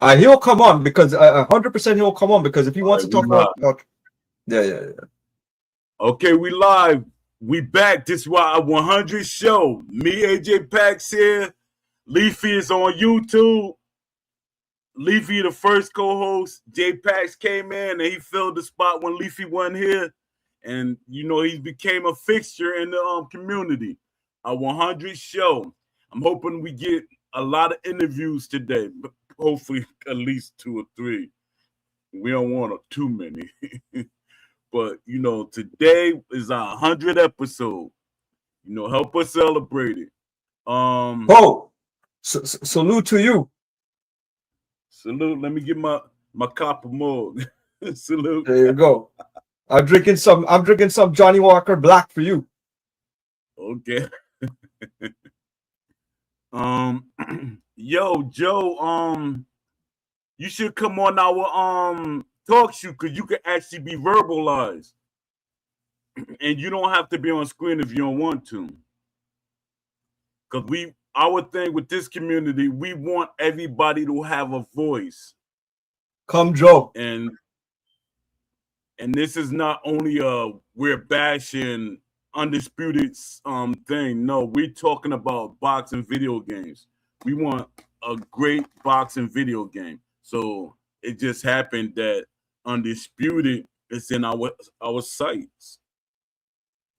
He'll come on because 100% he'll come on because if he wants to talk about, yeah. Okay, we live. We back. This is our 100 show. Me, AJ Pax here. Leafy is on YouTube. Leafy, the first co-host. J Pax came in and he filled the spot when Leafy wasn't here. And, you know, he became a fixture in the community. A 100 show. I'm hoping we get a lot of interviews today. But hopefully at least 2 or 3. We don't want too many. But, you know, today is our 100th episode. You know, help us celebrate it. Salute to you. Salute. Let me get my copper mug. Salute. There you go. I'm drinking some Johnny Walker Black for you. Okay. Yo, Joe, you should come on our talk show because you can actually be verbalized. And you don't have to be on screen if you don't want to. Because our thing with this community, we want everybody to have a voice. Come, Joe. And this is not only we're bashing undisputed thing. No, we're talking about boxing video games. We want a great boxing video game. So it just happened that Undisputed is in our sites.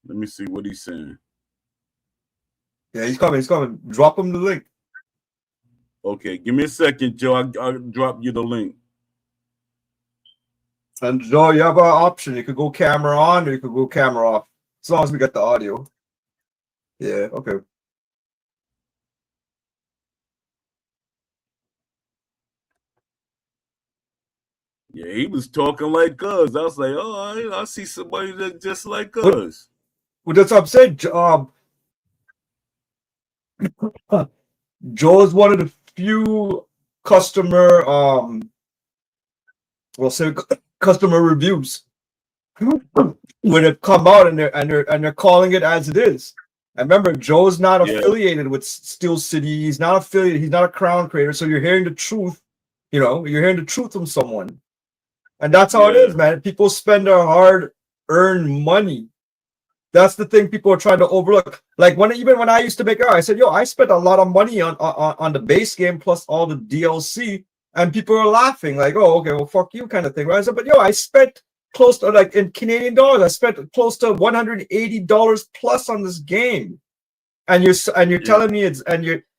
Let me see what he's saying. Yeah, he's coming. Drop him the link. Okay, give me a second, Joe. I'll drop you the link. And Joe, you have an option. You could go camera on or you could go camera off. As long as we get the audio. Yeah, okay. Yeah, he was talking like us. I was like, oh, I see somebody that's just like us. Well, that's what I'm saying. Joe is one of the few customer, customer reviews when it come out and they're calling it as it is. I remember Joe's not affiliated with Steel City. He's not affiliated. He's not a crown creator. So you're hearing the truth. You know, you're hearing the truth from someone. And that's how it is, man. People spend their hard-earned money. That's the thing people are trying to overlook. Like when I used to make art, I said, I spent a lot of money on the base game plus all the DLC, and people are laughing like, oh, okay, well, fuck you kind of thing. Right? I said, but I spent close to, like, in Canadian dollars, I spent close to $180 plus on this game. And you're telling me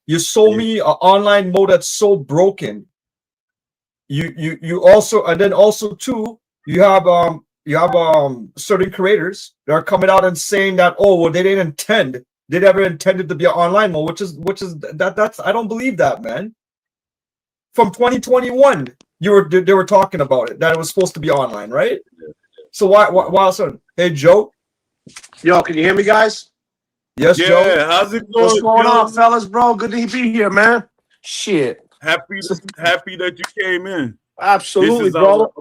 you sold me an online mode that's so broken. You also, and then also too, you have certain creators that are coming out and saying that, they never intended to be an online mode, which is that's I don't believe that, man. From 2021, they were talking about it, that it was supposed to be online, right? So why so? Hey, Joe. Yo, can you hear me, guys? Yes, Joe. How's it going? What's going on, fellas, bro? Good to be here, man. Shit. Happy that you came in. Absolutely, bro.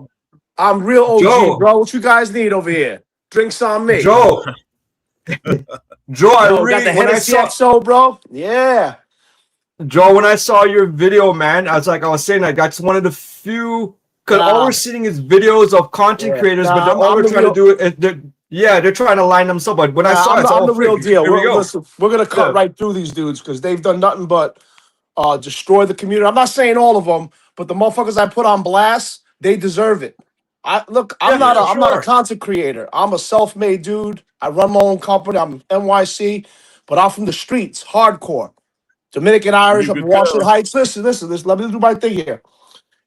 I'm real OG, Joe. Bro. What you guys need over here? Drinks on me. Joe. Joe, I really got the Hennessy XO, bro. Yeah. Joe, when I saw your video, man, I was saying, like, that's one of the few, because all we're seeing is videos of content creators, but they're all trying to do it. They're trying to line themselves up. But when I saw it, I'm the real deal. We're gonna cut right through these dudes because they've done nothing but destroy the community. I'm not saying all of them, but the motherfuckers I put on blast, they deserve it. I'm not a content creator. I'm a self-made dude. I run my own company. I'm NYC, but I'm from the streets, hardcore. Dominican Irish, I'm Washington Heights. Listen, let me do my thing here.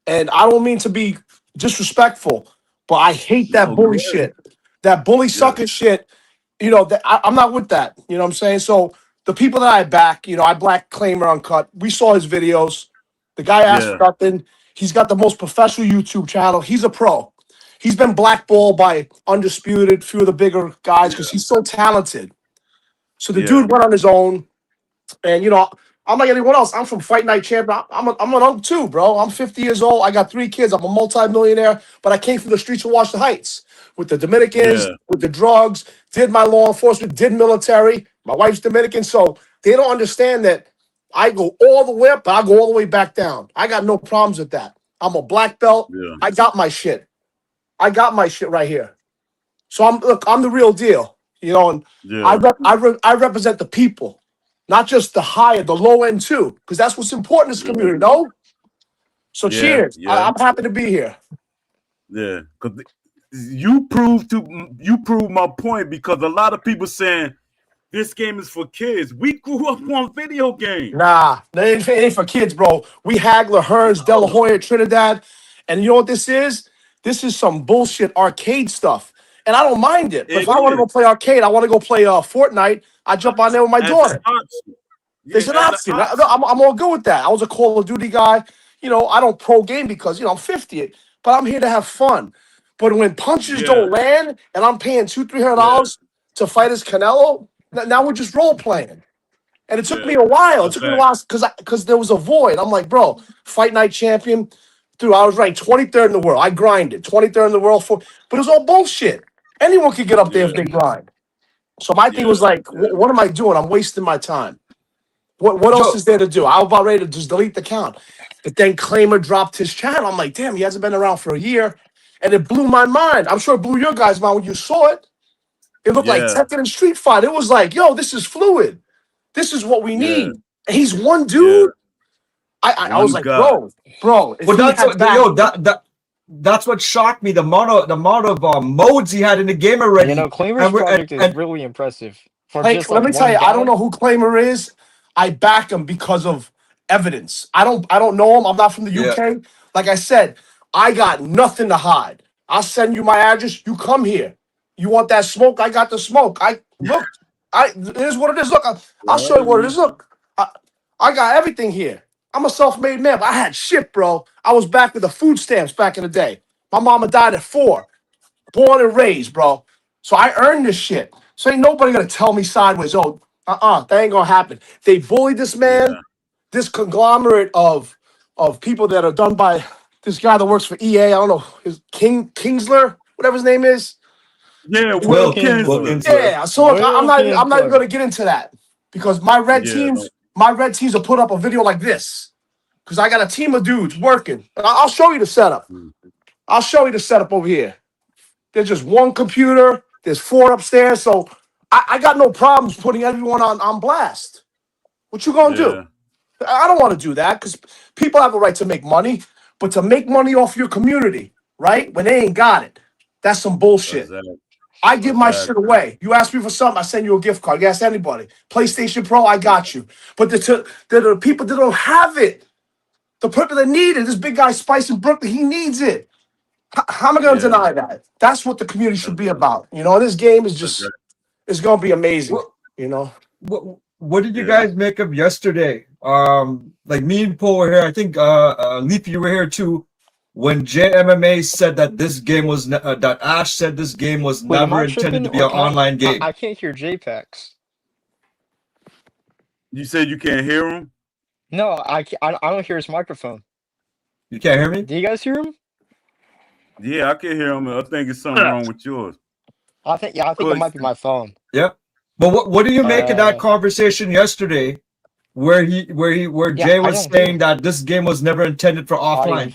And I don't mean to be disrespectful, but I hate that bully shit. That bully sucker shit. I'm not with that. You know what I'm saying? So the people that I back, I black Claimer Uncut. We saw his videos. The guy asked for nothing. He's got the most professional YouTube channel. He's a pro. He's been blackballed by Undisputed, few of the bigger guys, because he's so talented. So the dude went on his own. And, I'm like anyone else. I'm from Fight Night Champion. I'm an uncle too, bro. I'm 50 years old. I got 3 kids. I'm a multi-millionaire. But I came from the streets of Washington Heights with the Dominicans, with the drugs, did my law enforcement, did military. My wife's Dominican. So they don't understand that I go all the way up, but I go all the way back down. I got no problems with that. I'm a black belt. Yeah. I got my shit. I got my shit right here. So I'm the real deal, you know, and Yeah. I represent the people, not just the low end too, because that's what's important in this community, no? So cheers. Yeah. I'm happy to be here. Yeah. Because you proved my point, because a lot of people saying this game is for kids. We grew up on video games. Nah, it ain't for kids, bro. We Hagler, Hearns, De La Hoya, Trinidad. And you know what this is? This is some bullshit arcade stuff. And I don't mind it. But if I want to go play arcade, I want to go play Fortnite, I jump on there with my daughter. It's an option. I'm all good with that. I was a Call of Duty guy. You know, I don't pro game because, you know, I'm 50, but I'm here to have fun. But when punches don't land and I'm paying $200-$300 to fight as Canelo, now we're just role playing. And it took me a while. It took me a while because there was a void. I'm like, bro, fight night champion. Dude, I was ranked 23rd in the world. I grinded 23rd in the world but it was all bullshit. Anyone could get up there if they grind. So my thing was like, what am I doing? I'm wasting my time. What else is there to do? I was about ready to just delete the account. But then Claimer dropped his channel. I'm like, damn, he hasn't been around for a year. And it blew my mind. I'm sure it blew your guys' mind when you saw it. It looked like Tekken and Street Fighter. It was like, yo, this is fluid. This is what we need. And he's one dude. I was like, bro. But that's what shocked me. The amount of modes he had in the game already. You know, Claimer's project is really impressive. Let me tell you, I don't know who Claimer is. I back him because of evidence. I don't know him. I'm not from the UK. Like I said, I got nothing to hide. I'll send you my address. You come here. You want that smoke? I got the smoke. It is what it is. Look, I'll show you what it is. Look, I got everything here. I'm a self-made man, but I had shit, bro. I was back with the food stamps back in the day. My mama died at 4. Born and raised, bro. So I earned this shit. So ain't nobody gonna tell me sideways, oh, that ain't gonna happen. They bullied this man, this conglomerate of people that are done by this guy that works for EA. I don't know, his Kingsler, whatever his name is. Yeah, Will Kingsler. Yeah, so look, I'm not even gonna get into that because my red teams will put up a video like this because I got a team of dudes working. I'll show you the setup. I'll show you the setup over here. There's just one computer. There's 4 upstairs. So I got no problems putting everyone on blast. What you gonna do? I don't want to do that because people have a right to make money, but to make money off your community, right? When they ain't got it, that's some bullshit. I give my shit away. You ask me for something, I send you a gift card. You ask anybody. PlayStation Pro, I got you. But the people that don't have it, the people that need it, this big guy Spice in Brooklyn, he needs it. How am I going to deny that? That's what the community should be about. You know, this game is just, it's going to be amazing. You know? What did you guys make of yesterday? Like me and Paul were here. I think Leafy, you were here too. When JMMA said that this game was that Ash said this game was never intended to be an online game. I can't hear JPEGs. You said you can't hear him? No, I don't hear his microphone. You can't hear me? Do you guys hear him? Yeah, I can hear him. I think it's something wrong with yours. I think it might be my phone. Yep. But what do you make of that conversation yesterday, where Jay was saying that this game was never intended for offline?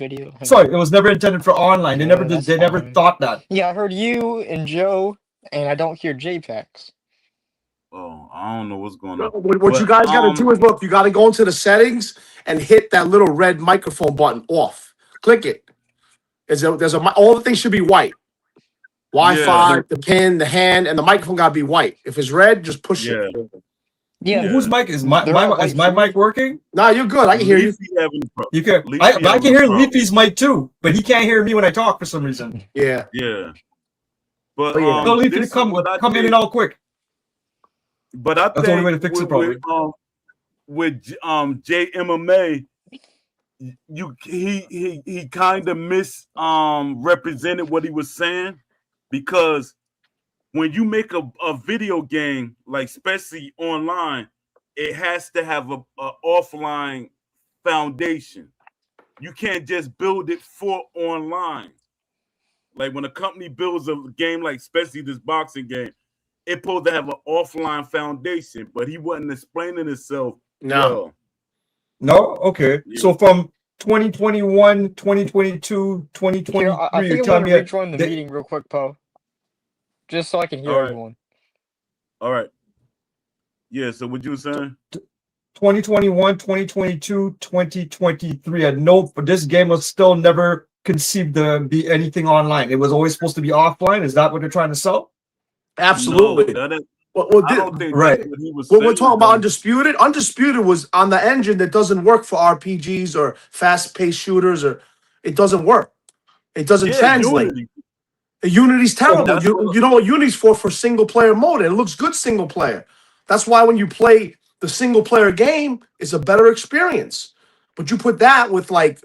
Sorry, it was never intended for online. They never thought that. Yeah, I heard you and Joe, and I don't hear JPEGs. Oh, I don't know what's going on. What you guys got to do is look. You got to go into the settings and hit that little red microphone button off. Click it. All the things should be white. Wi-Fi, the pin, the hand, and the microphone gotta be white. If it's red, just push it. Yeah. Whose mic is my mic working? No, you're good. I can hear you. You can. I can hear Leafy's mic too, but he can't hear me when I talk for some reason. Yeah. Yeah. But tell Leafy to come in and out quick. But I think that's the only way to fix it, probably. With JMMA, he kind of misrepresented what he was saying, because when you make a video game, like especially online, it has to have a offline foundation. You can't just build it for online. Like when a company builds a game, like especially this boxing game, it's supposed to have an offline foundation, but he wasn't explaining himself. No. No? Okay. Yeah. So from 2021, 2022, Here, I 2023. You're think I'm telling gonna me rejoin the meeting real quick, Poe, just so I can hear All right. everyone. All right. Yeah. So what you were saying? 2021, 2022, 2023. And no, but this game was still never conceived to be anything online. It was always supposed to be offline. Is that what they're trying to sell? Absolutely. No, Well, I don't think right. that's what he was Well, saying. we're talking about though. Undisputed. Undisputed was on the engine that doesn't work for RPGs or fast-paced shooters, or it doesn't work. It doesn't Yeah, translate. Unity. Unity's terrible. That's You know what Unity's for single-player mode, and it looks good single-player. That's why when you play the single-player game, it's a better experience. But you put that with like,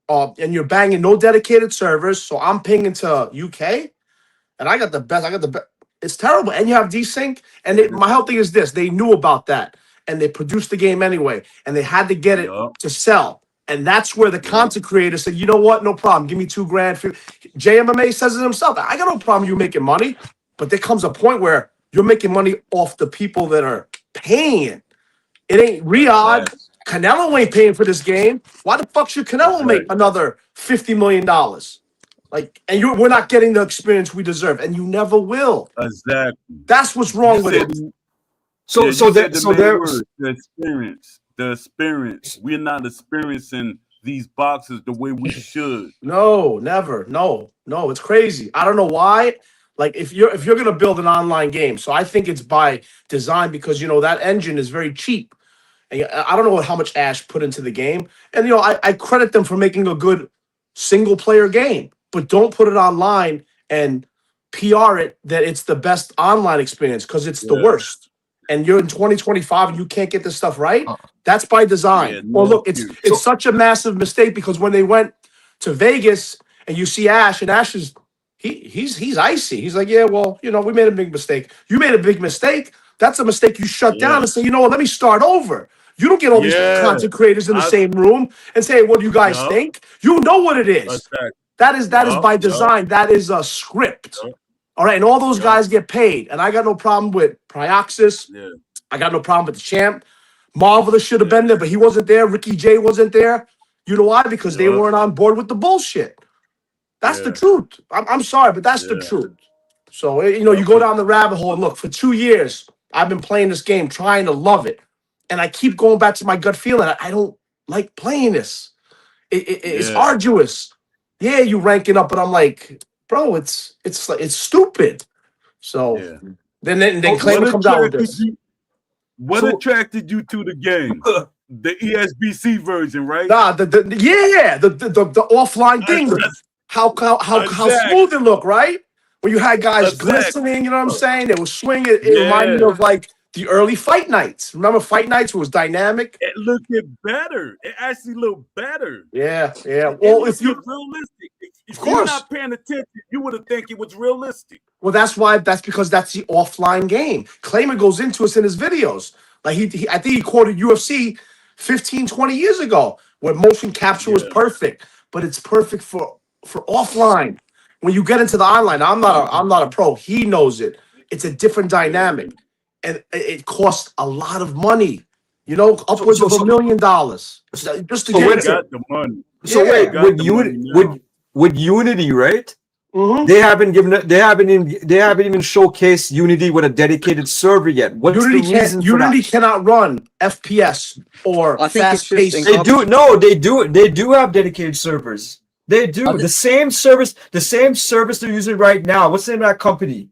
and you're banging no dedicated servers, so I'm pinging to UK, and I got the best. It's terrible, and you have desync. And my whole thing is this: they knew about that, and they produced the game anyway, and they had to get it Yup. to sell. And that's where the content creator said, "You know what? No problem. Give me $2,000." JMMA says it himself. I got no problem you making money, but there comes a point where you're making money off the people that are paying. It ain't Riyadh. Facts. Canelo ain't paying for this game. Why the fuck should Canelo make Exactly. another $50 million? Like, and we're not getting the experience we deserve, and you never will. Exactly. That's what's wrong with it. So there. there's The experience. The experience. We're not experiencing these boxes the way we should. No, never. No, it's crazy. I don't know why. Like, if you're gonna build an online game, so I think it's by design, because that engine is very cheap. And I don't know how much Ash put into the game. And I credit them for making a good single player game, but don't put it online and PR it that it's the best online experience, because it's the worst. And you're in 2025 and you can't get this stuff right. That's by design. Yeah, Well, look, it's such a massive mistake, because when they went to Vegas and you see Ash, and Ash is he's icy. He's like, yeah, well, we made a big mistake. You made a big mistake. That's a mistake you shut down and say, you know what, let me start over. You don't get all these content creators in the same room and say, what do you guys think? You know what it is. Exactly. That is by design. That is a script. All right, and all those guys get paid. And I got no problem with Prioxis. Yeah. I got no problem with the champ. Marvelous should have been there, but he wasn't there. Ricky J wasn't there. You know why? Because they weren't on board with the bullshit. That's the truth. I'm sorry, but that's the truth. So, you go down the rabbit hole and look, for 2 years, I've been playing this game, trying to love it. And I keep going back to my gut feeling. I don't like playing this. It's arduous. Yeah, you ranking up, but I'm like, bro, it's stupid. So then Claimer comes out with this. What attracted you to the game? The ESBC version, right? Nah, the offline thing. How smooth it looked, right? When you had guys glistening, you know what I'm saying? They were swinging. It reminded me of like the early fight nights. Remember fight nights was dynamic? It looked better. It actually looked better. Yeah. Well, if you're realistic, if course. you're not paying attention, you would have think it was realistic. Well, that's because that's the offline game. Claimer goes into us in his videos. Like I think he quoted UFC 15, 20 years ago, where motion capture was perfect, but it's perfect for offline. When you get into the online, I'm not a pro. He knows it. It's a different dynamic, and it costs a lot of money. Upwards of $1 million just to get into. Got the money. So wait, with Unity, right? Mm-hmm. They haven't even showcased Unity with a dedicated server yet. What's the reason for that? Unity cannot run FPS or fast-paced. They do. No, they do. They do have dedicated servers. They do. The same service they're using right now. What's the name of that company?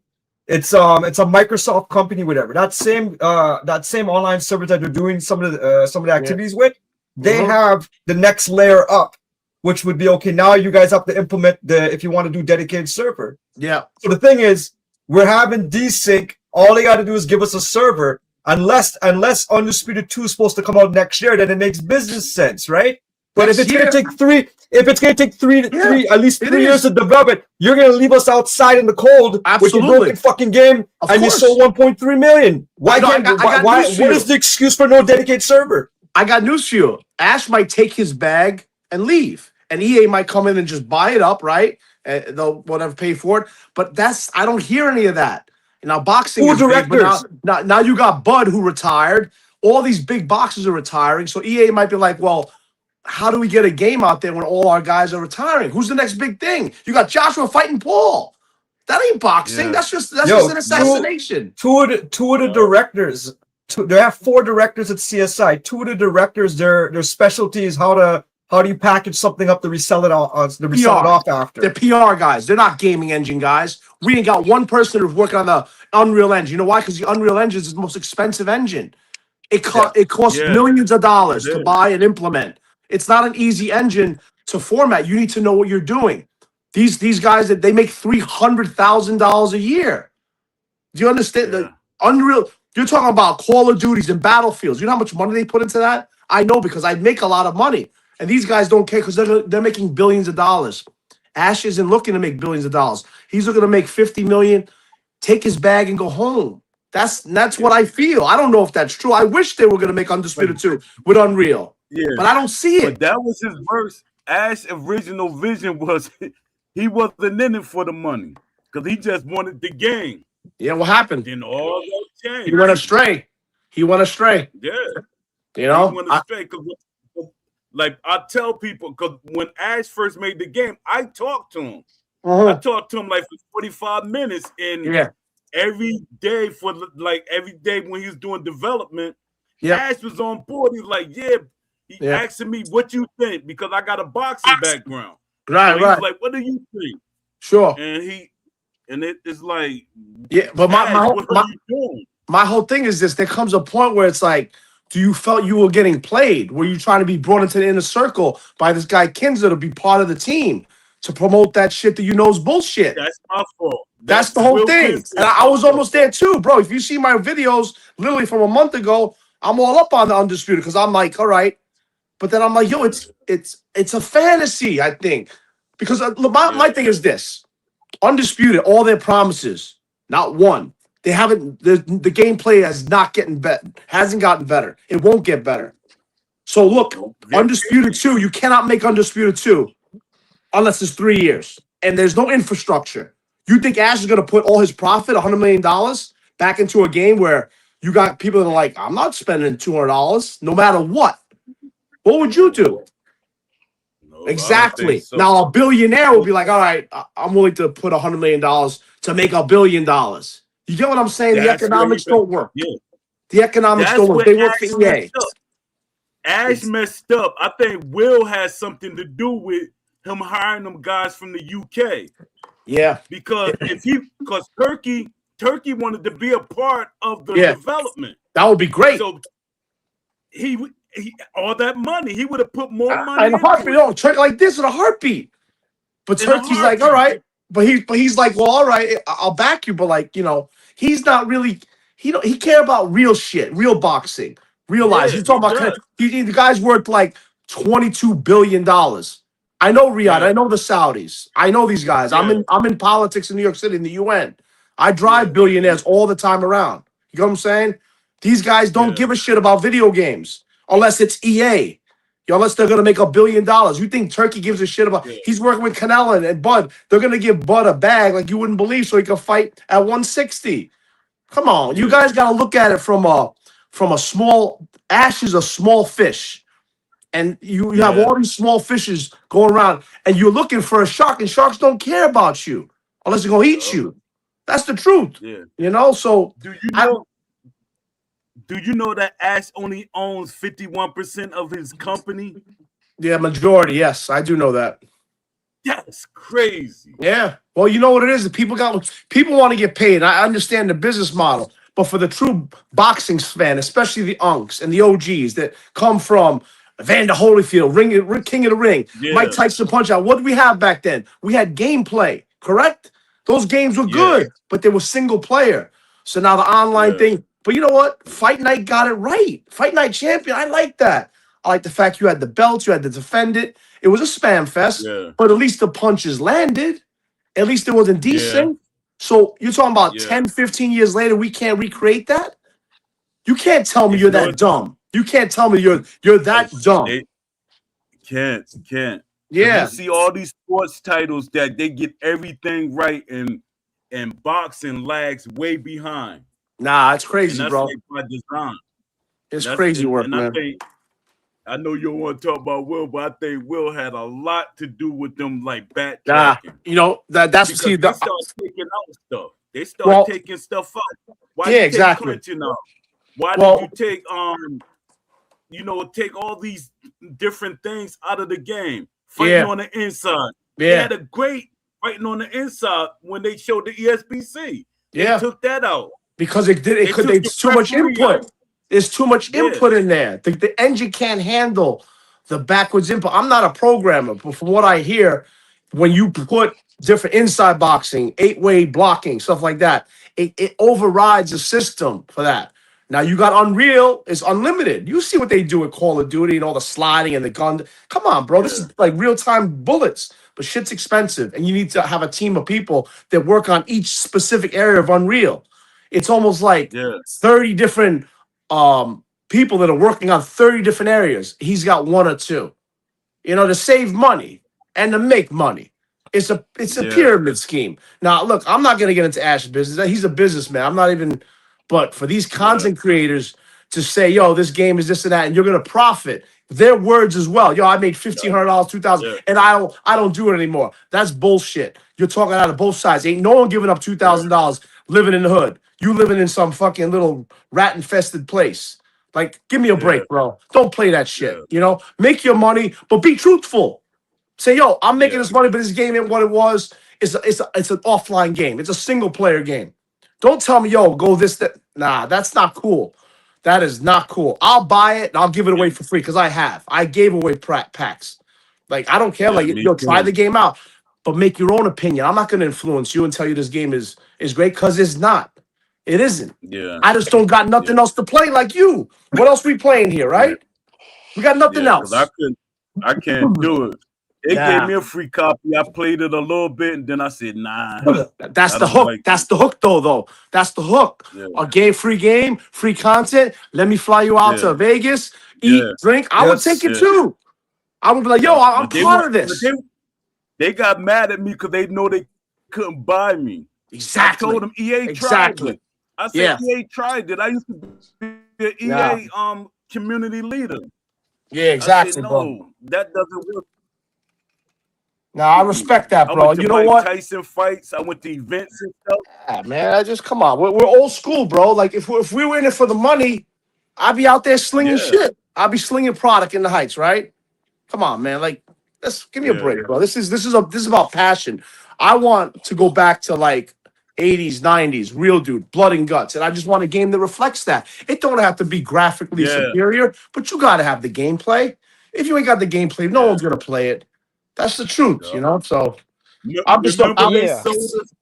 It's a Microsoft company, whatever. That same online server that they're doing some of the activities with. They have the next layer up, which would be okay. Now you guys have to implement if you want to do dedicated server. Yeah. So the thing is, we're having desync. All they got to do is give us a server. Unless Undisputed 2 is supposed to come out next year, then it makes business sense, right? But if it's gonna take three, at least 3 years to develop it, you're gonna leave us outside in the cold with your broken fucking game, and you sold 1.3 million. Why? What is the excuse for no dedicated server? I got news for you. Ash might take his bag and leave, and EA might come in and just buy it up, right? They'll whatever pay for it. But I don't hear any of that. Now boxing is big, but now you got Bud who retired. All these big boxers are retiring, so EA might be like, well, how do we get a game out there when all our guys are retiring? Who's the next big thing? You got Joshua fighting Paul. That ain't boxing. Yeah. That's just an Yo, assassination. two of the directors. They have 4 directors at CSI. 2 of the directors, their specialty is how do you package something up to resell it off after. They're PR guys. They're not gaming engine guys. We ain't got one person who's working on the Unreal Engine. You know why? Because the Unreal Engine is the most expensive engine. It costs millions of dollars to buy and implement. It's not an easy engine to format. You need to know what you're doing. These guys that they make $300,000 a year. Do you understand? The Unreal, you're talking about Call of Duties and Battlefields. You know how much money they put into that? I know because I make a lot of money. And these guys don't care because they're making billions of dollars. Ash isn't looking to make billions of dollars. He's looking to make 50 million, take his bag and go home. That's what I feel. I don't know if that's true. I wish they were going to make Undisputed 2 with Unreal. Yeah. But I don't see it. But that was his verse. Ash's original vision was he wasn't in it for the money because he just wanted the game. Yeah, what happened? Then all that changed. He went astray. Yeah. You know? He went astray like I tell people, because when Ash first made the game, I talked to him. I talked to him like for 45 minutes, and every day when he was doing development, Ash was on board. He's like, he asking me what you think because I got a boxing background. Right, so he's like, what do you think? Sure. And it's like, but my whole thing is this: there comes a point where it's like, do you felt you were getting played? Were you trying to be brought into the inner circle by this guy Kinzer to be part of the team to promote that shit that you know is bullshit? That's my fault. That's the whole thing. And I was almost there too, bro. If you see my videos literally from a month ago, I'm all up on the Undisputed because I'm like, all right. But then I'm like, yo, it's a fantasy, I think. Because my thing is this. Undisputed, all their promises, not one. They haven't. The gameplay hasn't gotten better. It won't get better. So look, Undisputed 2, you cannot make Undisputed 2 unless it's 3 years and there's no infrastructure. You think Ash is going to put all his profit, $100 million, back into a game where you got people that are like, I'm not spending $200 no matter what. What would you do? No, exactly. So. Now a billionaire will be like, all right, I'm willing to put $100 million to make $1 billion. You get what I'm saying? The economics don't work. Yeah. The economics don't work. They work for EA. Ash messed up. I think Will has something to do with him hiring them guys from the UK. Yeah. Because Turkey wanted to be a part of the development. That would be great. So he all that money, he would have put more money in a heartbeat. No, Turkey like this in a heartbeat. But Turkey's like, all right. But he's like, well, all right, I'll back you. But like, you know, he's not really. He care about real shit, real boxing, real lives. He's talking about the guy's worth like $22 billion. I know Riyadh. I know the Saudis. I know these guys. I'm in politics in New York City in the UN. I drive billionaires all the time around. You know what I'm saying? These guys don't give a shit about video games unless it's EA. Unless they're gonna make $1 billion. You think Turkey gives a shit about? He's working with Canelo and Bud. They're gonna give Bud a bag like you wouldn't believe, so he can fight at 160. Come on, you guys gotta look at it from a small. Ash is a small fish, and you have all these small fishes going around, and you're looking for a shark, and sharks don't care about you unless they're gonna eat you. That's the truth. Yeah. You know. So do you know that Ash only owns 51% of his company? Yeah, majority. Yes, I do know that. That's crazy. Yeah. Well, you know what it is? People want to get paid. I understand the business model, but for the true boxing fan, especially the unks and the OGs that come from Evander Holyfield, King of the Ring, Mike Tyson Punch Out. What did we have back then? We had gameplay, correct? Those games were good, but they were single player. So now the online thing. But you know what? Fight Night got it right. Fight Night Champion. I like that. I like the fact you had the belts. You had to defend it. It was a spam fest, but at least the punches landed. At least it wasn't decent. So you're talking about 10, 15 years later, we can't recreate that? You can't tell me you're that dumb. You can't tell me you're that dumb. Can't. Yeah. You see all these sports titles that they get everything right and boxing lags way behind. Nah, it's crazy, and that's bro. like by design. It's crazy work, man. I know you don't want to talk about Will, but I think Will had a lot to do with them like Nah, backtracking. you know that's Because see they the start taking out stuff. They start well, taking stuff out. Why yeah, you take exactly. clinching out? Why did you Well, take take all these different things out of the game? Fighting yeah, on the inside. They yeah, had a great fighting on the inside when they showed the ESPC. They yeah. took that out. Because it did it They could took the it's too much referee out. input. There's too much Yeah, input in there. The engine can't handle the backwards input. I'm not a programmer, but from what I hear, when you put different inside boxing, 8-way blocking, stuff like that, it overrides the system for that. Now you got Unreal, it's unlimited. You see what they do with Call of Duty and all the sliding and the gun. Come on, bro. This yeah, is like real-time bullets, but shit's expensive. And you need to have a team of people that work on each specific area of Unreal. It's almost like yeah, 30 different people that are working on 30 different areas. He's got one or two, to save money and to make money. It's a yeah, pyramid scheme. Now, look, I'm not gonna get into Ash's business. He's a businessman. I'm not even, but for these yeah, content creators to say, yo, this game is this and that, and you're gonna profit. Their words as well. Yo, I made $1,500, 2,000, yeah, and I don't do it anymore. That's bullshit. You're talking out of both sides. Ain't no one giving up yeah, $2,000 living in the hood. You living in some fucking little rat infested place. Like, give me a yeah, break, bro. Don't play that yeah, shit. Make your money, but be truthful. Say, yo, I'm making yeah, this money, but this game ain't what it was. It's an offline game. It's a single player game. Don't tell me, yo, go this, that. Nah, that's not cool. That is not cool. I'll buy it and I'll give it away for free because I gave away packs. Like, I don't care. yeah. Like, Me yo, try too. the game out, but make your own opinion. I'm not going to influence you and tell you this game is great because it's not. It isn't. Yeah, I just don't got yeah, nothing else to play like you. What else we playing here, yeah, right? We got nothing yeah. Because else. I can't do it. They gave Nah. me a free copy. I played it a little bit, and then I said, "Nah, That's I the don't hook. like That's it." the hook, though. That's the hook. Yeah, A game, free content. Let me fly you out yeah, to Vegas, yeah, eat, drink. I would take Yes. it yeah, too. I would be like, yo, yeah. I'm part of this. They got mad at me because they know they couldn't buy me. I told Exactly. them EA tried Exactly. it. I said Yeah. EA tried it. I used to be an Yeah. EA community leader. Yeah, I said exactly, bro. no, that doesn't work. Now I respect that, I bro. went to You know Mike what? Tyson fights. I went to events and stuff. Yeah, man, I just come on. We're old school, bro. Like if we were in it for the money, I'd be out there slinging Yeah, shit. I'd be slinging product in the heights, right? Come on, man. Like, let's give me a yeah, break, bro. This is about passion. I want to go back to like 80s, 90s, real dude, blood and guts. And I just want a game that reflects that. It don't have to be graphically yeah, superior, but you gotta have the gameplay. If you ain't got the gameplay, no yeah, one's gonna play it. That's the truth, yeah. So I'm just look. Remember they Yeah. sold us.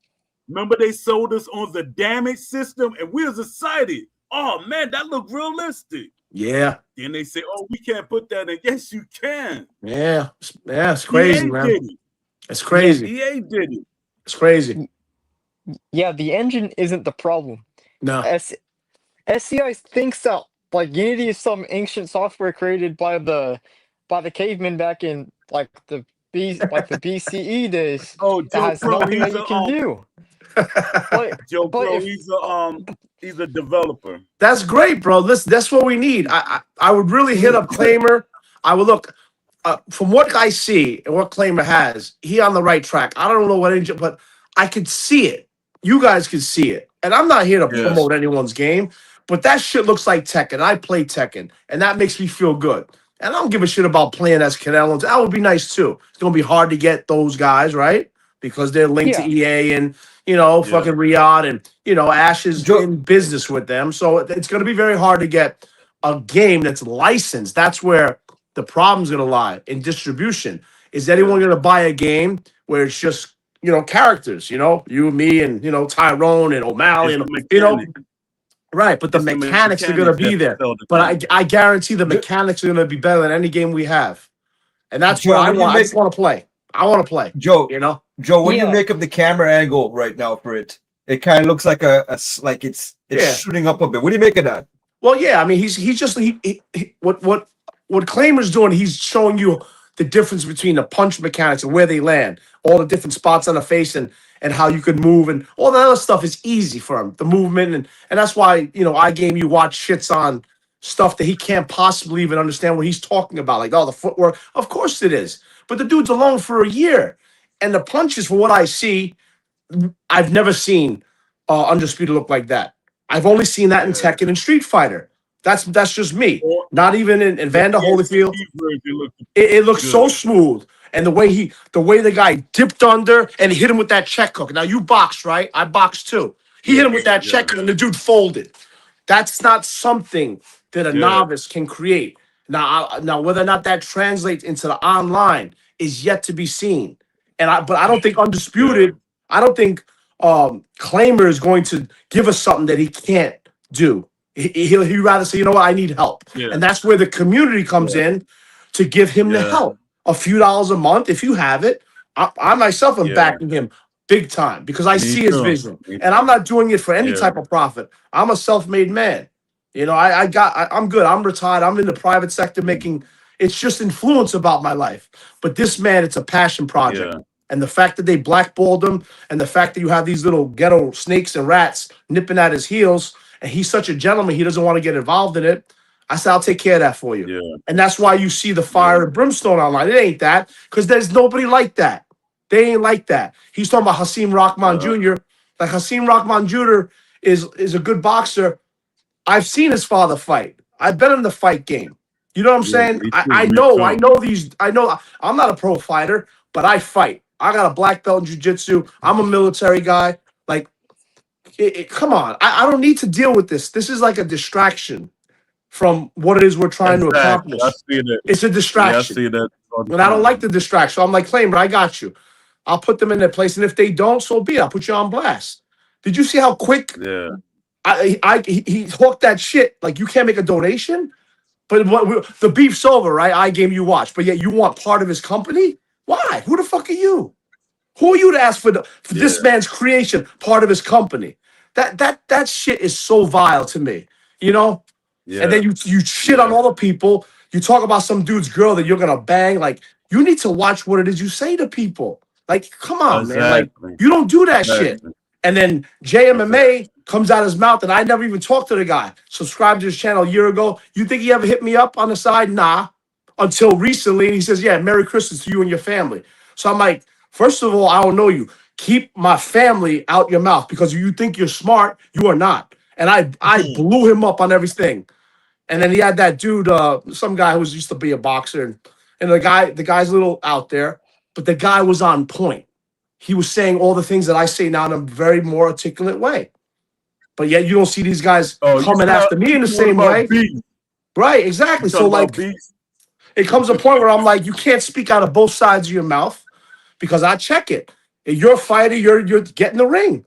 Remember they sold us on the damage system, and we was excited. Oh man, that looked realistic. Yeah, Then they say, "Oh, we can't put that in." Yes, you can. yeah, yeah. It's crazy, EA man. did it. It's crazy. EA did it. It's crazy. Yeah, the engine isn't the problem. No. SCI thinks that like Unity is some ancient software created by the cavemen back in like the BCE days Oh, that Joe has Pro, nothing that he's you can do. But Joe but Pro, if he's a developer. That's great, bro. Listen, that's what we need. I would really hit up Claimer. I would look from what I see and what Claimer has. He on the right track. I don't know what engine, but I could see it. You guys could see it, and I'm not here to Yeah, promote anyone's game, but that shit looks like Tekken. I play Tekken, and that makes me feel good. And I don't give a shit about playing as Canelo. That would be nice too. It's gonna be hard to get those guys right because they're linked to yeah, EA and yeah, fucking Riyadh and Ash is Joe, in business with them. So it's going to be very hard to get a game that's licensed. That's where the problem's going to lie in distribution. Is yeah. anyone going to buy a game where it's just characters? You, me, and Tyrone and O'Malley It's and the mechanic. right. But the It's the mechanics are going to mechanics be that there. sell the But game. I guarantee the Jo- mechanics are going to be better than any game we have, and that's Joe, what I what do you want. I just make, want to play. I want to play. Joe? You know. Joe, what do you yeah, make of the camera angle right now for it? It kind of looks like like it's Yeah. shooting up a bit. What do you make of that? Well, yeah, I mean, he's just what Claimer's doing. He's showing you the difference between the punch mechanics and where they land, all the different spots on the face, and how you could move, and all that other stuff is easy for him. The movement, and that's why iGame you watch shits on stuff that he can't possibly even understand what he's talking about. Like, oh, the footwork. Of course it is. But the dude's alone for a year. And the punches, for what I see, I've never seen Undisputed look like that. I've only seen that in Tekken and Street Fighter. That's just me. Not even in Vander Holyfield. It looks so smooth. And the way the guy dipped under and he hit him with that check hook. Now you boxed, right? I boxed too. He hit him with that check hook and the dude folded. That's not something that a novice can create. Now whether or not that translates into the online is yet to be seen. But I don't think Undisputed, I don't think Claimer is going to give us something that he can't do. He'd rather say, you know what, I need help. And that's where the community comes in to give him the help. A few dollars a month, if you have it. I myself am backing him big time because I see his vision. And I'm not doing it for any type of profit. I'm a self-made man. You know, I'm good. I'm retired. I'm in the private sector making, it's just influence about my life. But this man, it's a passion project. And the fact that they blackballed him and the fact that you have these little ghetto snakes and rats nipping at his heels, and he's such a gentleman, he doesn't want to get involved in it. I said, I'll take care of that for you. And that's why you see the fire and brimstone online. It ain't that, because there's nobody like that. They ain't like that. He's talking about Hasim Rahman Jr. Like, Hasim Rahman Jr. is a good boxer. I've seen his father fight. I've been in the fight game. You know what I'm saying? I know I'm not a pro fighter, but I fight. I got a black belt in jiu-jitsu. I'm a military guy. Like, come on. I don't need to deal with this. This is like a distraction from what it is we're trying to accomplish. It's a distraction. I see that. And I don't like the distraction. So I'm like, Claimer, I got you. I'll put them in their place. And if they don't, so be it. I'll put you on blast. Did you see how quick he hooked that shit? Like, you can't make a donation? But the beef's over, right? iGame you watch. But yet you want part of his company? Why? Who the fuck are you? Who are you to ask for this man's creation, part of his company? That shit is so vile to me, you know? And then you shit on all the people. You talk about some dude's girl that you're gonna bang. Like, you need to watch what it is you say to people. Like, come on, man. Like, you don't do that shit. And then JMMA comes out his mouth, and I never even talked to the guy. Subscribed to his channel a year ago. You think he ever hit me up on the side? Nah. Until recently, and he says, yeah, Merry Christmas to you and your family. So I'm like, first of all, I don't know you. Keep my family out your mouth, because you think you're smart, you are not. And I blew him up on everything. And then he had that dude, some guy who used to be a boxer, and the guy's a little out there, but the guy was on point. He was saying all the things that I say now in a very more articulate way. But yet you don't see these guys coming after me in the same way. Right, exactly. So like, it comes a point where I'm like, you can't speak out of both sides of your mouth, because I check it. If you're a fighter, you're getting the ring.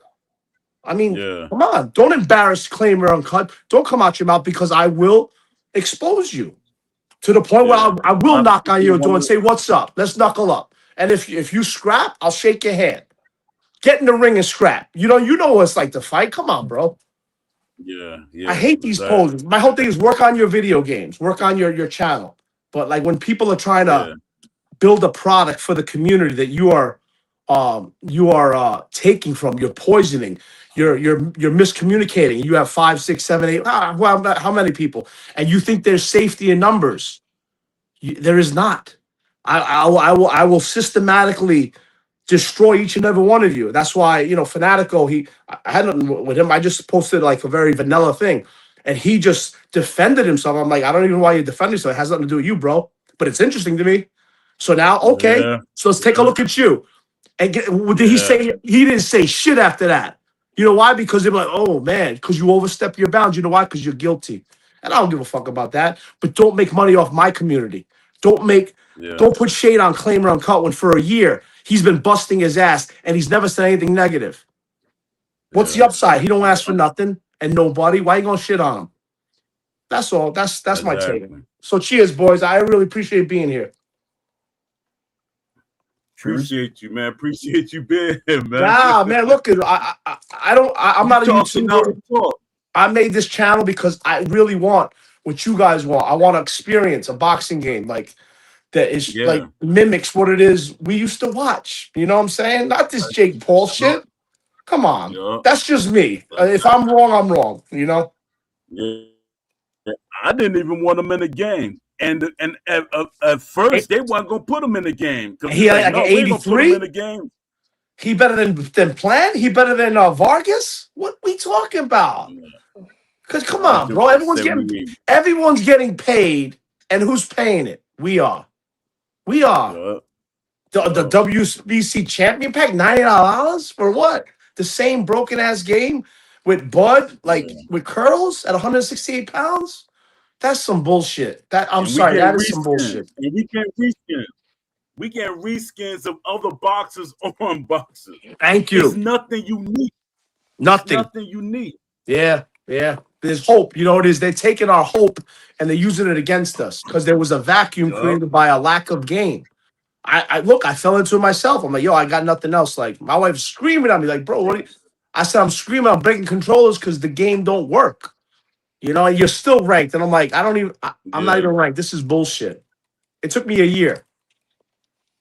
I mean, come on. Don't embarrass Claimer Uncut. Don't come out your mouth, because I will expose you to the point where I will knock on your door and say, what's up? Let's knuckle up. And if you scrap, I'll shake your hand. Get in the ring and scrap. You know what it's like to fight. Come on, bro. I hate these poses. My whole thing is work on your video games. Work on your channel. But like, when people are trying to build a product for the community that you are taking from, you're poisoning, you're miscommunicating. You have 5, 6, 7, 8, how many people, and you think there's safety in numbers. There is not. I will systematically destroy each and every one of you. That's why, Fanatico, I had nothing with him. I just posted like a very vanilla thing, and he just defended himself. I'm like, I don't even know why you defend yourself. It has nothing to do with you, bro. But it's interesting to me. So now, okay, so let's take a look at you. And did he say? He didn't say shit after that. You know why? Because they're like, oh man, because you overstep your bounds. You know why? Because you're guilty. And I don't give a fuck about that. But don't make money off my community. Don't put shade on Claimer Uncut when for a year he's been busting his ass and he's never said anything negative. What's the upside? He don't ask for nothing and nobody. Why you gonna shit on him? That's all. That's my take. So cheers, boys. I really appreciate being here. Appreciate you, man. Appreciate you being here, man. Nah, man. Look, I'm not a YouTuber. I made this channel because I really want what you guys want. I want to experience a boxing game like that is like mimics what it is we used to watch. You know what I'm saying? Not this Jake Paul shit. Come on. That's just me. If I'm wrong, I'm wrong. You know? I didn't even want him in the game. And at first, they wasn't going to put him in the game. He like no, an we ain't going to put him in 83? the game. He better than Plant? He better than Vargas? What we talking about? Because come on, bro. Everyone's getting paid, and who's paying it? We are. The WBC champion pack, $99 for what? The same broken ass game with Bud, like with curls at 168 pounds. That's some bullshit. I'm sorry, that is some bullshit. And we can't reskin. We get reskins of other boxers on boxers. Thank you. It's nothing unique. Nothing. It's nothing unique. Yeah. There's hope. You know what it is? They're taking our hope and they're using it against us because there was a vacuum created by a lack of game. I fell into it myself. I'm like, yo, I got nothing else. Like my wife's screaming at me, like, bro, what? I said, I'm screaming, I'm breaking controllers because the game don't work. You know, and you're still ranked. And I'm like, I'm not even ranked. This is bullshit. It took me a year.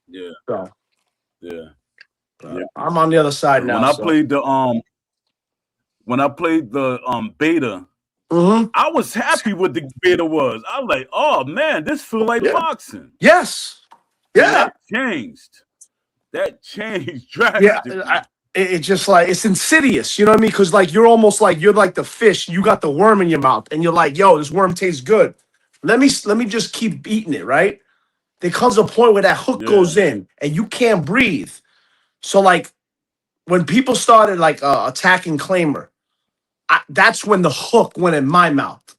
Yeah. So, yeah. I'm on the other side now. When I played the beta, I was happy with the beta was. I was like, oh man, this feels like boxing. Yes. Yeah. That changed drastically. Yeah. It's just like it's insidious, you know what I mean? Because like you're almost like you're like the fish. You got the worm in your mouth, and you're like, "Yo, this worm tastes good. Let me just keep eating it." Right? There comes a point where that hook goes in, and you can't breathe. So like when people started like attacking Claimer, that's when the hook went in my mouth.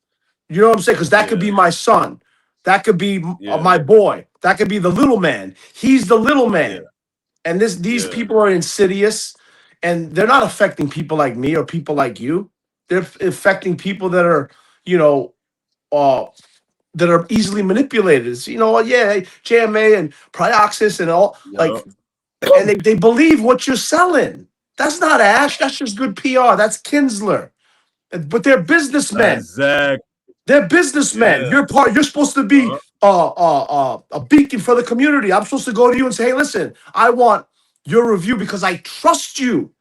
You know what I'm saying? Because that could be my son, that could be my boy, that could be the little man. He's the little man, and these people are insidious. And they're not affecting people like me or people like you. They're affecting people that are, you know, that are easily manipulated. It's, you know, JMA and Prioxis and all, like, and they believe what you're selling. That's not Ash. That's just good PR. That's Kinsler. But they're businessmen. Exactly. They're businessmen. Yeah. You're supposed to be a beacon for the community. I'm supposed to go to you and say, hey, listen, I want your review because I trust you.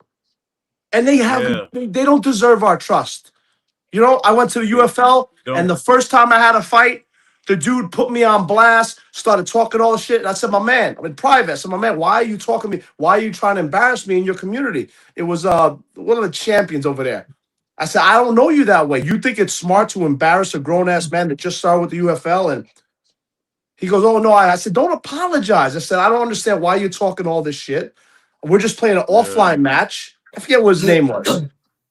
And they don't deserve our trust. You know, I went to the UFL and the first time I had a fight, the dude put me on blast, started talking all the shit. And I said, my man, I'm in private. I said, my man, why are you talking to me? Why are you trying to embarrass me in your community? It was one of the champions over there. I said, I don't know you that way. You think it's smart to embarrass a grown-ass man that just started with the UFL? And he goes, oh, no. I said, don't apologize. I said, I don't understand why you're talking all this shit. We're just playing an offline match. I forget what his name was.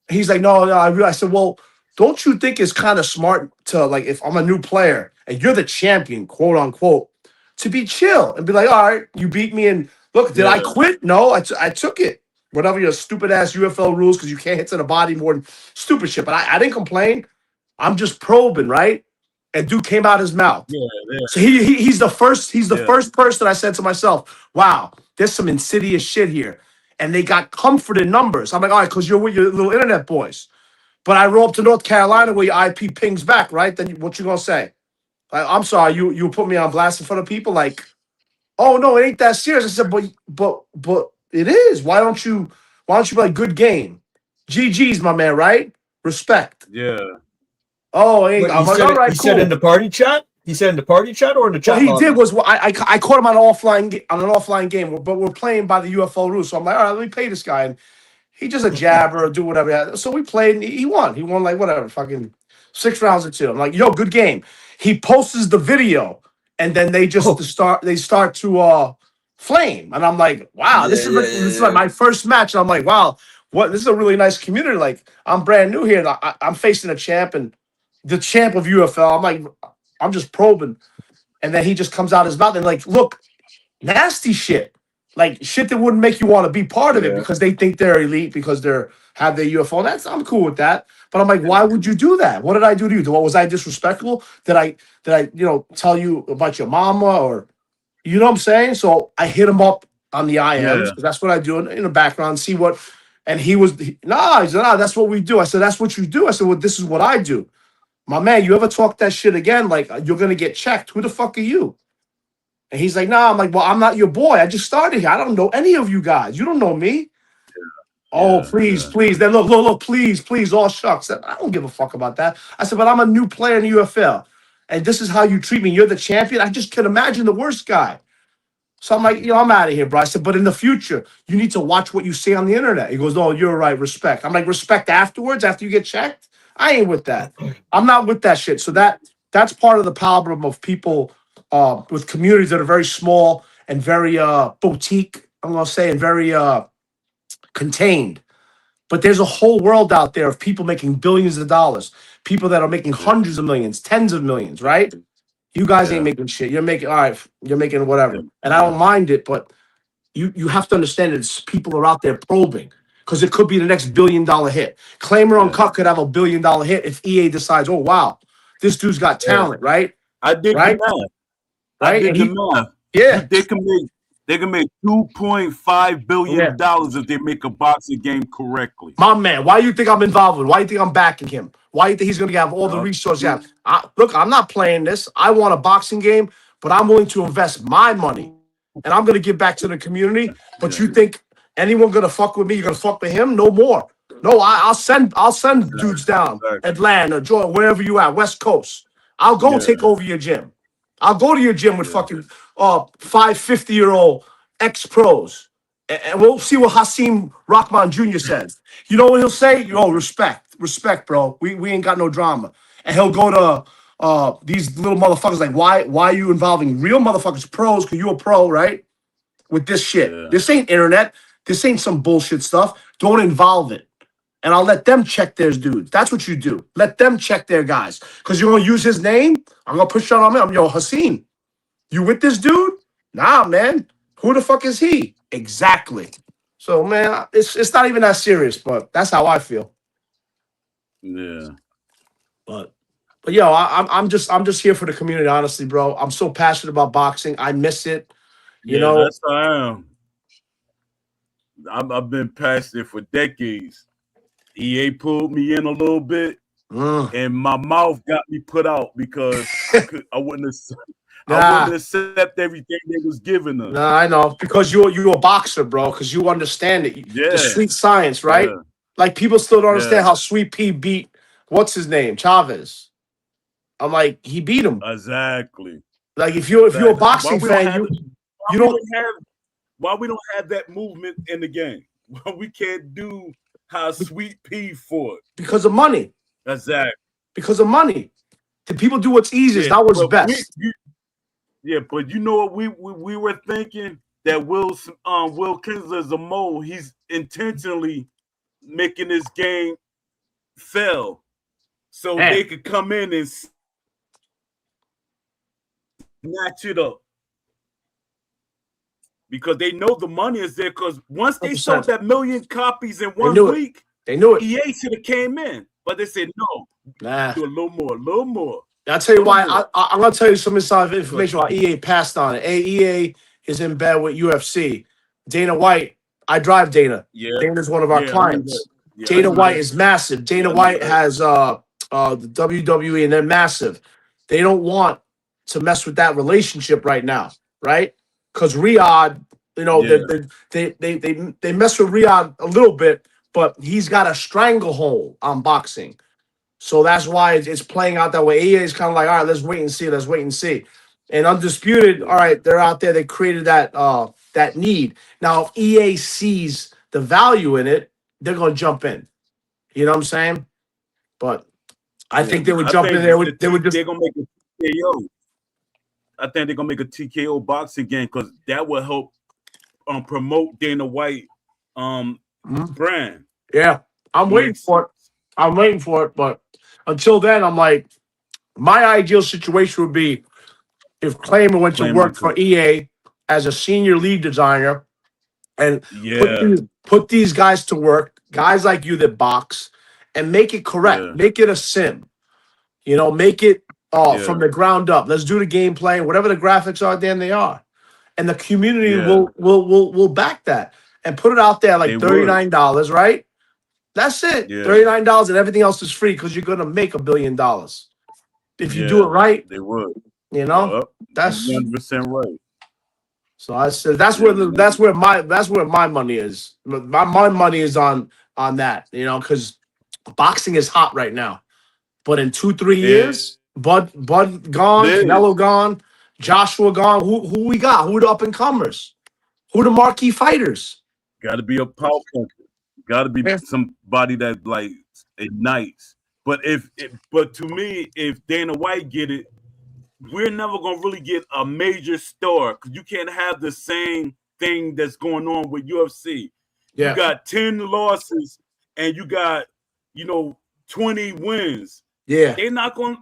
He's like, no. I said, well, don't you think it's kind of smart to, like, if I'm a new player and you're the champion, quote unquote, to be chill and be like, all right, you beat me. And look, did I quit? No, I took it. Whatever your stupid ass UFL rules, because you can't hit to the body more than stupid shit. But I didn't complain. I'm just probing, right? And dude came out his mouth. So he's the first. He's the first person I said to myself, wow, there's some insidious shit here. And they got comfort in numbers. I'm like, all right, because you're with your little internet boys. But I roll up to North Carolina where your IP pings back, right? Then what you gonna say? Like, I'm sorry, you put me on blast in front of people. Like, oh no, it ain't that serious. I said, but it is. Why don't you be like, good game? GG's, my man, right? Respect. Yeah. Oh, I'm like, all right, he said in the party chat. He said in the party chat or in the chat? What he did was I caught him on an offline game, but we're playing by the UFO rules. So I'm like, all right, let me pay this guy, and he just a jabber or do whatever. So we played, and he won. He won like whatever, fucking 6 rounds to 2. I'm like, yo, good game. He posts the video, and then they just start to flame, and I'm like, wow, this is like my first match, and I'm like, wow, what? This is a really nice community. Like, I'm brand new here, and I'm facing a champ and the champ of UFL. I'm like, I'm just probing. And then he just comes out his mouth and like, look, nasty shit. Like shit that wouldn't make you want to be part of it because they think they're elite because they're have their UFO. I'm cool with that. But I'm like, why would you do that? What did I do to you? Was I disrespectful? Did I tell you about your mama or you know what I'm saying? So I hit him up on the IMs because that's what I do in the background, see what, and he said, nah, that's what we do. I said, that's what you do. I said, well, this is what I do. My man, you ever talk that shit again, like, you're going to get checked. Who the fuck are you? And he's like, nah. I'm like, well, I'm not your boy. I just started here. I don't know any of you guys. You don't know me. Oh, Yeah, please, yeah, please. Then look, please, all shucks. I don't give a fuck about that. I said, but I'm a new player in the UFL. And this is how you treat me. You're the champion. I just can imagine the worst guy. So I'm like, I'm out of here, bro. I said, but in the future, you need to watch what you say on the internet. He goes, no, you're right, respect. I'm like, respect afterwards, after you get checked? I ain't with that. I'm not with that shit. So that's part of the problem of people with communities that are very small and very boutique, I'm gonna say, and very contained. But there's a whole world out there of people making billions of dollars, people that are making hundreds of millions, tens of millions, right? You guys ain't yeah, making shit. You're making all right. You're making yeah, whatever, and I don't mind it. But you have to understand that it's people are out there probing because it could be the next $1 billion hit. Claimer on yeah, Cut could have $1 billion hit if EA decides, oh wow, this dude's got yeah. talent, right? I did the Right? math. I Right? did And the he, math. yeah, They can make $2.5 yeah. billion if they make a boxing game correctly. My man, why you think I'm involved with? Why you think I'm backing him? Why you think he's going to have all the Uh, resources? Look, I'm not playing this. I want a boxing game, but I'm willing to invest my money, and I'm going to give back to the community. But yeah, you think anyone going to fuck with me? You're going to fuck with him? No more. No, I'll send dudes down exactly. Atlanta, Georgia, wherever you at, West Coast. I'll go Yeah, take over your gym. I'll go to your gym with yeah, fucking 550-year-old ex pros, and we'll see what Hasim Rahman Jr. says. You know what he'll say? Oh, respect, bro. We ain't got no drama. And he'll go to these little motherfuckers like, why are you involving real motherfuckers, pros? Cause you a pro, right? With this shit. yeah, This ain't internet. This ain't some bullshit stuff. Don't involve it. And I'll let them check their dudes. That's what you do. Let them check their guys. Cause you're gonna use his name. I'm gonna push that on me. I'm Hasim. You with this dude? Nah, man. Who the fuck is he? Exactly. So, man, it's not even that serious, but that's how I feel. yeah. But yo, I'm just here for the community, honestly, bro. I'm so passionate about boxing. I miss it. You Yeah, know, that's how I am. I've been passionate for decades. EA pulled me in a little bit, mm, and my mouth got me put out because I wouldn't nah, accept everything they was giving us. nah, I know because you're a boxer, bro. Because you understand it, the Yeah, sweet science, right? yeah, Like people still don't yeah, understand how Sweet Pea beat what's his name, Chavez. I'm like, he beat him. exactly. Like if you're a Exactly. boxing fan, you don't Why we don't have that movement in the game? Why we can't do how Sweet Pea fought? because of money. Exactly. Because of money. The people do what's easiest, Yeah, not what's but best. but you know what we were thinking that Will Kinsler's a mole. He's intentionally making this game fail so Man, they could come in and snatch it up. Because they know the money is there. Because once they 100%. sold that 1,000,000 copies in They 1 knew it. week, They knew it. EA should have came in, but they said no. Nah. Do a little more. I'll tell you why. more. I'm gonna tell you some inside information why EA passed on it. EA is in bed with UFC. Dana White, I drive Dana. Yeah, Dana's one of our yeah, clients. yeah, Dana White is massive. Dana White that. has the WWE, and they're massive. They don't want to mess with that relationship right now, right? Because Riyadh, you know, Yeah. they mess with Riyadh a little bit, but he's got a stranglehold on boxing. So that's why it's playing out that way. EA is kind of like, all right, let's wait and see. And Undisputed, all right, they're out there. They created that need. Now, if EA sees the value in it, they're gonna jump in. You know what I'm saying? But I think they would jump in there. They would just. They're gonna make a TKO. I think they're gonna make a TKO boxing game because that will help promote Dana White brand. Yeah, I'm waiting for it. I'm waiting for it, but until then, I'm like, my ideal situation would be if Claimer went to work for EA as a senior lead designer and put these guys to work, guys like you that box, and make it correct. Yeah. Make it a sim. You know, make it from the ground up. Let's do the gameplay. Whatever the graphics are, then they are. And the community will back that and put it out there like $39, right? That's it. Yeah. $39 and everything else is free because you're gonna make $1 billion. If you do it right, they would. you know, that's 100% right. So I said that's where my money is. My money is on that, you know, because boxing is hot right now. But in 2-3 It years, Bud gone, is. Canelo gone, Joshua gone. Who we got? Who the up and comers? Who the marquee fighters? Got to be a power puncher. Got to be Yeah. somebody that like ignites. But but to me, if Dana White get it, we're never gonna really get a major star because you can't have the same thing that's going on with UFC. You Yeah, got 10 losses and you got 20 wins. yeah, They're not gonna.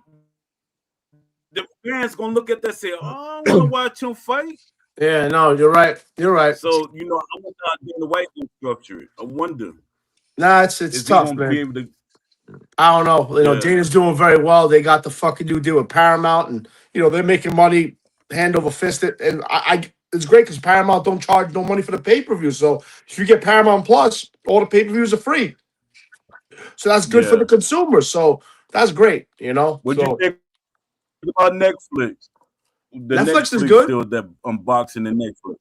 The fans gonna look at that and say, "Oh, I want to watch him fight." yeah. No, you're right. You're right. So I wonder how Dana White gonna structure it. I wonder Nah, it's is he tough, gonna be man. able to. I don't know. You know, Yeah. Dana's doing very well. They got the fucking new deal with Paramount, and they're making money hand over fist. And it's great because Paramount don't charge no money for the pay-per-view. So if you get Paramount Plus, all the pay-per-views are free. So that's good for Yeah. the consumer. So that's great. What you think about Netflix? The Netflix is good. Still that unboxing and Netflix.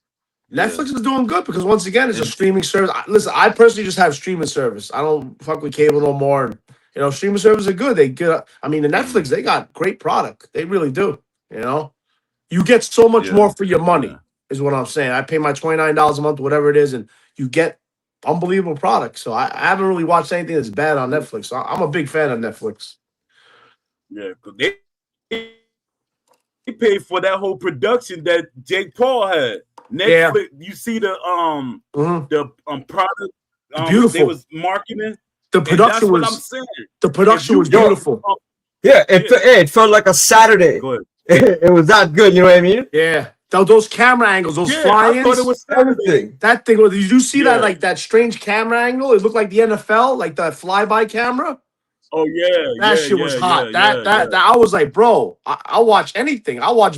Netflix is doing good because once again, it's a streaming service. Listen, I personally just have streaming service. I don't fuck with cable no more. And, streaming services are good. They get. I mean, the Netflix, they got great product. They really do. You get so much more for your money. Is what I'm saying. I pay my $29 a month, whatever it is, and you get unbelievable products. So I haven't really watched anything that's bad on Netflix. So I'm a big fan of Netflix. Yeah, because they paid for that whole production that Jake Paul had. Netflix, you see the product beautiful. they was marketing. The production was. What I'm saying. The production was beautiful. It felt like a Saturday. It was that good. You know what I mean? Yeah. Those camera angles, those fly-ins, I thought it was everything. That thing. Did you see that? Like that strange camera angle? It looked like the NFL, like the flyby camera. Oh yeah, that shit was hot. That I was like, bro, I'll watch anything. I'll watch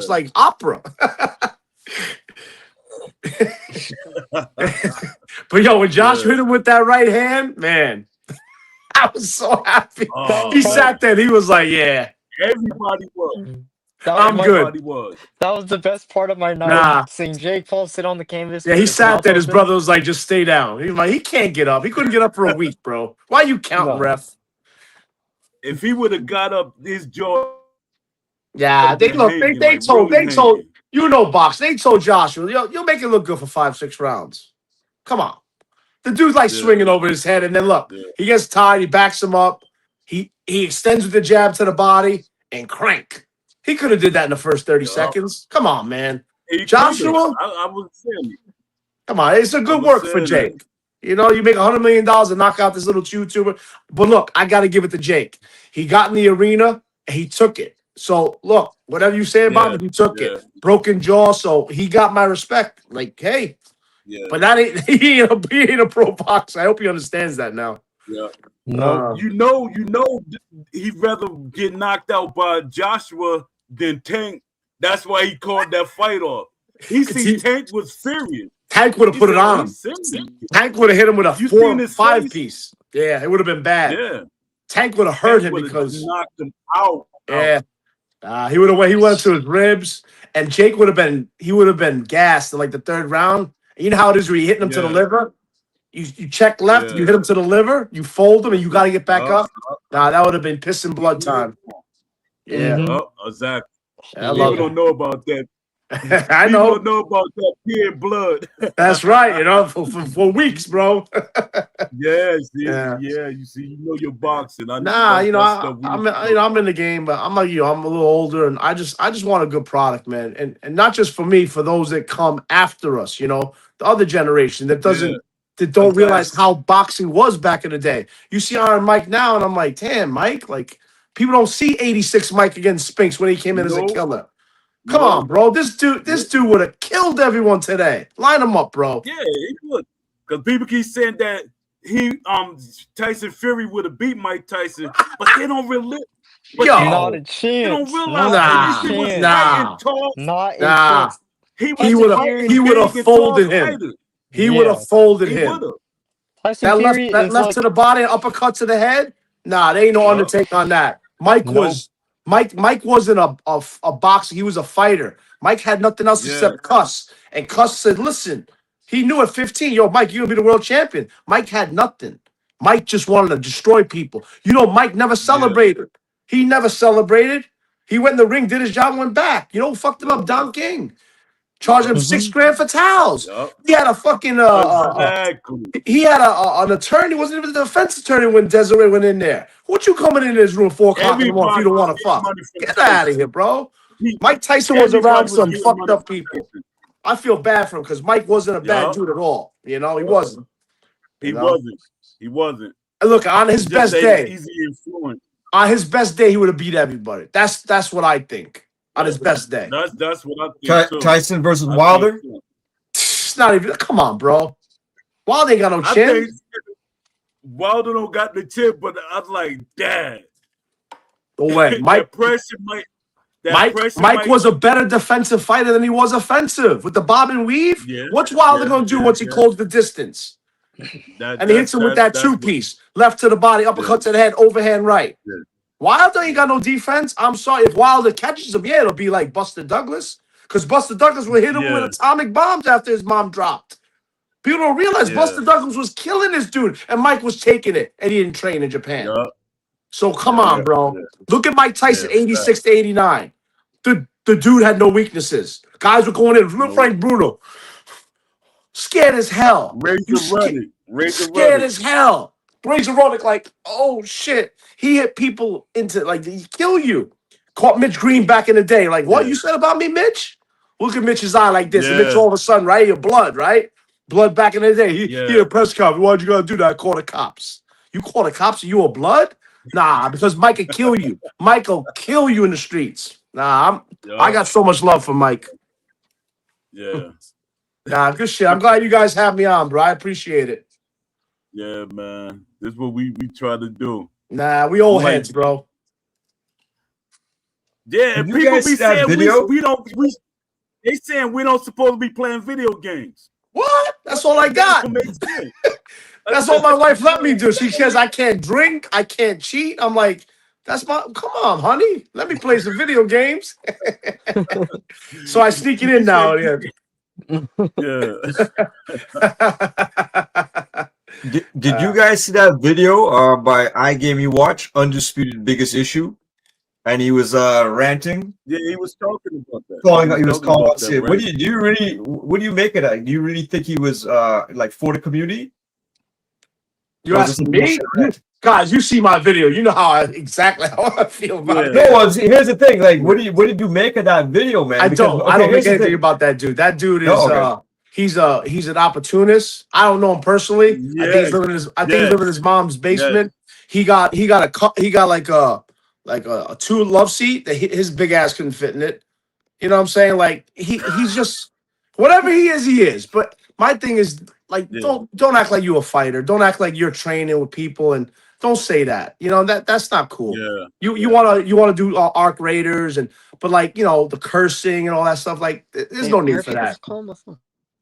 like opera. But when Josh hit him with that right hand, man, I was so happy. He sat there. And he was like, "Yeah, everybody was. I'm good." That was the best part of my night. Seeing Jake Paul sit on the canvas. Yeah, he sat there. His brother was like, "Just stay down." He was like, "He can't get up. He couldn't get up for a week, bro. Why are you counting, ref?" If he would have got up, his jaw. Yeah, they told box. They told Joshua, you'll make it look good for 5-6 rounds. Come on. The dude's like swinging over his head, and then look, he gets tired, he backs him up, he extends with the jab to the body, and crank. He could have did that in the first 30 seconds. Come on, man. Joshua? I was saying. Come on, it's a good work for Jake. You make $100 million and knock out this little YouTuber. But look, I got to give it to Jake. He got in the arena, and he took it. So, look, whatever you say about him, he took it. Broken jaw, so he got my respect. Like, hey. Yeah. But that he ain't a pro boxer. I hope he understands that now. Yeah. No. He'd rather get knocked out by Joshua than Tank. That's why he called that fight off. He see Tank was serious. Tank would have put it on him. Tank would have hit him with a 4 or 5 piece. Yeah, it would have been bad. Yeah. Tank would have hurt him because knocked him out. Yeah. He would have. He went to his ribs, and Jake would have been. He would have been gassed in like the 3rd round. You know how it is where you hit him to the liver. You check left, you hit him to the liver, you fold him, and you got to get back up. That would have been piss and blood time. Yeah, exactly. People don't know about that. I know. People don't know about that pure blood. That's right. For weeks, bro. You see, you're boxing. I'm in the game, but I'm like you. I'm a little older, and I just want a good product, man, and not just for me, for those that come after us. The other generation that don't realize how boxing was back in the day. You see Iron Mike now, and I'm like, damn, Mike. Like people don't see 86 Mike against Spinks when he came in as a killer. Come on, bro. This dude would have killed everyone today. Line him up, bro. Yeah, he would. Because people keep saying that Tyson Fury would have beat Mike Tyson, but they don't really. Not a chance. They don't realize that he was not a chance. He would have folded him. He would have folded him. That left to the body, uppercut to the head. Nah, they ain't no Undertaker on that. Mike was Mike wasn't a boxer. He was a fighter. Mike had nothing else except cuss. And Cuss said, listen, he knew at 15, yo, Mike, you're going to be the world champion. Mike had nothing. Mike just wanted to destroy people. You know, Mike never celebrated. He never celebrated. He went in the ring, did his job, and went back. You know who fucked him up? Don King. Charged him $6 grand for towels. He had a fucking he had an attorney. Wasn't even the defense attorney when Desiree went in there. What you coming in this room 4 o'clock in the morning if you don't want to fuck? Get out of here, bro. Mike Tyson was around some fucked up people. I feel bad for him because Mike wasn't a bad dude at all. You know, he wasn't. He wasn't. Look, on his best day, on his best day, he would have beat everybody. That's what I think. On his best day. That's what I think. Tyson versus Wilder? It's not even. Come on, bro. Wilder ain't got no chin. Wilder don't got the chip, but I was like, Dad. No way. Mike was a better defensive fighter than he was offensive with the bob and weave. Yeah, what's Wilder gonna do once he closed the distance? And he hits him with that 2-piece, left to the body, uppercut to the head, overhand right. Yeah. Wilder ain't got no defense. I'm sorry. If Wilder catches him, it'll be like Buster Douglas. Because Buster Douglas would hit him with atomic bombs after his mom dropped. People don't realize Buster Douglas was killing this dude, and Mike was taking it, and he didn't train in Japan. Yeah. So come on, bro. Yeah. Look at Mike Tyson, 86 to 89. The dude had no weaknesses. Guys were going in. Look, Frank Bruno. Scared as hell. Scared as hell. Razor Roddick, like, oh shit. He hit people into, like, he kill you. Caught Mitch Green back in the day. Like, what you said about me, Mitch? Look at Mitch's eye like this. And Mitch all of a sudden, right? Your blood, right? Blood back in the day. He had a press conference. Why'd you gotta do that? I called the cops. You call the cops and you a blood? Nah, because Mike will kill you. Mike will kill you in the streets. Nah, I got so much love for Mike. Yeah. Nah, good shit. I'm glad you guys have me on, bro. I appreciate it. Yeah, man. This is what we try to do. Nah, we old heads, bro. Yeah, and people be saying they saying we don't supposed to be playing video games. What? That's all I got. That's all my wife let me do. She says I can't drink, I can't cheat. I'm like, come on, honey. Let me play some video games. So I sneak it in now. Yeah. Did you guys see that video by iGame You Watch, Undisputed Biggest Issue? And he was ranting. Yeah, he was talking about that. He was calling out shit. What do you make of that? Do you really think he was like for the community? You asking me? Guys, you see my video. You know exactly how I feel about it. No, here's the thing. Like, what did you make of that video, man? I don't make anything about that dude. That dude is he's an opportunist. I don't know him personally. Yeah. I think he's living in his mom's basement. Yeah. He got like a 2 love seat that his big ass couldn't fit in it. You know what I'm saying? Like he's just whatever he is. But my thing is like don't act like you a fighter. Don't act like you're training with people and don't say that. You know that's not cool. Yeah. You wanna do Arc Raiders but like the cursing and all that stuff. Like there's no need for that.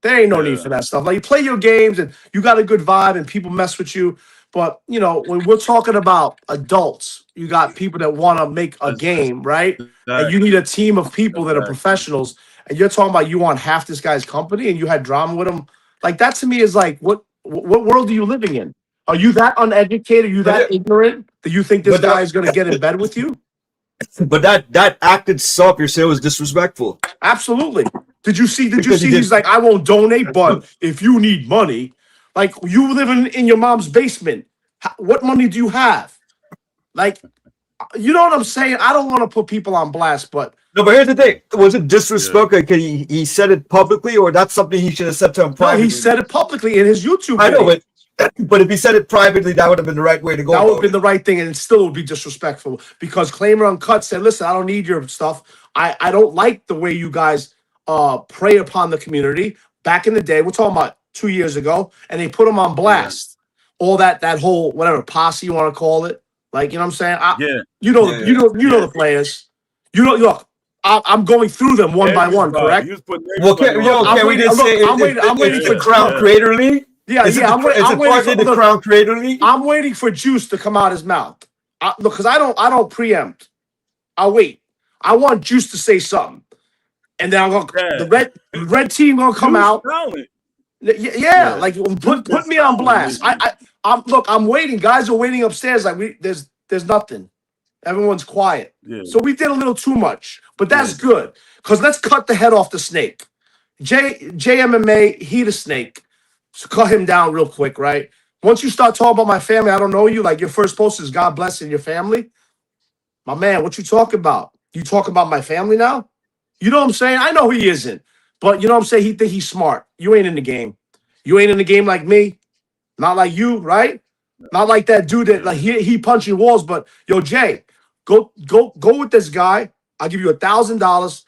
There ain't no need for that stuff. Like you play your games and you got a good vibe and people mess with you. But when we're talking about adults, you got people that want to make a game, right? And you need a team of people that are professionals. And you're talking about you want half this guy's company and you had drama with him. Like that to me is like, what world are you living in? Are you that uneducated? Are you that ignorant that you think this guy is going to get in bed with you? But that act itself, you're saying, was disrespectful. Absolutely. Did you see? He's like, I won't donate, but if you need money. Like, you live in your mom's basement. What money do you have? Like, you know what I'm saying? I don't want to put people on blast, but... No, but here's the thing. Was it disrespectful? Can he said it publicly, or that's something he should have said to him privately? No, he said it publicly in his YouTube video. I know, but if he said it privately, that would have been the right way to go. That would have been the right thing, and it still would be disrespectful. Because Claimer Uncut said, listen, I don't need your stuff. I don't like the way you guys prey upon the community. Back in the day, we're talking about 2 years ago, and they put him on blast. All that whole whatever posse you want to call it, like you know what I'm saying? You know the players. Look, I'm going through them one by one, correct? Can we just say I'm waiting for Crown Creator League? I'm waiting for the Crown Creator League. I'm waiting for Juice to come out his mouth. Look, because I don't preempt. I'll wait. I want Juice to say something, and then I'm gonna Yeah. the red team gonna come Juice out. talent. Yeah, like Juice put got me on talent, blast. nigga. I'm waiting. Guys are waiting upstairs. Like there's nothing. Everyone's quiet. Yeah. So we did a little too much, but that's Yeah. good because let's cut the head off the snake. JMMA, he the snake. So cut him down real quick, right? Once you start talking about my family, I don't know you. Like your first post is God bless and your family. My man, what you talking about? You talking about my family now? You know what I'm saying? I know he isn't, but you know what I'm saying? He think he's smart. You ain't in the game. You ain't in the game like me. Not like you, right? Not like that dude that like he punching walls. But yo, Jay, go with this guy. I'll give you $1,000.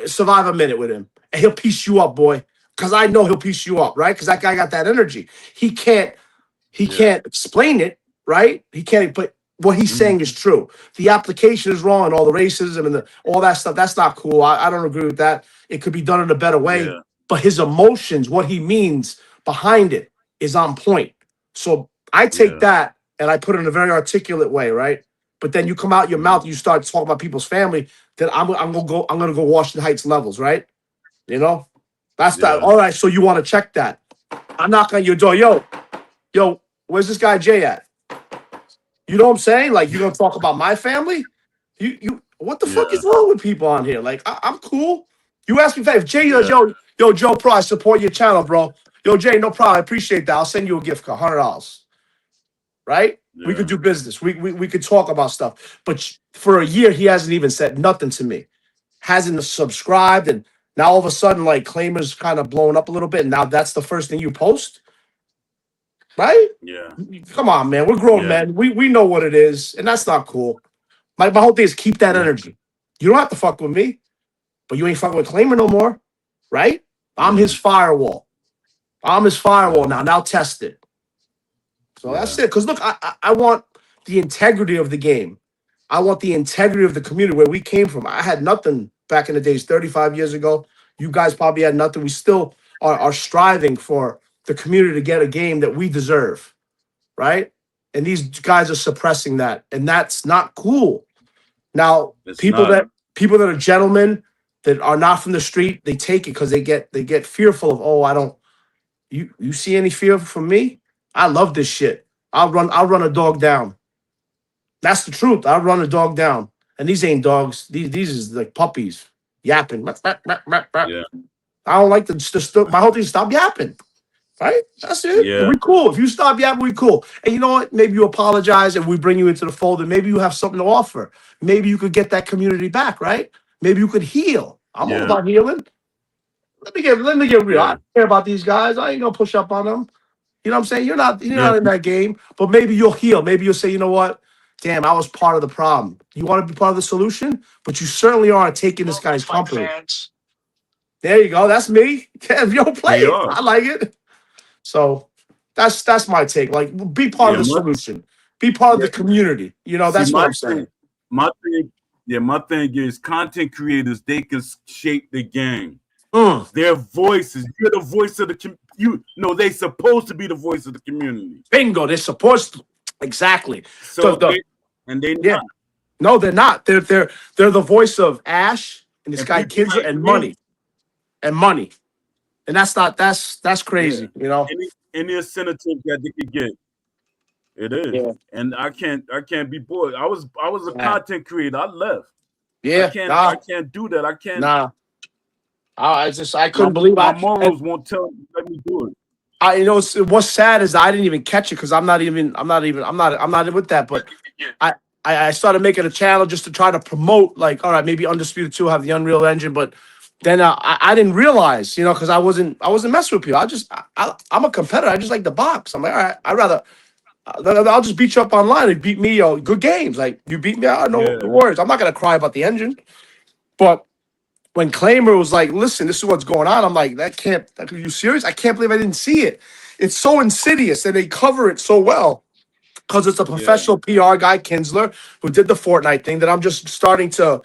Survive a minute with him, and he'll piece you up, boy. Because I know he'll piece you up, right? Because that guy got that energy. He can't explain it, right? He can't. But what he's saying is true. The application is wrong, and all the racism and all that stuff. That's not cool. I don't agree with that. It could be done in a better way. Yeah. But his emotions, what he means behind it, is on point. So I take that and I put it in a very articulate way, right? But then you come out your mouth and you start talking about people's family. Then I'm gonna go Washington Heights levels, right? You know, that's that. All right. So you want to check that? I knock on your door, yo, where's this guy Jay at? You know what I'm saying? Like you gonna talk about my family? You what the fuck is wrong with people on here? Like I'm cool. You ask me if Jay goes, yo, Joe Pro, I support your channel, bro. Yo, Jay, no problem. I appreciate that. I'll send you a gift card, $100. Right? We could do business. We could talk about stuff. But for a year, he hasn't even said nothing to me. Hasn't subscribed, and now all of a sudden, like Claimer's kind of blowing up a little bit. And now that's the first thing you post, right? Yeah. Come on, man. We're grown men. We know what it is, and that's not cool. My whole thing is keep that energy. You don't have to fuck with me, but you ain't fucking with Claimer no more, right? I'm his firewall. I'm his firewall now. Now test it. So that's it. Because look, I want the integrity of the game. I want the integrity of the community where we came from. I had nothing back in the days, 35 years ago. You guys probably had nothing. We still are striving for the community to get a game that we deserve, right? And these guys are suppressing that, and that's not cool. Now, people that are gentlemen that are not from the street, they take it because they get fearful of, oh, I don't. You see any fear from me? I love this shit. I'll run a dog down. That's the truth. I'll run a dog down. And these ain't dogs. These is like puppies yapping. Yeah. I don't like my whole thing is stop yapping. Right? That's it. Yeah. We cool. If you stop yapping, we cool. And you know what? Maybe you apologize and we bring you into the fold and maybe you have something to offer. Maybe you could get that community back, right? Maybe you could heal. I'm all about healing. Let me get real. I don't care about these guys. I ain't gonna push up on them. You know what I'm saying? You're not in that game, but maybe you'll heal. Maybe you'll say, you know what? Damn, I was part of the problem. You want to be part of the solution, but you certainly aren't taking this guy's company. There you go. That's me. Yo, play it. I like it. So that's my take. Like, be part of the solution. Be part of the community. You know, that's what I'm saying. My thing is content creators, they can shape the game. Their voices. You're the voice of the they're supposed to be the voice of the community. Bingo. They're supposed to. Exactly. So they're not. No, they're not. They're the voice of Ash and this guy Kinsler and money. And that's crazy, you know. Any incentive that they could get. It is. Yeah. And I can't be bored. I was a content creator. I left. Yeah. I can't do that. I can't. Nah. I couldn't believe my morals won't let me do it. You know, what's sad is I didn't even catch it because I'm not with that. But I started making a channel just to try to promote, like, all right, maybe Undisputed 2 have the Unreal Engine, but then I didn't realize, you know, because I wasn't messing with people. I'm a competitor. I just like the box. I'm like, all right, I'll just beat you up online. And beat me, good games. Like you beat me, I know the words. I'm not gonna cry about the engine, but when Claimer was like, listen, this is what's going on, I'm like, are you serious? I can't believe I didn't see it. It's so insidious and they cover it so well because it's a professional PR guy, Kinsler, who did the Fortnite thing that I'm just starting to,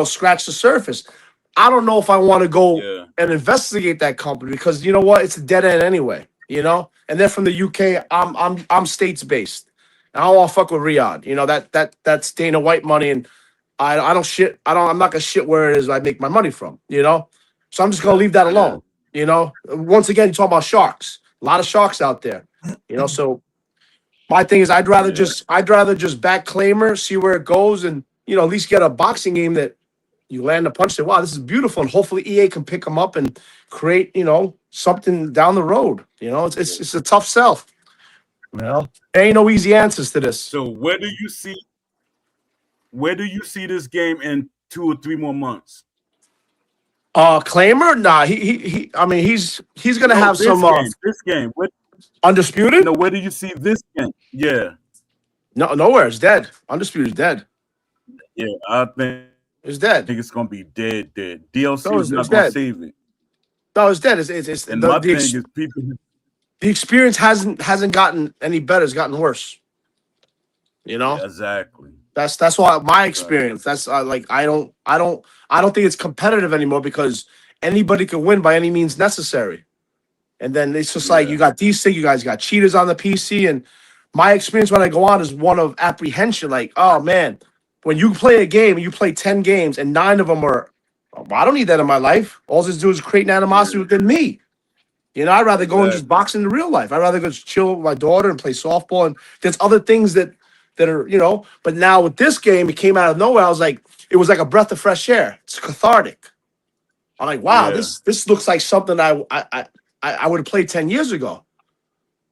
scratch the surface. I don't know if I want to go and investigate that company because you know what? It's a dead end anyway, And they're from the UK. I'm states based. And I don't want to fuck with Riyadh. That's Dana White money and I don't shit. I'm not gonna shit where it is I make my money from. You know, so I'm just gonna leave that alone. You know, once again, you talk about sharks. A lot of sharks out there. You know, so my thing is, I'd rather just back claimer, see where it goes, and at least get a boxing game that you land a punch. Say, wow, this is beautiful, and hopefully EA can pick them up and create something down the road. It's a tough sell. There ain't no easy answers to this. So where do you see this game in 2 or 3 more months? Claimer? Nah, he I mean, he's gonna have some this game. Undisputed? No, where do you see this game? Yeah. No, nowhere. It's dead. Undisputed is dead. Yeah, I think it's dead. I think it's gonna be dead. DLC is not gonna save it. No, it's dead. It's and my thing is people. The experience hasn't gotten any better. It's gotten worse. Yeah, exactly. That's why my experience. That's like I don't think it's competitive anymore because anybody can win by any means necessary. And then it's just like you got these things. You guys got cheaters on the PC, and my experience when I go on is one of apprehension. Like, oh man, when you play a game and you play 10 games and 9 of them are, I don't need that in my life. All this do is create an animosity within me. I'd rather go and just box in the real life. I'd rather go just chill with my daughter and play softball. And there's other things that are, But now with this game, it came out of nowhere. I was like, it was like a breath of fresh air. It's cathartic. I'm like, wow, this looks like something I would have played 10 years ago.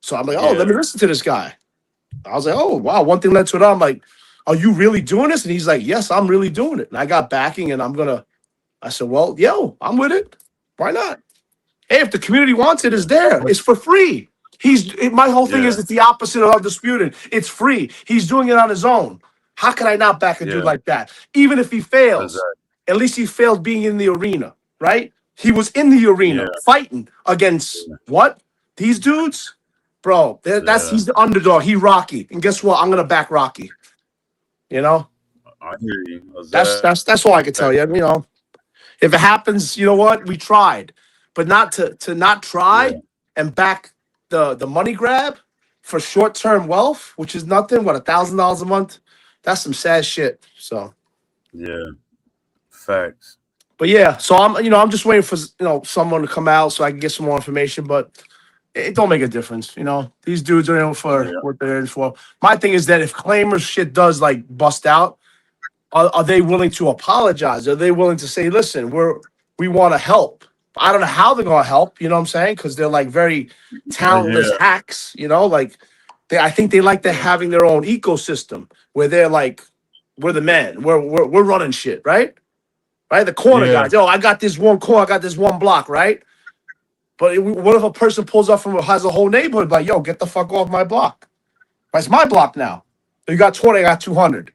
So I'm like, let me listen to this guy. I was like, oh wow, one thing led to another. I'm like, are you really doing this? And he's like, yes, I'm really doing it. And I got backing, and I said, well, I'm with it. Why not? Hey, if the community wants it, it's there. It's for free. My whole thing is it's the opposite of Undisputed. It's free. He's doing it on his own. How can I not back a dude like that? Even if he fails, at least he failed being in the arena, right? He was in the arena fighting against what? These dudes? Bro, he's the underdog. He Rocky. And guess what? I'm gonna back Rocky. I hear you. That's all I can tell you. If it happens, you know what? We tried. But not to not try and back the money grab for short-term wealth, which is nothing, what, $1,000 a month? That's some sad shit. So facts. But so I'm just waiting for someone to come out so I can get some more information, but it don't make a difference. These dudes are in for what they're in for. My thing is that if claimers shit does like bust out, are they willing to apologize? Are they willing to say, listen, we want to help? I don't know how they're gonna help, you know what I'm saying? Because they're like very talentless hacks, I think they like having their own ecosystem where they're like, we're the men, we're running shit, right? Right? The corner guys, I got this one corner, I got this one block, right? But what if a person pulls up has a whole neighborhood like, yo, get the fuck off my block? It's my block now. You got 20, I got 200.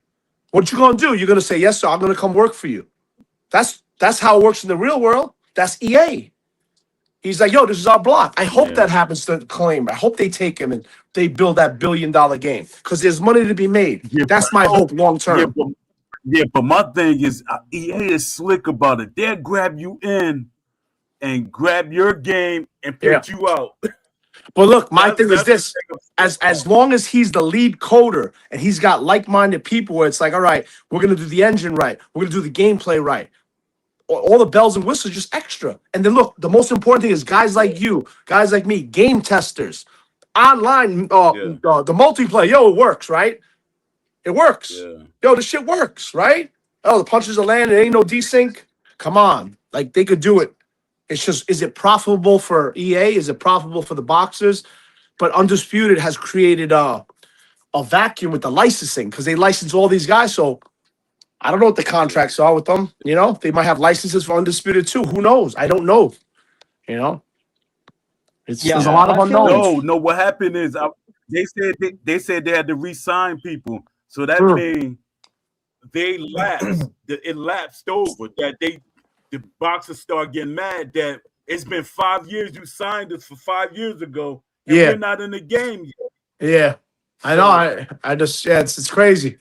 What you gonna do? You're gonna say, yes, sir, I'm gonna come work for you. That's how it works in the real world. That's EA. He's like, yo, this is our block. I hope that happens to Claim. I hope they take him and they build that $1 billion game because there's money to be made. That's my hope long term. But my thing is EA is slick about it. They'll grab you in and grab your game and put you out. But look, my thing is this: as long as he's the lead coder and he's got like-minded people, where it's like, all right, we're gonna do the engine right, we're gonna do the gameplay right. All the bells and whistles just extra. And then look, the most important thing is guys like you, guys like me, game testers, online, the multiplayer. Yo, it works, right? It works. Yo, the shit works, right? Oh, the punches are landing. Ain't no desync. Come on, like they could do it. It's just, is it profitable for EA? Is it profitable for the boxers? But Undisputed has created a vacuum with the licensing because they license all these guys. So I don't know what the contracts are with them. They might have licenses for Undisputed too. Who knows? I don't know. There's a lot of unknowns. No. What happened is they said they had to re-sign people, so that means they lapsed. It lapsed over. That the boxers start getting mad that it's been 5 years. You signed us for 5 years ago, and we're not in the game yet. Yeah, I know. I just it's crazy.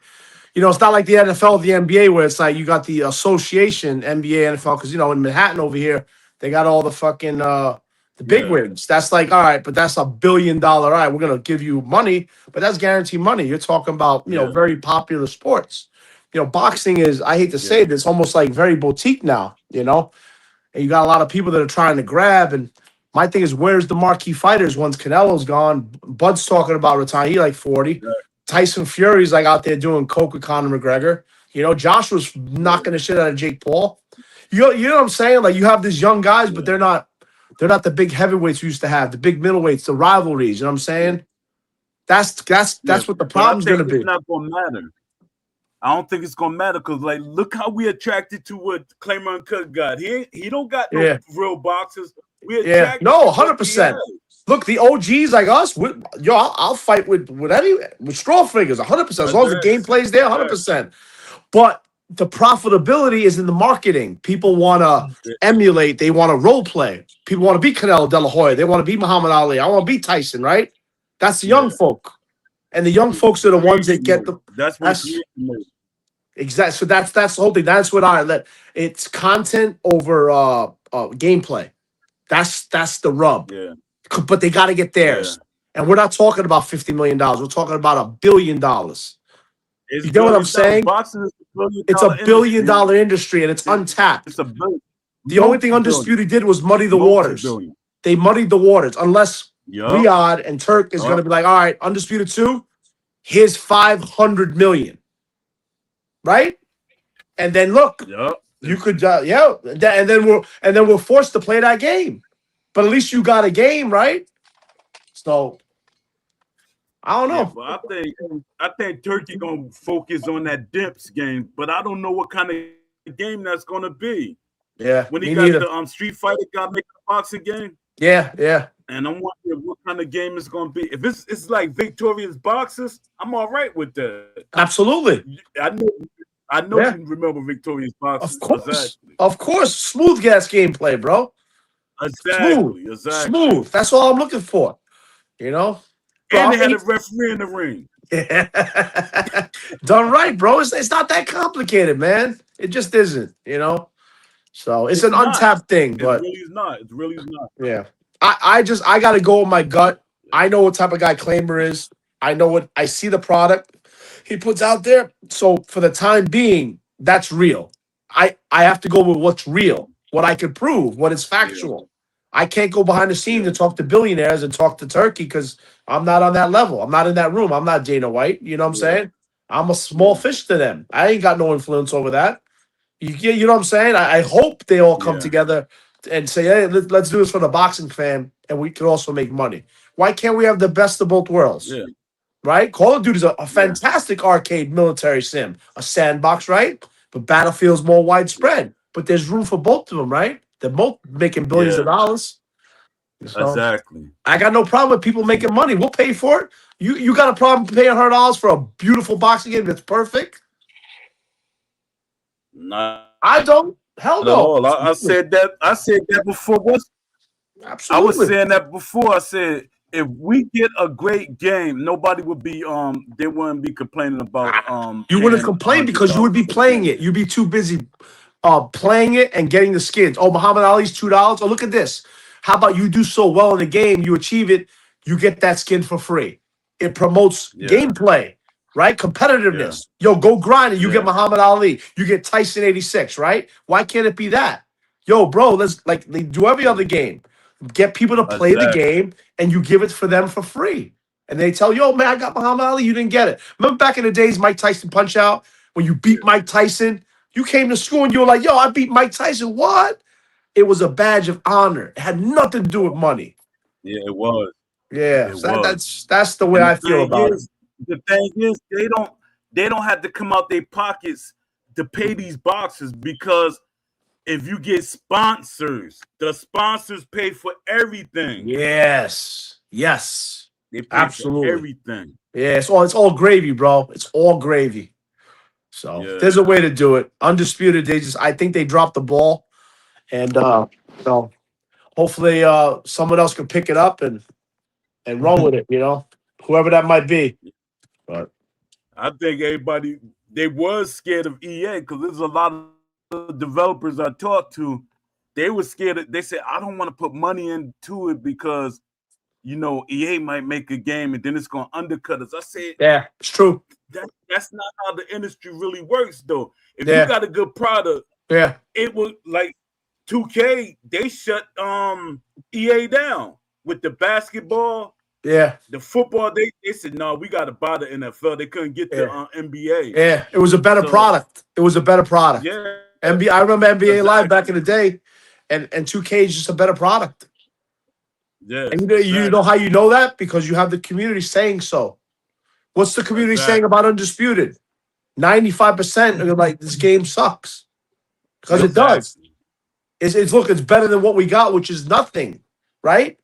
It's not like the NFL or the NBA where it's like you got the association, NBA, NFL, because, in Manhattan over here, they got all the fucking, the big wigs. That's like, all right, but that's $1 billion. All right, we're going to give you money, but that's guaranteed money. You're talking about, very popular sports. boxing is, I hate to say it, it's almost like very boutique now, and you got a lot of people that are trying to grab. And my thing is, where's the marquee fighters once Canelo's gone? Bud's talking about retiring. He like 40. Tyson Fury's like out there doing coke with Conor McGregor. Joshua's knocking the shit out of Jake Paul. You know what I'm saying? Like, you have these young guys, but they're not the big heavyweights we used to have, the big middleweights, the rivalries. You know what I'm saying? That's what the problem's gonna be. It's not gonna matter. I don't think it's gonna matter because, like, look how we attracted to what Claimer Uncut got. He don't got no real boxers. We attracted. No, 100%. Look, the OGs like us, I'll fight with straw fingers, 100%. As long as the gameplay's there, 100%. But the profitability is in the marketing. People want to emulate. They want to role play. People want to be Canelo De La Hoya. They want to be Muhammad Ali. I want to be Tyson, right? That's the young folk. And the young folks are the ones that get the. That's exactly. So that's the whole thing. That's what it's content over gameplay. That's the rub. Yeah. But they got to get theirs. Yeah. And we're not talking about $50 million. We're talking about $1 billion. You get what I'm saying? It's $1 billion industry, and it's untapped. It's $1 billion. The only thing Undisputed did was muddy the waters. They muddied the waters. Unless Riyadh and Turk is going to be like, all right, Undisputed 2, here's $500 million. Right? And then look, you could, and then we're forced to play that game. But at least you got a game, right? So I don't know. Yeah, but I think Turkey gonna focus on that Dimps game, but I don't know what kind of game that's gonna be. Yeah, when he got the Street Fighter guy making a boxing game. Yeah. And I'm wondering what kind of game it's gonna be. If it's like Victorious Boxers, I'm all right with that. Absolutely. I know you remember Victorious Boxers. Of course. Smooth gas gameplay, bro. Exactly. Smooth. That's all I'm looking for. And they had a referee in the ring. Done right, bro. It's not that complicated, man. It just isn't, So it's an untapped thing, but it really is not. Yeah. I got to go with my gut. I know what type of guy Claimer is. I see the product he puts out there. So for the time being, that's real. I have to go with what's real, what I can prove, what is factual. I can't go behind the scenes and talk to billionaires and talk to Turkey because I'm not on that level. I'm not in that room. I'm not Dana White. You know what I'm saying? I'm a small fish to them. I ain't got no influence over that. You know what I'm saying? I hope they all come together and say, hey, let's do this for the boxing fan, and we can also make money. Why can't we have the best of both worlds? Yeah. Right? Call of Duty is a fantastic arcade military sim, a sandbox, right? But Battlefield's more widespread. But there's room for both of them, right? They're both making billions of dollars. So, exactly. I got no problem with people making money. We'll pay for it. You got a problem paying $100 for a beautiful boxing game that's perfect? No, I don't. Hell no. I said that before. Absolutely. I was saying that before. I said if we get a great game, nobody would be they wouldn't be complaining about you wouldn't complain because you would be playing it. You'd be too busy playing it and getting the skins. Oh, Muhammad Ali's $2. Oh, look at this. How about you do so well in the game, you achieve it, you get that skin for free. It promotes gameplay, right? Competitiveness. Yo, go grind it. You get Muhammad Ali. You get Tyson 86, right? Why can't it be that? Yo, bro, let's they do every other game. Get people to play the game and you give it for them for free. And they tell you, oh, man, I got Muhammad Ali. You didn't get it. Remember back in the days, Mike Tyson Punch Out? When you beat Mike Tyson, you came to school and you were like, yo, I beat Mike Tyson. What? It was a badge of honor. It had nothing to do with money. Yeah, it was. Yeah, that's the way I feel about it. The thing is, they don't have to come out their pockets to pay these boxers because if you get sponsors, the sponsors pay for everything. Yes. They pay absolutely for everything. Yeah, it's all gravy, bro. It's all gravy. So there's a way to do it. Undisputed, I think they dropped the ball. And hopefully someone else can pick it up and run with it, whoever that might be. But I think they was scared of EA because there's a lot of developers I talked to. They were scared. They said, I don't want to put money into it because you know, EA might make a game and then it's gonna undercut us. I said, Yeah, it's true. That's not how the industry really works, though. If Yeah. you got a good product, Yeah. it would like 2K. They shut EA down with the basketball. Yeah. The football, they said, no, we got to buy the NFL. They couldn't get the NBA. Yeah, it was a better product. It was a better product. Yeah. NBA, I remember NBA Live back in the day, and 2K is just a better product. Yeah. And you know how you know that? Because you have the community saying so. What's the community saying about Undisputed? 95% are like, this game sucks. Because it does. It's look, it's better than what we got, which is nothing, right?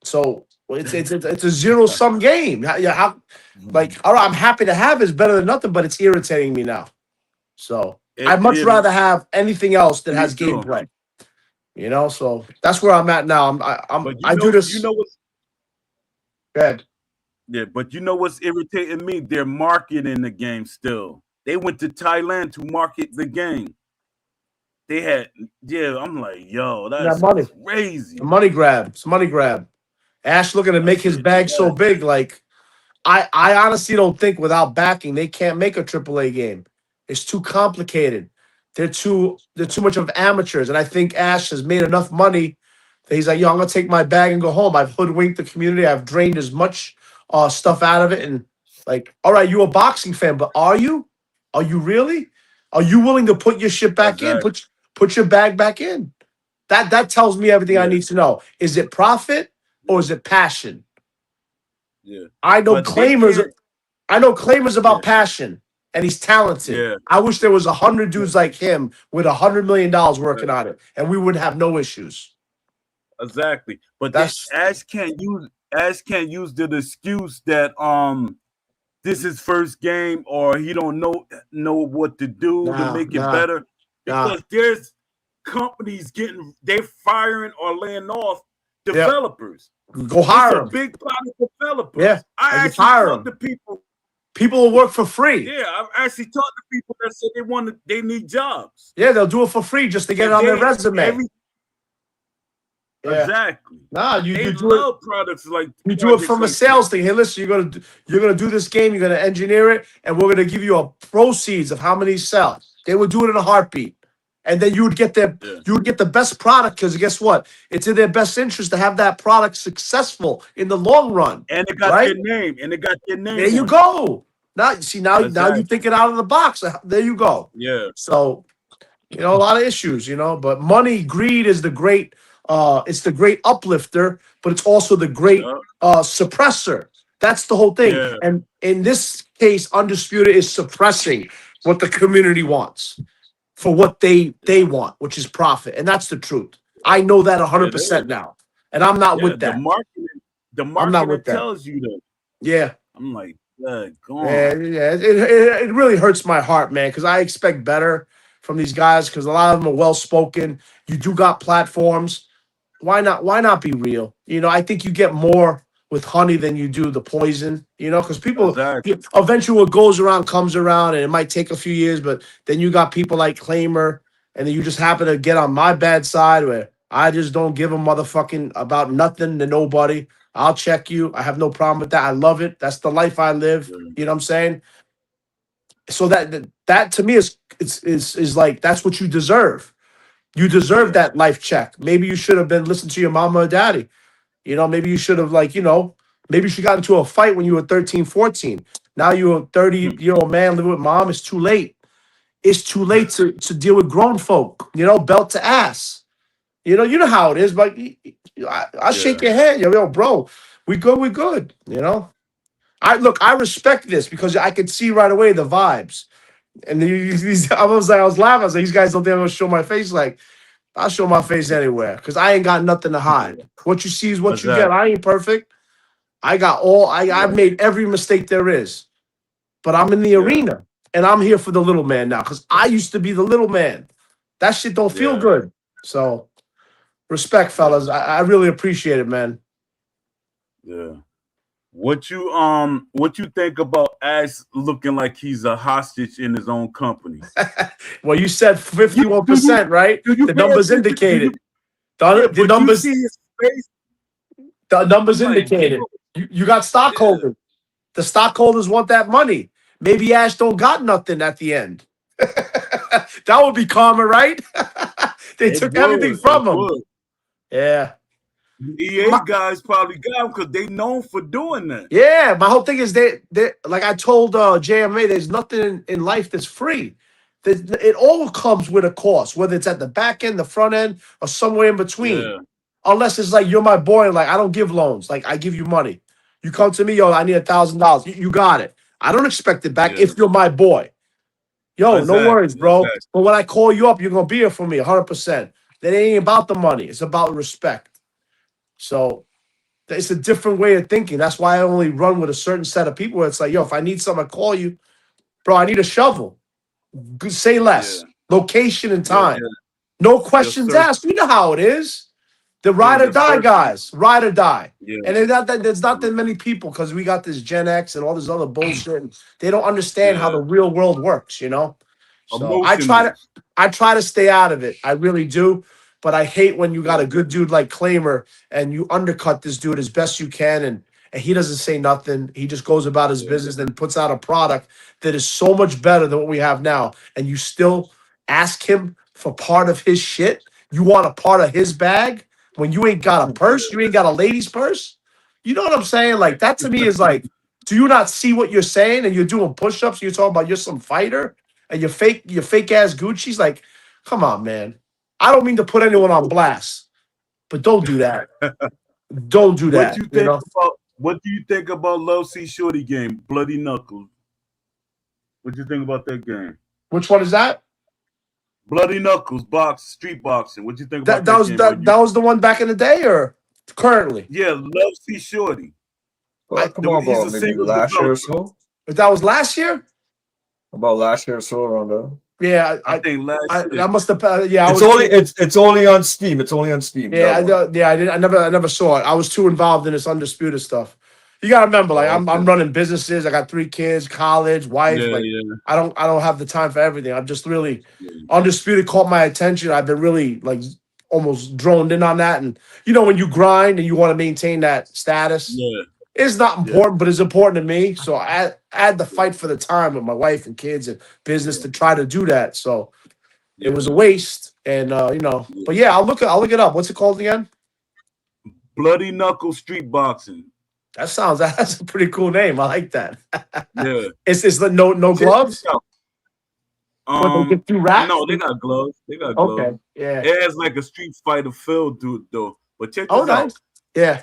So it's a zero-sum game. How, like, all right, I'm happy to have it. It's better than nothing, but it's irritating me now. So I'd much rather have anything else that has gameplay. You know, so that's where I'm at now. I do this. You know what's bad. Yeah, but you know what's irritating me? They're marketing the game still. They went to Thailand to market the game. They had, I'm like, yo, that's crazy. It's a money grab. It's a money grab. Ash looking to make his bag so big. Like, I honestly don't think without backing, they can't make a AAA game. It's too complicated. They're too much of amateurs. And I think Ash has made enough money that he's like, yo, I'm gonna take my bag and go home. I've hoodwinked the community. I've drained as much stuff out of it. And like, all right, you're a boxing fan, but are you? Are you really? Are you willing to put your shit back in? Put your bag back in. That tells me everything I need to know. Is it profit or is it passion? Yeah. I know Claimer's about passion, and he's talented. Yeah. I wish there was 100 dudes like him with $100 million working on it, and we would have no issues. Exactly. But Ash can't use the excuse that this is first game or he don't know what to do to make it better. Because there's companies they're firing or laying off developers. Go hire them. Big product developers. Yeah. I actually talked to people. People will work for free. Yeah, I've actually talked to people that said they need jobs. Yeah, they'll do it for free just to get it on their resume. Exactly. Nah, you do love products like you do it from a sales thing. Hey, listen, you're gonna do this game. You're gonna engineer it, and we're gonna give you a proceeds of how many sell. They would do it in a heartbeat, and then you would get the best product because guess what? It's in their best interest to have that product successful in the long run. And it got their name. There you go. Now you see now you're thinking out of the box. There you go. Yeah. So a lot of issues. But money, greed is the great. It's the great uplifter, but it's also the great suppressor. That's the whole thing. Yeah. And in this case, Undisputed is suppressing what the community wants for what they want, which is profit. And that's the truth. I know that 100% now. And I'm not with that. The marketing tells you that. Yeah. I'm like, go on. Yeah. It really hurts my heart, man, because I expect better from these guys because a lot of them are well-spoken. You do got platforms. Why not be real? I think you get more with honey than you do the poison, because people eventually what goes around comes around, and it might take a few years, but then you got people like Claimer, and then you just happen to get on my bad side where I just don't give a motherfucking about nothing to nobody. I'll check you. I have no problem with that. I love it. That's the life I live. You know what I'm saying? So that to me is like that's what you deserve. You deserve that life check. Maybe you should have been listening to your mama or daddy. Maybe you should have maybe you should got into a fight when you were 13, 14. Now you're a 30-year-old man living with mom. It's too late. It's too late to deal with grown folk, belt to ass. You know how it is, but I shake your hand. Yo, bro, we good. I respect this because I could see right away the vibes. And I was laughing. I was like, these guys don't think I'm gonna show my face. Like, I'll show my face anywhere because I ain't got nothing to hide. What you see is what you get. I ain't perfect. I've made every mistake there is. But I'm in the arena and I'm here for the little man now because I used to be the little man. That shit don't feel good. So respect, fellas. I really appreciate it, man. Yeah. What you think about Ash looking like he's a hostage in his own company? Well, you said 51%, right? The numbers indicated. The numbers. The numbers Like, indicated. You got stockholders. The stockholders want that money. Maybe Ash don't got nothing at the end. That would be karma, right? They it took would. everything It from him. would. Yeah. EA guys probably got them because they known for doing that. Yeah, my whole thing is they like I told JMA, there's nothing in life that's free. It all comes with a cost, whether it's at the back end, the front end, or somewhere in between. Yeah. Unless it's like you're my boy, like I don't give loans, like I give you money. You come to me, yo, I need $1,000. You got it. I don't expect it back Yeah. if you're my boy. Yo, no Exactly, worries, bro. exactly. But when I call you up, you're gonna be here for me 100%. That ain't about the money. It's about respect. So it's a different way of thinking. That's why I only run with a certain set of people where it's like, yo, if I need something, I call you. Bro, I need a shovel. Say less. Yeah. Location and Yeah, time. yeah. No questions sir. asked. You know how it is. The ride or yes, die sir. guys. Ride or die. Yeah. And there's not that many people because we got this Gen X and all this other bullshit. And they don't understand how Yeah. the real world works, you know? So I Emotionless. try to stay out of it. I really do. But I hate when you got a good dude like Claimer and you undercut this dude as best you can and he doesn't say nothing. He just goes about his business and puts out a product that is so much better than what we have now. And you still ask him for part of his shit. You want a part of his bag when you ain't got a purse, you ain't got a lady's purse. You know what I'm saying? Like that to me is like, do you not see what you're saying? And you're doing push-ups, you're talking about you're some fighter and you're fake ass Gucci's like, come on, man. I don't mean to put anyone on blast, but don't do that. Don't do that. What do you think about Love C Shorty game, Bloody Knuckles? What do you think about that game? Which one is that? Bloody Knuckles, street boxing. What do you think about That was game? that was the one back in the day or currently? Yeah, Love C Shorty. Come on, bro. He's a Maybe single last year or developer. so. If that was last year? About last year or so around there. Yeah, I think last year. I must have. Yeah, It's only on Steam. It's only on Steam. Yeah, I never saw it. I was too involved in this undisputed stuff. You gotta remember, like I'm running businesses. I got 3 kids, college, wife. I don't have the time for everything. I'm just really undisputed caught my attention. I've been really like almost droned in on that. And you know when you grind and you want to maintain that status, it's not important, but it's important to me. So I had to fight for the time with my wife and kids and business to try to do that. So it was a waste. And but yeah, I'll look it up. What's it called again? Bloody Knuckles Street Boxing. That's a pretty cool name. I like that. Yeah. It's like no gloves. They get through racks? No, they got gloves. Okay. Yeah. It has like a Street Fighter feel to it though. But check this out. Yeah.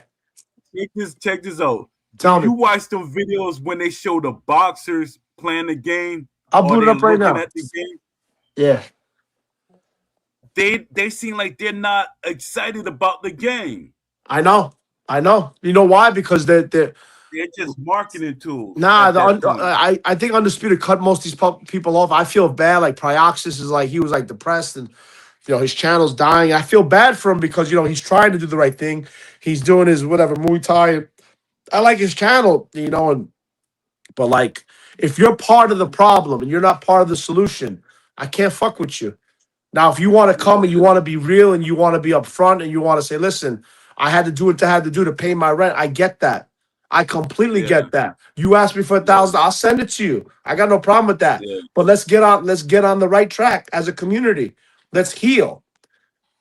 Check this out. Tell me. You watch them videos when they show the boxers playing the game. I'll boot it up right now. At the game. Yeah. They seem like they're not excited about the game. I know. You know why? Because they're just marketing tools. Nah, I think Undisputed cut most of these people off. I feel bad. Like Prioxis is like he was like depressed and his channel's dying. I feel bad for him because he's trying to do the right thing. He's doing his whatever Muay Thai. I like his channel, but like if you're part of the problem and you're not part of the solution, I can't fuck with you. Now, if you want to come and you want to be real and you want to be upfront and you want to say, listen, I had to do what I had to do to pay my rent. I get that. I completely get that. You asked me for $1,000, I'll send it to you. I got no problem with that. Yeah. But let's get on the right track as a community. Let's heal.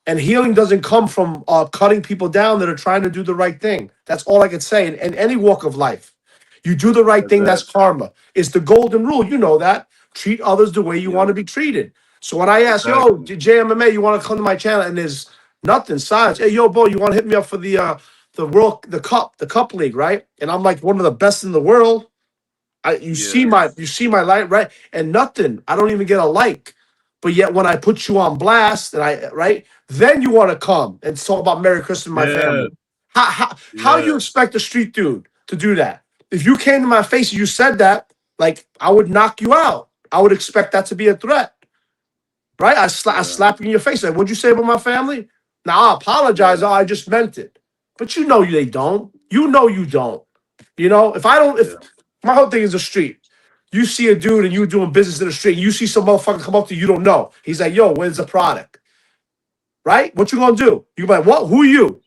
And healing doesn't come from cutting people down that are trying to do the right thing. That's all I can say in any walk of life. You do the right thing, that's karma. It's the golden rule. You know that. Treat others the way you want to be treated. So when I ask, yo, JMMA, you want to come to my channel? And there's nothing, silence. Hey, yo, boy, you want to hit me up for the cup league, right? And I'm like one of the best in the world. You see my light, right? And nothing. I don't even get a like. But yet when I put you on blast and then you want to come and talk about Merry Christmas, my family. How you expect a street dude to do that? If you came to my face and you said that, like I would knock you out. I would expect that to be a threat. Right? I slap you in your face. Like, what'd you say about my family? Now I apologize. Oh, I just meant it. But they don't. You don't. If my whole thing is a street. You see a dude and you doing business in the street. You see some motherfucker come up to you don't know. He's like, yo, where's the product? Right? What you gonna do? You be like, what? Who are you?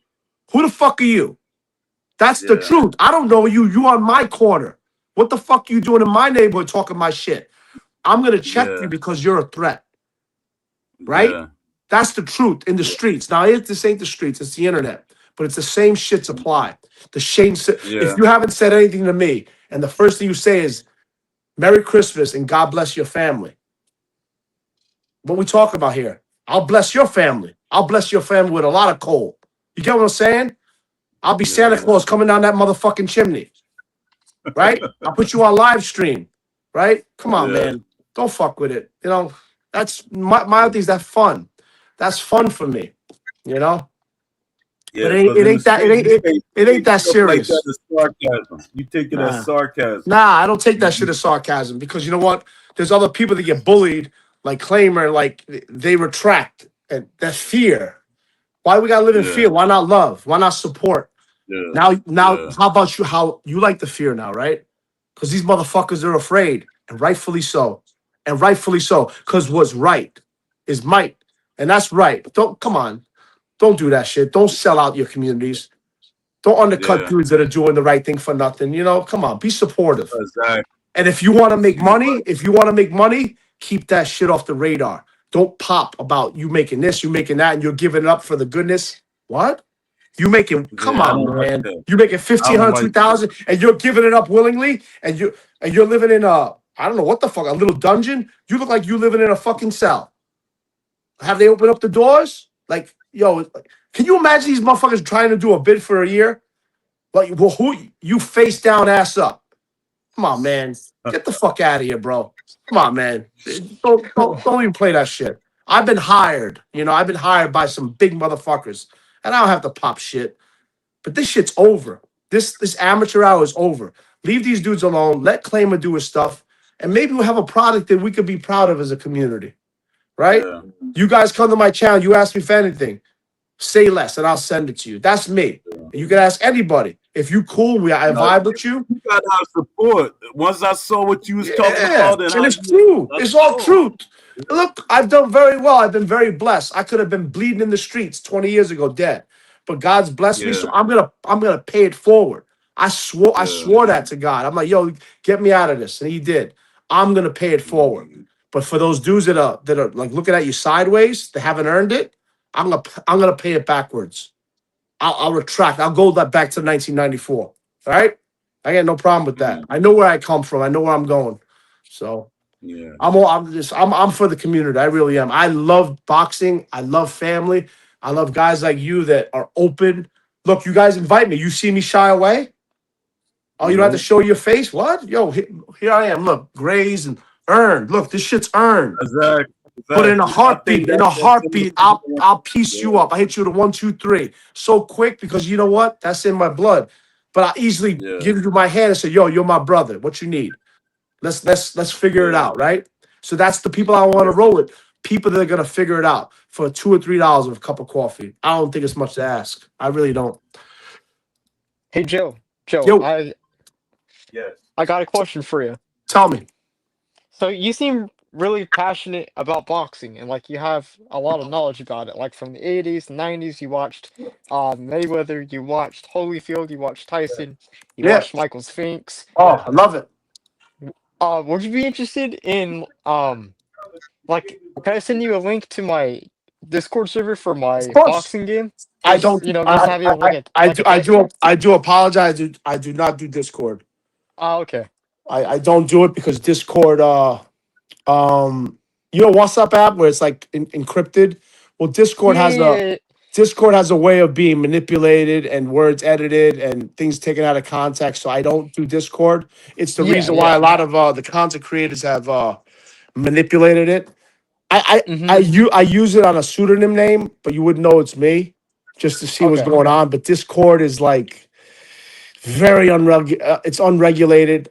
Who the fuck are you? That's the truth. I don't know you. You on my corner. What the fuck you doing in my neighborhood talking my shit? I'm gonna check you because you're a threat. Right? Yeah. That's the truth in the streets. Now, this ain't the streets, it's the internet. But it's the same shits apply. The shame. If you haven't said anything to me, and the first thing you say is Merry Christmas and God bless your family. What we talking about here? I'll bless your family. I'll bless your family with a lot of coal. You get what I'm saying? I'll be Santa Claus coming down that motherfucking chimney. Right? I'll put you on live stream. Right? Come on, man. Don't fuck with it. You know, that's my things. That's fun. That's fun for me. You know? Yeah, but it ain't that serious. Like that as sarcasm. You take it as sarcasm. Nah, I don't take that shit as sarcasm because you know what? There's other people that get bullied, like Claimer, like they retract. And that fear. Why we gotta live in fear? Why not love? Why not support? Now, how about you? How you like the fear now, right? Because these motherfuckers are afraid, and rightfully so. And rightfully so. Because what's right is might. And that's right. Come on. Don't do that shit. Don't sell out your communities. Don't undercut dudes that are doing the right thing for nothing. You know, come on, be supportive. Exactly. And if you want to make money, keep that shit off the radar. Don't pop about you making this, you making that, and you're giving it up for the goodness. What? You making? Come on, man. You making 1,500, 2,000, and you're giving it up willingly, and you're living in I don't know what the fuck, a little dungeon. You look like you living in a fucking cell. Have they opened up the doors? Like, yo, can you imagine these motherfuckers trying to do a bid for a year? Like, well, who you face down, ass up? Come on, man. Get the fuck out of here, bro. Come on, man. Don't even play that shit. I've been hired. You know, I've been hired by some big motherfuckers, and I don't have to pop shit. But this shit's over. This amateur hour is over. Leave these dudes alone. Let Claimer do his stuff, and maybe we'll have a product that we could be proud of as a community. Right? Yeah. You guys come to my channel. You ask me for anything. Say less, and I'll send it to you. That's me. And you can ask anybody. If you cool, I vibe with you. You got our support. Once I saw what you was talking about, and it's true. It's all truth. Look, I've done very well. I've been very blessed. I could have been bleeding in the streets 20 years ago, dead. But God's blessed me, so I'm gonna pay it forward. I swore that to God. I'm like, yo, get me out of this, and He did. I'm gonna pay it forward. But for those dudes that are like looking at you sideways, they haven't earned it. I'm gonna pay it backwards. I'll retract. I'll go back to 1994. All right, I got no problem with that. I know where I come from. I know where I'm going. So I'm for the community. I really am. I love boxing. I love family. I love guys like you that are open. Look, you guys invite me. You see me shy away? Oh, you don't have to show your face? What? Yo, here I am. Look, graze and earned. Look, this shit's earned. Exactly. But in a heartbeat, I'll piece you up. I hit you to 1, 2, 3 so quick because you know what? That's in my blood. But I easily give you my hand and say, "Yo, you're my brother. What you need? Let's figure it out, right?" So that's the people I want to roll with. People that are gonna figure it out for $2 or $3 of a cup of coffee. I don't think it's much to ask. I really don't. Hey Joe, Yo. I got a question for you. Tell me. So you seem really passionate about boxing and like you have a lot of knowledge about it. Like from the 80s, 90s, you watched Mayweather, you watched Holyfield, you watched Tyson, you watched Michael Spinks. Oh, I love it. Would you be interested in like can I send you a link to my Discord server for my boxing game? I don't. You know, just have you like I do apologize. I do not do Discord. Oh, okay. I don't do it because Discord. You know, WhatsApp app where it's like encrypted. Well, Discord has a way of being manipulated and words edited and things taken out of context. So I don't do Discord. It's the reason why a lot of the content creators have manipulated it. I use it on a pseudonym name, but you wouldn't know it's me, just to see what's going on. But Discord is like very it's unregulated.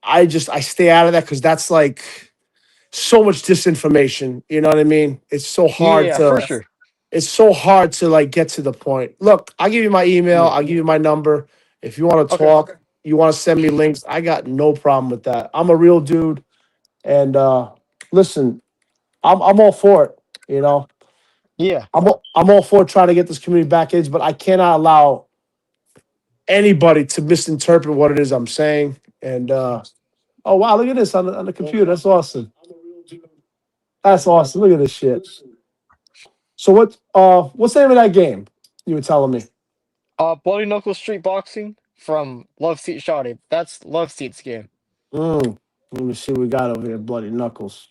I stay out of that because that's like so much disinformation. You know what I mean? It's so hard for sure. It's so hard to like get to the point. Look, I'll give you my email. I'll give you my number. If you want to talk, you want to send me links, I got no problem with that. I'm a real dude. And listen, I'm all for it, you know. Yeah. I'm all for trying to get this community back in, but I cannot allow anybody to misinterpret what it is I'm saying. And oh wow, look at this on the computer. That's awesome. That's awesome. Look at this shit. So what's the name of that game you were telling me? Bloody Knuckle Street Boxing from Love Seat Shoddy. That's Love Seat's game. Let me see what we got over here. Bloody Knuckles.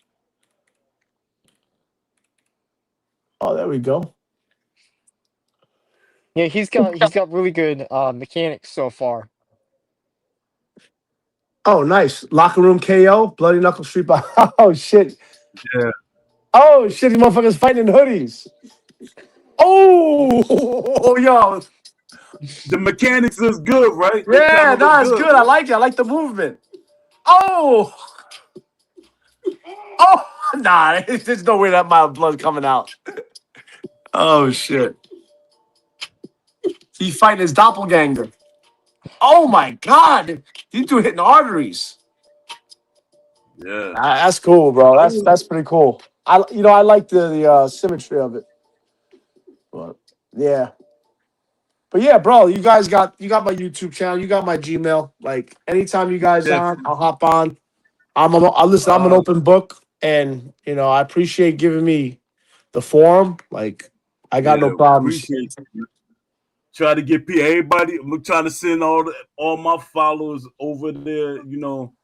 Oh, there we go. Yeah, he's got really good mechanics so far. Oh, nice. Locker room KO. Bloody Knuckle Street Box. Oh shit. Yeah. Oh shit. These motherfuckers fighting in hoodies. Oh, yo. The mechanics is good, right? They Yeah, kinda look it's good. I like it. I like the movement. Oh, nah. There's no way that my blood coming out. Oh shit. He's fighting his doppelganger. Oh my god. These two hitting arteries. Yeah. That's cool, bro. That's pretty cool. I like the symmetry of it. But yeah. But yeah, bro, you got my YouTube channel, you got my Gmail. Like anytime you guys on, I'll hop on. Listen, I'm an open book, and I appreciate giving me the forum. Like I got no problems. Appreciate you. Try to get everybody. I'm trying to send all my followers over there.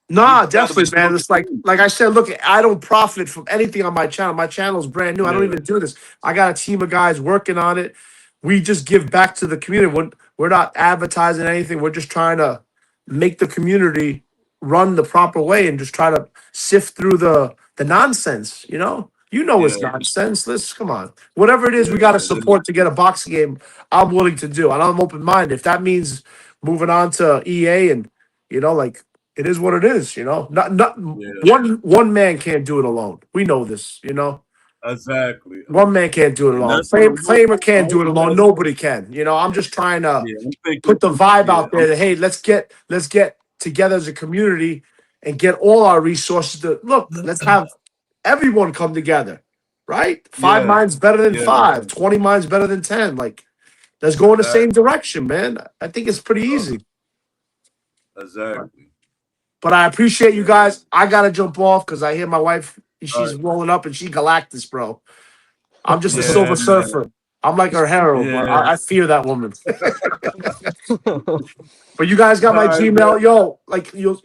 Nah, definitely, man. It's like I said, look, I don't profit from anything on my channel. My channel is brand new. I don't even do this. I got a team of guys working on it. We just give back to the community. We're not advertising anything. We're just trying to make the community run the proper way and just try to sift through the nonsense. It's nonsense. Let's come on. Whatever it is, we got to support to get a boxing game. I'm willing to do, and I'm open minded. If that means moving on to EA and like. It is what it is, Not one man can't do it alone. We know this, Exactly. One man can't do it alone. Flamer can't do it alone. Nobody can. I'm just trying to put the vibe out there that hey, let's get together as a community and get all our resources to look. Let's have everyone come together, right? 5 minds better than 5. 20 minds better than 10. Like, let's go in the same direction, man. I think it's pretty easy. Exactly. But I appreciate you guys. I gotta jump off because I hear my wife. She's rolling up and she Galactus, bro. I'm just a Silver Surfer. I'm like her hero, but I fear that woman. But you guys got my Gmail, yo. Like you'll.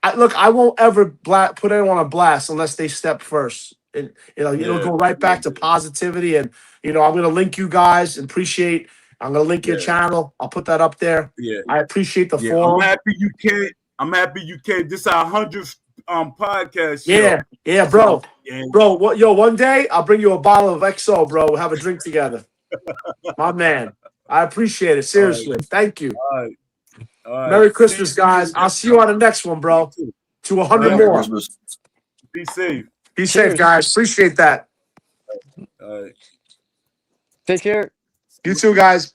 I won't ever put anyone on blast unless they step first, and it'll go right back to positivity. And I'm gonna link you guys. And appreciate. I'm gonna link your channel. I'll put that up there. Yeah, I appreciate the forum. I'm happy you came. This is our 100th podcast show. Yeah, bro. Bro, one day I'll bring you a bottle of XO, bro. We'll have a drink together. My man. I appreciate it. Seriously. Thank you. All right. Merry Christmas, guys. I'll see you on the next one, bro. To 100 more. Christmas. Be safe. Be safe, guys. Appreciate that. All right. Take care. You too, guys.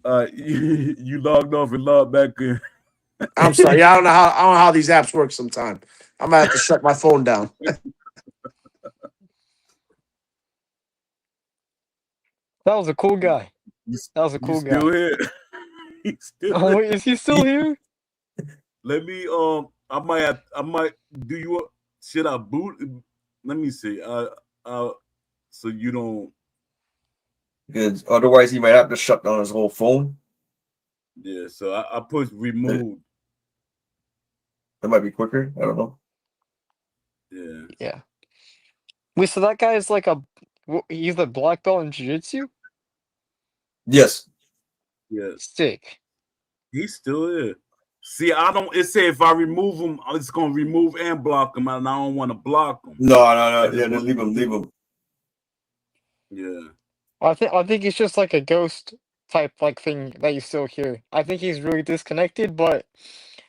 You logged off and logged back in. I'm sorry. Yeah, I don't know how these apps work sometimes. I'm gonna have to shut my phone down. That was a cool guy. That was a cool guy. Still here? He's still Oh, wait, is he still here? Let me I might do you should I boot? Let me see. So you don't. Because otherwise he might have to shut down his whole phone. Yeah, so I put remove. That might be quicker. I don't know. Yeah. Wait, so that guy is like he's a black belt in jiu-jitsu? Yes. Yeah. Sick. He's still here. See, it say if I remove him, it's gonna remove and block him, and I don't want to block him. No. Yeah, then leave him. Yeah. I think it's just like a ghost type like thing that you still hear. I think he's really disconnected, but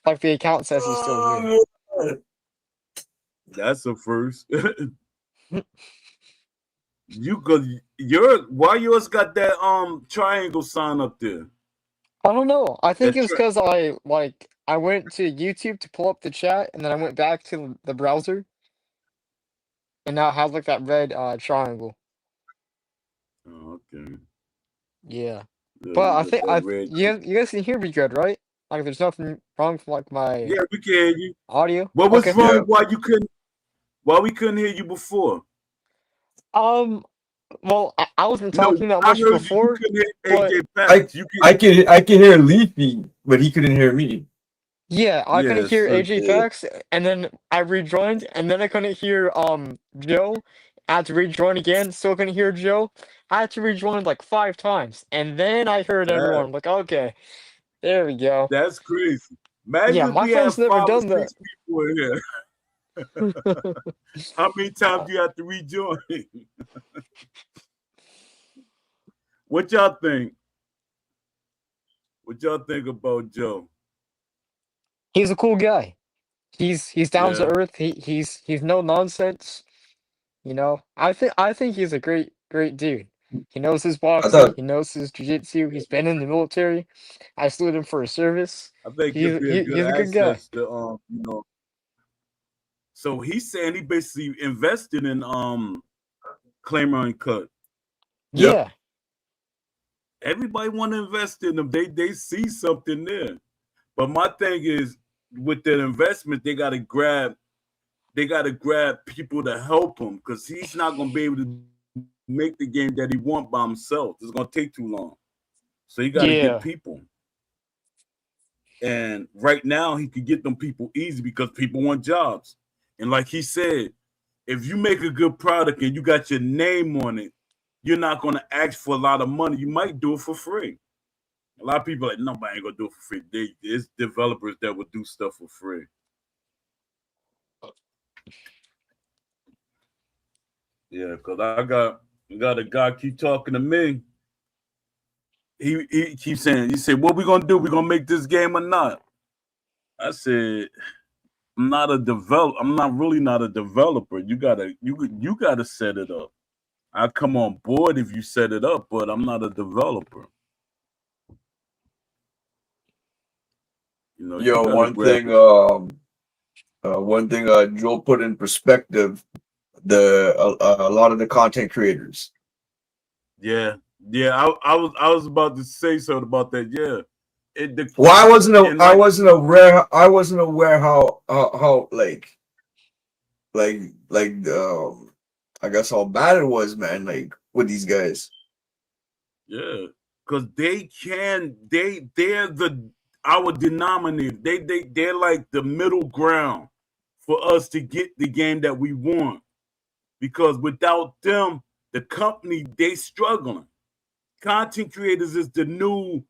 like the account says he's still here. That's a first. Why yours got that triangle sign up there? I don't know. I think it's because I went to YouTube to pull up the chat, and then I went back to the browser, and now it has like that red triangle. Oh, okay. Yeah. But I You got think that red. you guys can hear me good, right? Like there's nothing wrong with like my Yeah, we can hear you. audio. What was Okay. wrong? Yeah. Why we couldn't hear you before? Um. Well, I wasn't No, talking that I much heard you. You before, couldn't hear but AJ I Pax. You can. I can hear Leafy, but he couldn't hear me. yeah, I couldn't Yeah. hear So AJ Fax, and then I rejoined, and then I couldn't hear Joe. I had to rejoin again, still couldn't hear Joe. I had to rejoin like 5 times, and then I heard that everyone. Like, okay, there we go. that's crazy. Yeah, Imagine if my we had phone's never 5 or done 6 people in here. that. How many times do you have to rejoin? What y'all think? What y'all think about Joe? He's a cool guy. He's down to Yeah, earth. He's no nonsense. You know, I think he's a great dude. He knows his I boxing. thought He knows his jiu-jitsu. He's been in the military. I salute him for his service. I think he'd be a good He's a good guy. asset to So he's saying he basically invested in Claimer and Cut. yep. Yeah, Everybody want to invest in them. They see something there. But my thing is, with that investment, they gotta grab people to help him, because he's not gonna be able to make the game that he want by himself. It's gonna take too long. So you gotta get yeah, people. And right now he could get them people easy because people want jobs. And like he said, if you make a good product and you got your name on it, you're not gonna ask for a lot of money. You might do it for free. A lot of people are like, nobody ain't gonna do it for free. There's developers that will do stuff for free. Yeah, because I got a guy keep talking to me. He keeps saying, he said, what we gonna do? We gonna make this game or not? I said, I'm not really not a developer. You gotta set it up. I come on board if you set it up, but I'm not a developer. You know, you Yo, gotta grab it. one thing Joel put in perspective, a lot of the content creators. Yeah, yeah. I was about to say something about that. Yeah, Well, and like I wasn't aware how like I guess how bad it was, man, like with these guys. yeah, because they're our denominator. They're like the middle ground for us to get the game that we want. Because without them, the company they struggling. Content creators is the new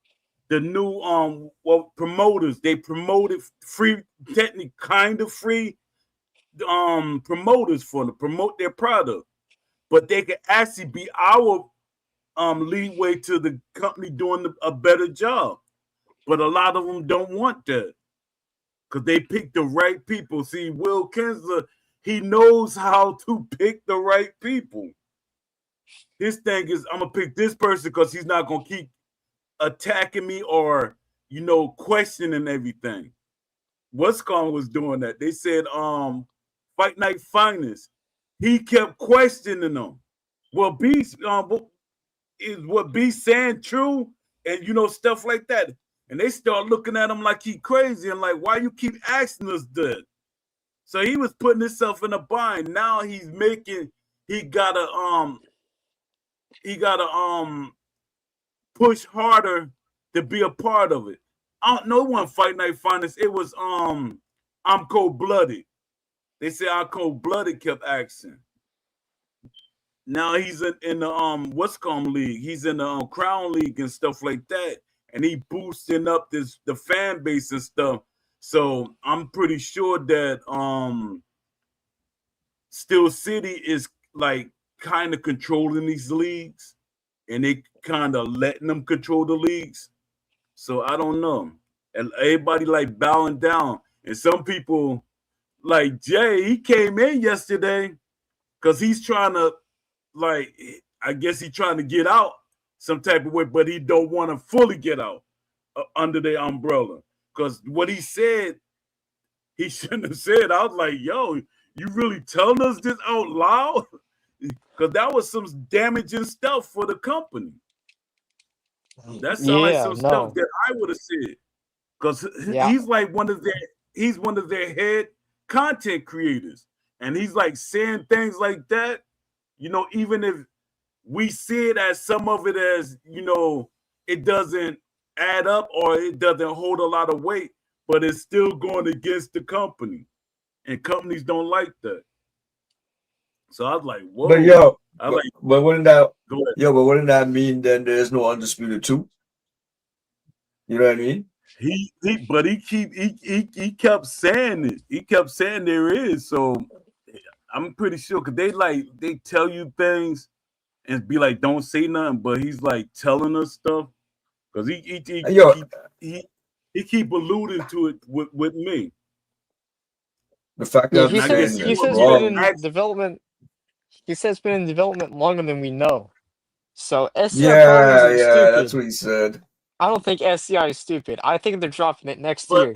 promoters. They promoted free, technically kind of free promoters for to promote their product, but they can actually be our leeway to the company doing a better job. But a lot of them don't want that because they pick the right people. See, Will Kinsler, he knows how to pick the right people. His thing is, I'm gonna pick this person because he's not gonna keep attacking me or questioning everything. What's was doing that? They said, Fight Night Finest. He kept questioning them. Well, is what B saying true? And stuff like that. And they start looking at him like he crazy and like, why you keep asking us that? So he was putting himself in a bind. Now he gotta push harder to be a part of it. I don't know one Fight Night Finest. It was I'm Cold Blooded. They say I'm Cold Blooded kept asking. Now he's in the league. He's in the Crown League and stuff like that, and he boosting up the fan base and stuff. So I'm pretty sure that Steel City is like kind of controlling these leagues, and they kind of letting them control the leagues. So I don't know. And everybody like bowing down, and some people like Jay. He came in yesterday because he's trying to, like, I guess he's trying to get out some type of way, but he don't want to fully get out under the umbrella. Because what he said, he shouldn't have said. I was like, yo, you really telling us this out loud? Because that was some damaging stuff for the company. That sounds like Yeah, some stuff no. that I would have said. Because Yeah. he's like he's one of their head content creators. And he's like saying things like that, even if we see it as some of it as, it doesn't add up or it doesn't hold a lot of weight, but it's still going against the company. And companies don't like that. So I was like, whoa. But yo, I was like, but wouldn't that go ahead. but wouldn't that mean then there's no Undisputed 2? You know what I mean? But he kept saying it. He kept saying there is. So I'm pretty sure because they tell you things and be like, don't say nothing, but he's like telling us stuff because Yo, he keep alluding to it with me. the fact Yeah, that And I'm I guess saying he he that's says wants it's me to been wrong. in ask. development. He says it's been in development longer than we know. So SCI probably Yeah, isn't yeah, that's stupid. what he said. I don't think SCI is stupid. I think they're dropping it next But year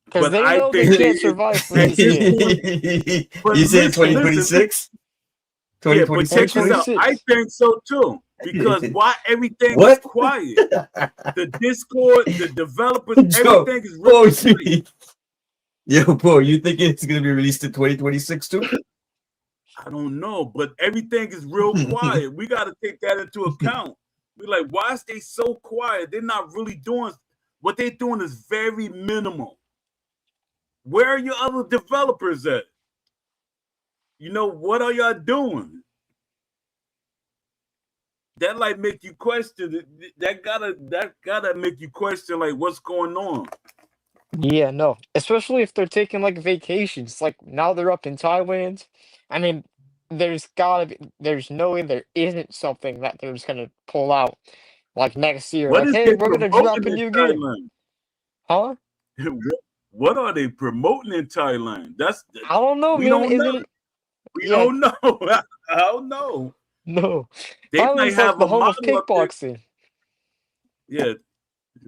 because but they I know they think can't survive for at this this game. point. But You said listen. 2026? Yeah, but check this out. 2026, I 2026. think so too. Because 2026? why everything is What? quiet? The Discord, the developers, Joe, everything is real oh, quiet. yo, bro, you think it's gonna be released in 2026 too? I don't know, but everything is real quiet. We got to take that into account. We're like, why is they so quiet? They're not really doing what they're doing is very minimal. Where are your other developers at? What are y'all doing? That like make you question it. That gotta make you question like what's going on. Yeah, no. Especially if they're taking like vacations. Like now they're up in Thailand. I mean, there's no way there isn't something that they're just gonna pull out like next year. What Like, is hey, they we're gonna drop promoting a in new game. Thailand? Huh? What are they promoting in Thailand? I don't know, We man. don't know. Isn't it? We Yeah, don't know. I don't know. no. They might Thailand's like have the a home of model up there. kickboxing. Yeah,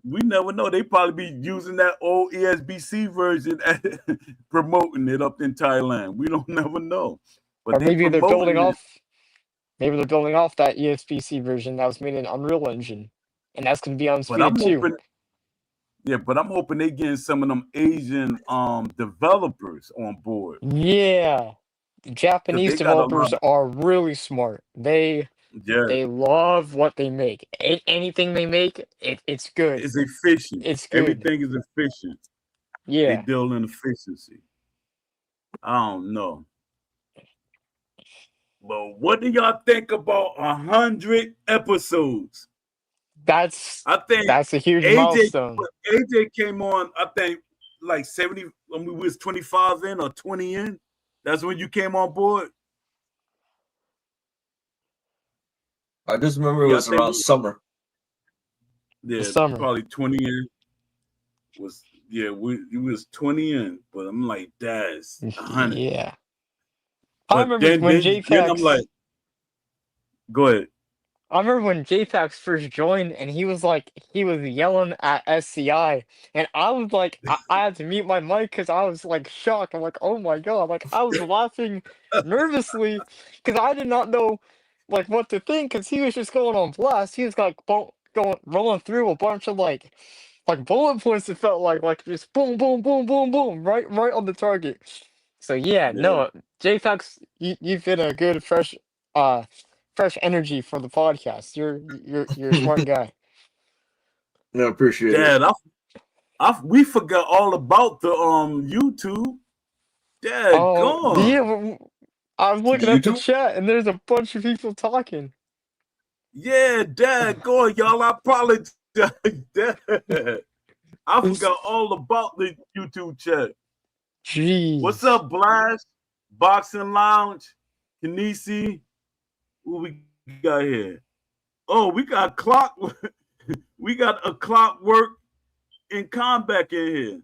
we never know. They probably be using that old ESBC version promoting it up in Thailand. We don't never know. But Or they maybe they're building promoting it. off that ESPC version that was made in Unreal Engine. And that's gonna be But Undisputed I'm too. hoping, yeah, but I'm hoping they getting some of them Asian developers on board. Yeah. Because Japanese they got a lot developers of, are really smart. yeah, They love what they make. Anything they make, it's good. it's efficient. It's good. Everything is efficient. They Yeah. deal in efficiency. I don't know. But what do y'all think about 100 episodes? That's I think that's a huge AJ milestone. AJ came on, I think like 70, when we was 25 in or 20 in. That's when you came on board. I just remember it Yeah, I was think around summer. The yeah, summer. probably 20 in was we was 20 in, but I'm like, that's 100. Yeah. I But remember then when then then I'm like, JPEX go ahead. I remember when JPEX first joined and he was yelling at SCI and I was like I had to mute my mic because I was like shocked. I'm like, oh my god, like I was laughing nervously because I did not know like what to think because he was just going on blast. He was like going rolling through a bunch of like bullet points. It felt like just boom boom boom boom boom right on the target. So yeah, Yeah. no, JPEX, you've been a good uh fresh energy for the podcast. You're a smart guy. No, appreciate it. Dad, we forgot all about the YouTube. Dad Oh gone. yeah, I was The looking at the YouTube? chat and there's a bunch of people talking. Yeah, Dad gone, y'all. I apologize. Dad. I forgot all about the YouTube chat. What's Jeez. up, Blast? Boxing Lounge, Kinesi. Who we got here? Oh, we got clock. We got a clockwork in combat in here.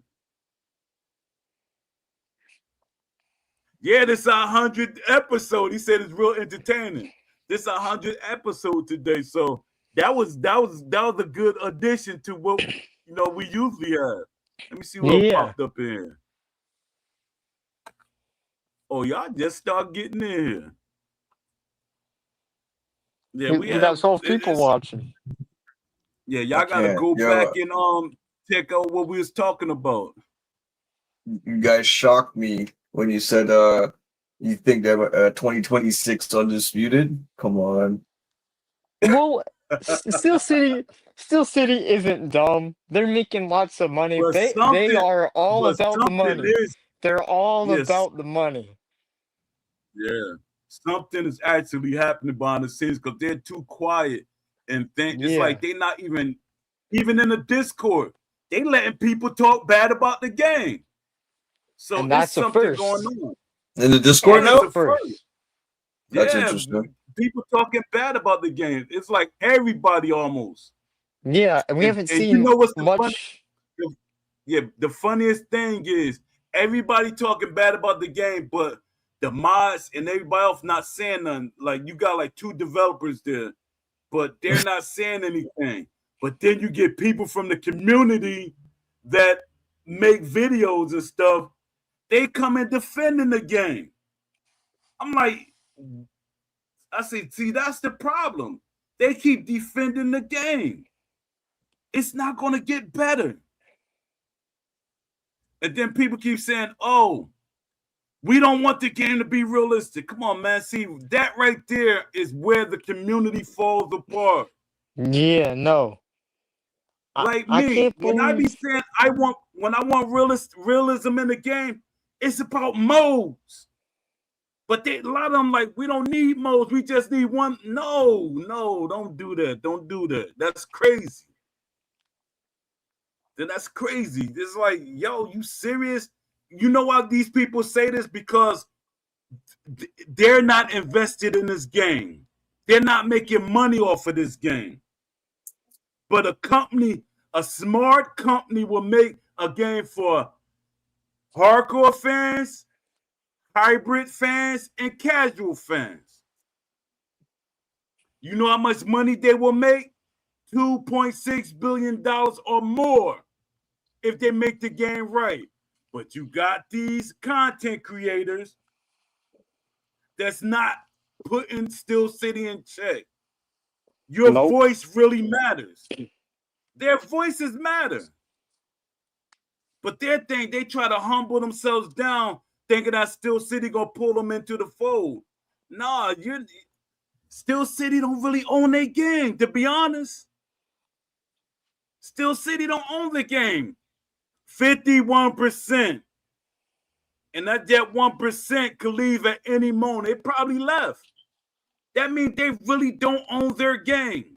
Yeah, this is our 100th episode. He said it's real entertaining. This is our 100th episode today. So that was a good addition to what we usually have. Let me see what Yeah. popped up in here. Oh, y'all just start getting in here. Yeah, we We got have 12 people watching. Yeah, y'all gotta go back and check out what we was talking about. You guys shocked me when you said you think that 2026 undisputed. Come on. Well, Steel City isn't dumb. They're making lots of money. But They are all but about the something money. is, They're all yes, about the money. yeah, something is actually happening behind the scenes because they're too quiet and think it's Yeah, like they not even in the Discord. They letting people talk bad about the game. So and it's that's a something going first. on. In the Discord Yeah, That's it's a a now? first. first. That's Yeah, interesting. people talking bad about the game. It's like everybody almost. Yeah, and we haven't And you seen know what's the fun? much. Yeah, the funniest thing is everybody talking bad about the game, but the mods and everybody else not saying nothing. Like you got like 2 developers there, but they're not saying anything. But then you get people from the community that make videos and stuff. They come and defending the game. I'm like, I say, see, that's the problem. They keep defending the game. It's not going to get better. And then people keep saying, oh, we don't want the game to be realistic. Come on, man. See, that right there is where the community falls apart. Yeah, no. Like I me, can't when I be believe. saying when I want realism in the game, it's about modes. But a lot of them like, we don't need modes. We just need one. No, don't do that. Don't do that. That's crazy. Then that's crazy. It's like, yo, you serious? You know why these people say this? Because they're not invested in this game. They're not making money off of this game. But a smart company will make a game for hardcore fans, hybrid fans, and casual fans. You know how much money they will make? $2.6 billion or more if they make the game right. But you got these content creators that's not putting Steel City in check. Your Nope. voice really matters. Their voices matter. But they try to humble themselves down, thinking that Steel City gonna pull them into the fold. Nah, Steel City don't really own their game, to be honest. Steel City don't own the game. 51%. And that 1% could leave at any moment. They probably left. That means they really don't own their game.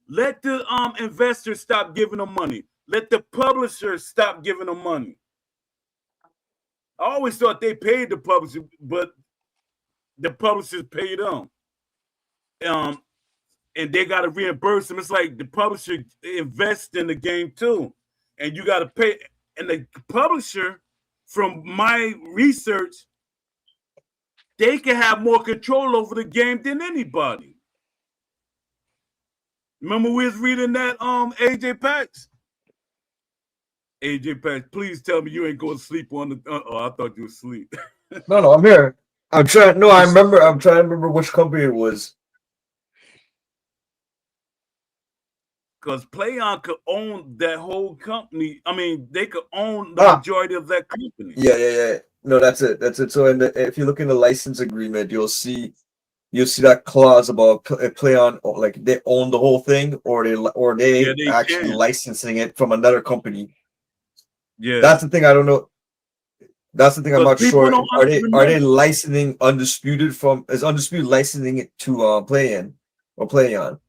Let the investors stop giving them money. Let the publishers stop giving them money. I always thought they paid the publisher, but the publishers pay them. And they got to reimburse them. It's like the publisher invests in the game too. And you got to pay. And the publisher, from my research, they can have more control over the game than anybody. Remember we was reading that AJ Pax? AJ Pax, please tell me you ain't going to sleep on the I thought you were asleep. No, I'm here. I'm trying. No, I remember. I'm trying to remember which company it was. Because PlayOn could own that whole company. I mean, they could own the majority of that company. Yeah. No, that's it. So, if you look in the license agreement, you'll see that clause about PlayOn, like they own the whole thing, or they actually can. licensing it from another company. Yeah, that's the thing. I don't know. That's the thing. I'm not sure. Are they licensing Undisputed from? Is Undisputed licensing it to PlayOn or PlayOn?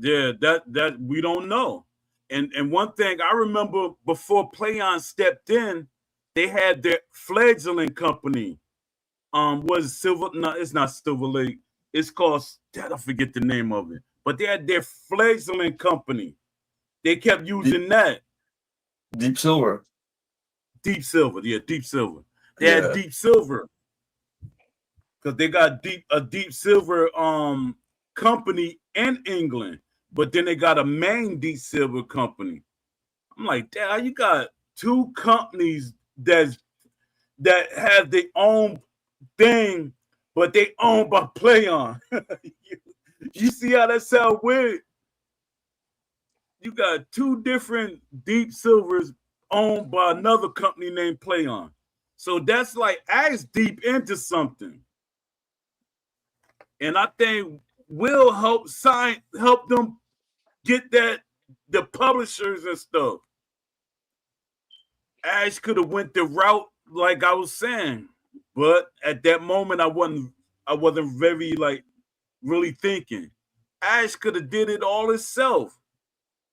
Yeah, that we don't know. And one thing I remember before PlayOn stepped in, they had their fledgling company. Was Silver? No, it's not Silver Lake. It's called. I forget the name of it. But they had their fledgling company. They kept using that. Deep Silver. Deep Silver. Yeah, Deep Silver. They had Deep Silver because they got a Deep Silver company in England, but then they got a main Deep Silver company. I'm like, damn, you got 2 companies that have their own thing, but they owned by PlayOn. You see how that sound weird? You got two different deep silvers owned by another company named PlayOn. So that's like Ash deep into something. And I think will help them get that the publishers and stuff. Ash could have went the route like I was saying, but at that moment I wasn't very like really thinking. Ash could have did it all himself.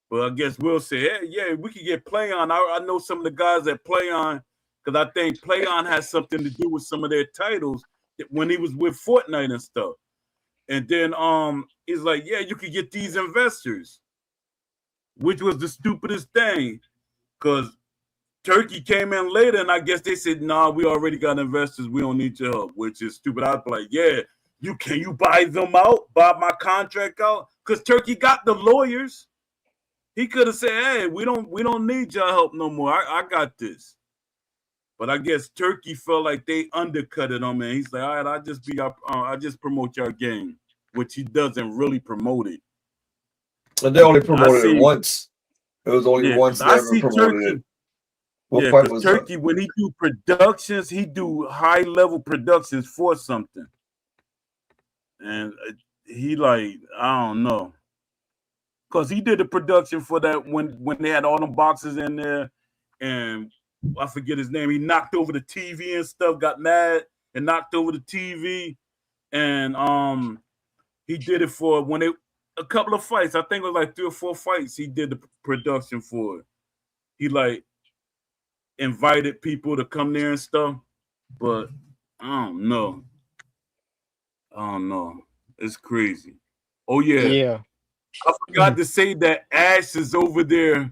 But I guess Will said, hey, yeah, we could get PlayOn. I know some of the guys that PlayOn, because I think PlayOn has something to do with some of their titles when he was with Fortnite and stuff. And then he's like, yeah, you could get these investors, which was the stupidest thing, because Turkey came in later, and I guess they said, nah, we already got investors. We don't need your help, which is stupid. I'd be like, yeah, can you buy them out, buy my contract out? Because Turkey got the lawyers. He could have said, hey, we don't need your help no more. I got this. But I guess Turkey felt like they undercut it on me. He's like, all right, I just promote your game, which he doesn't really promote it. But they only promoted it once. It was only once they ever promoted it. Because Turkey, when he do productions, he do high-level productions for something. And he like, I don't know. Because he did the production for that when they had all them boxes in there, and I forget his name. He knocked over the TV and stuff, got mad and knocked over the TV, and he did it for a couple of fights. I think it was like 3 or 4 fights. He did the production for it. He like invited people to come there and stuff, but I don't know. It's crazy. Oh yeah. Yeah. I forgot to say that Ash is over there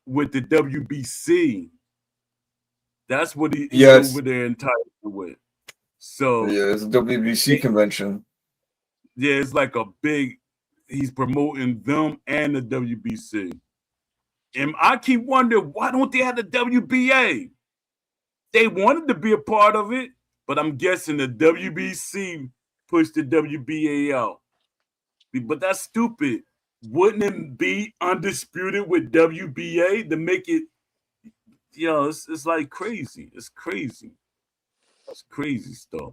with the WBC. That's what he's over there entitled with. So yeah, it's a WBC convention. Yeah, it's like he's promoting them and the WBC. And I keep wondering, why don't they have the WBA? They wanted to be a part of it, but I'm guessing the WBC pushed the WBA out. But that's stupid. Wouldn't it be undisputed with WBA to make it? It's like crazy. It's crazy. It's crazy stuff.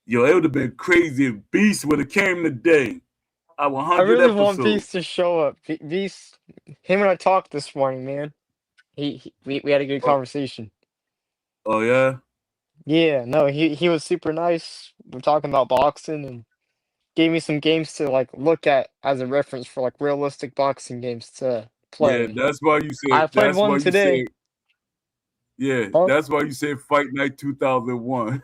It would have been crazy if Beast would have came today. I really want Beast to show up. Beast, him and I talked this morning, man. We had a good conversation. Oh yeah. Yeah, no, he was super nice. We're talking about boxing and gave me some games to like look at as a reference for like realistic boxing games to play. Yeah, that's why you said. I played one today. That's why you said Fight Night 2001.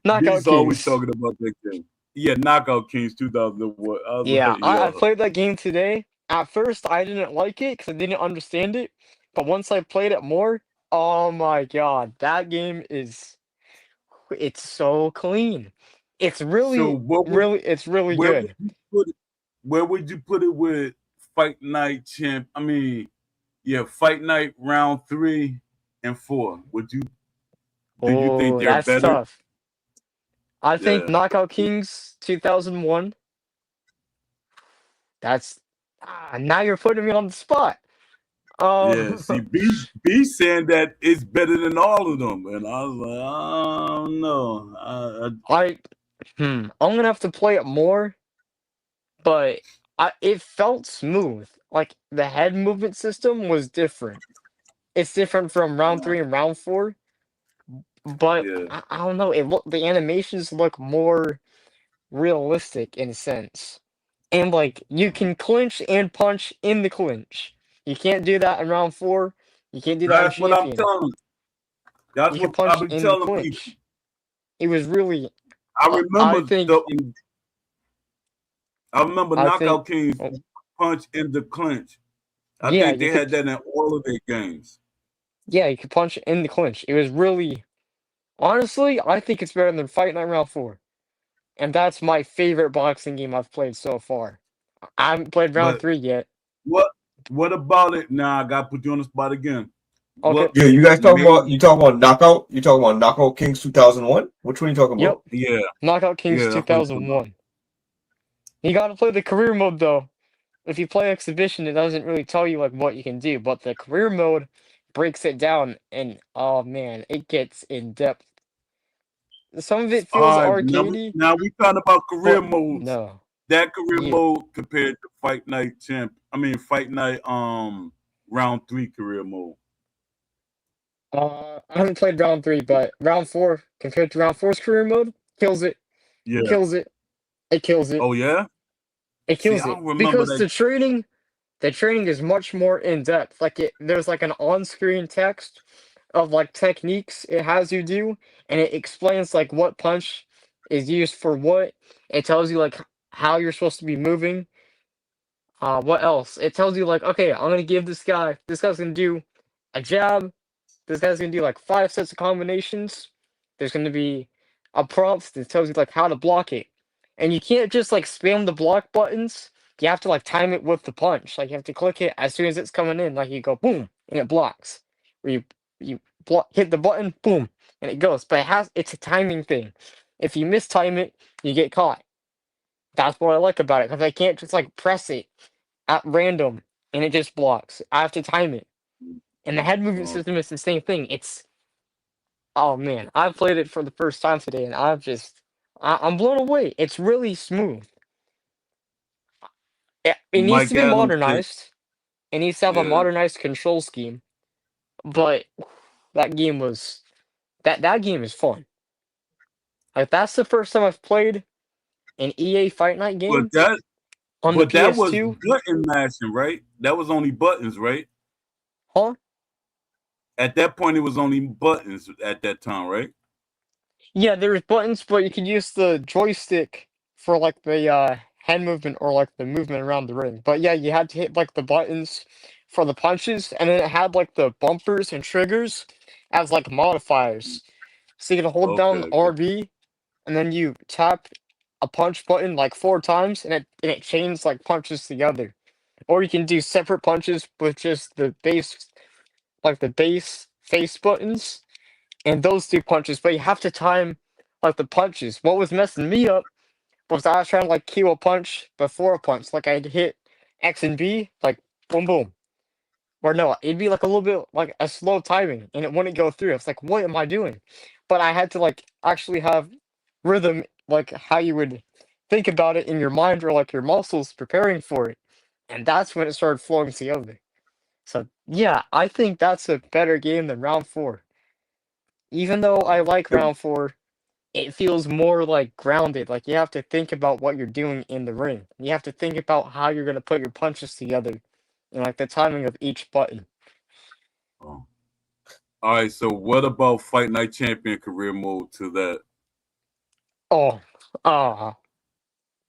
Knockout Kings. Always talking about that game. Yeah, Knockout Kings 2001. I played that game today. At first, I didn't like it because I didn't understand it. But once I played it more, oh my god, that game it's so clean. It's really, it's really good. Where would you put it with Fight Night Fight Night round 3 and 4? Do you think they're better? Tough. I think Knockout Kings 2001. That's now you're putting me on the spot. See, B saying that it's better than all of them, and I was like, I don't know. I'm gonna have to play it more, but it felt smooth. Like the head movement system was different. It's different from round 3 and round 4, but I don't know. The animations look more realistic in a sense, and like you can clinch and punch in the clinch. You can't do that in round 4. You can't do that. That's what I'm telling you. That's what I've been telling people. It was really. I remember Knockout Kings punch in the clinch. I think they had that in all of their games. Yeah, you could punch in the clinch. It was really, honestly, I think it's better than Fight Night Round 4. And that's my favorite boxing game I've played so far. I haven't played round 3 yet. What about it? Now I got to put you on the spot again. Okay. Yeah, you guys talking about made knockout? You talking about Knockout Kings 2001? Which one you talking Yep. about? yeah, Knockout Kings that's what I'm talking about. 2001. You gotta play the career mode though. If you play exhibition, it doesn't really tell you like what you can do, but the career mode breaks it down, and oh man, it gets in depth. Some of it feels All right, arcadey, now we talking about career but modes. no. That career Yeah. mode compared to Fight Night round 3 career mode. I haven't played round 3, but round 4 compared to round four's career mode kills it, Yeah. kills it, it kills it, Oh yeah. it See, kills I it don't remember because that. the training is much more in depth. Like there's like an on-screen text of like techniques it has you do, and it explains like what punch is used for what. It tells you like how you're supposed to be moving. What else? It tells you like, okay, I'm gonna give this guy's gonna do a jab. This guy's gonna do like 5 sets of combinations. There's gonna be a prompt that tells you like how to block it, and you can't just like spam the block buttons. You have to like time it with the punch. Like you have to click it as soon as it's coming in. Like you go boom and it blocks. Or you hit the button, boom, and it goes. But it's a timing thing. If you mistime it, you get caught. That's what I like about it because I can't just like press it at random and it just blocks. I have to time it. And the head movement Oh, system is the same thing. Oh man, I played it for the first time today, and I'm blown away. It's really smooth. It needs to Mike be Adams said, modernized. It needs to have a yeah. modernized control scheme. But that game was that game is fun. Like that's the first time I've played an EA Fight Night But game that on the but that was PS2. button mashing, right? That was only buttons, right? Huh? At that point, it was only buttons at that time, right? Yeah, there's buttons, but you could use the joystick for like the hand movement or like the movement around the ring. But yeah, you had to hit like the buttons for the punches, and then it had like the bumpers and triggers as like modifiers. So you can hold down Okay. RB, and then you tap a punch button like 4 times, and it chains like punches together. Or you can do separate punches with just the base, like the base face buttons and those 2 punches, but you have to time like the punches. What was messing me up was I was trying to like cue a punch before a punch. Like I'd hit X and B, like boom boom. Or no, it'd be like a little bit like a slow timing and it wouldn't go through. It's like, what am I doing? But I had to like actually have rhythm, like how you would think about it in your mind or like your muscles preparing for it. And that's when it started flowing together. So yeah, I think that's a better game than round 4. Even though I like round 4, it feels more like grounded. Like you have to think about what you're doing in the ring. You have to think about how you're gonna put your punches together, and like the timing of each button. Oh. All right. So, what about Fight Night Champion career mode to that? Oh,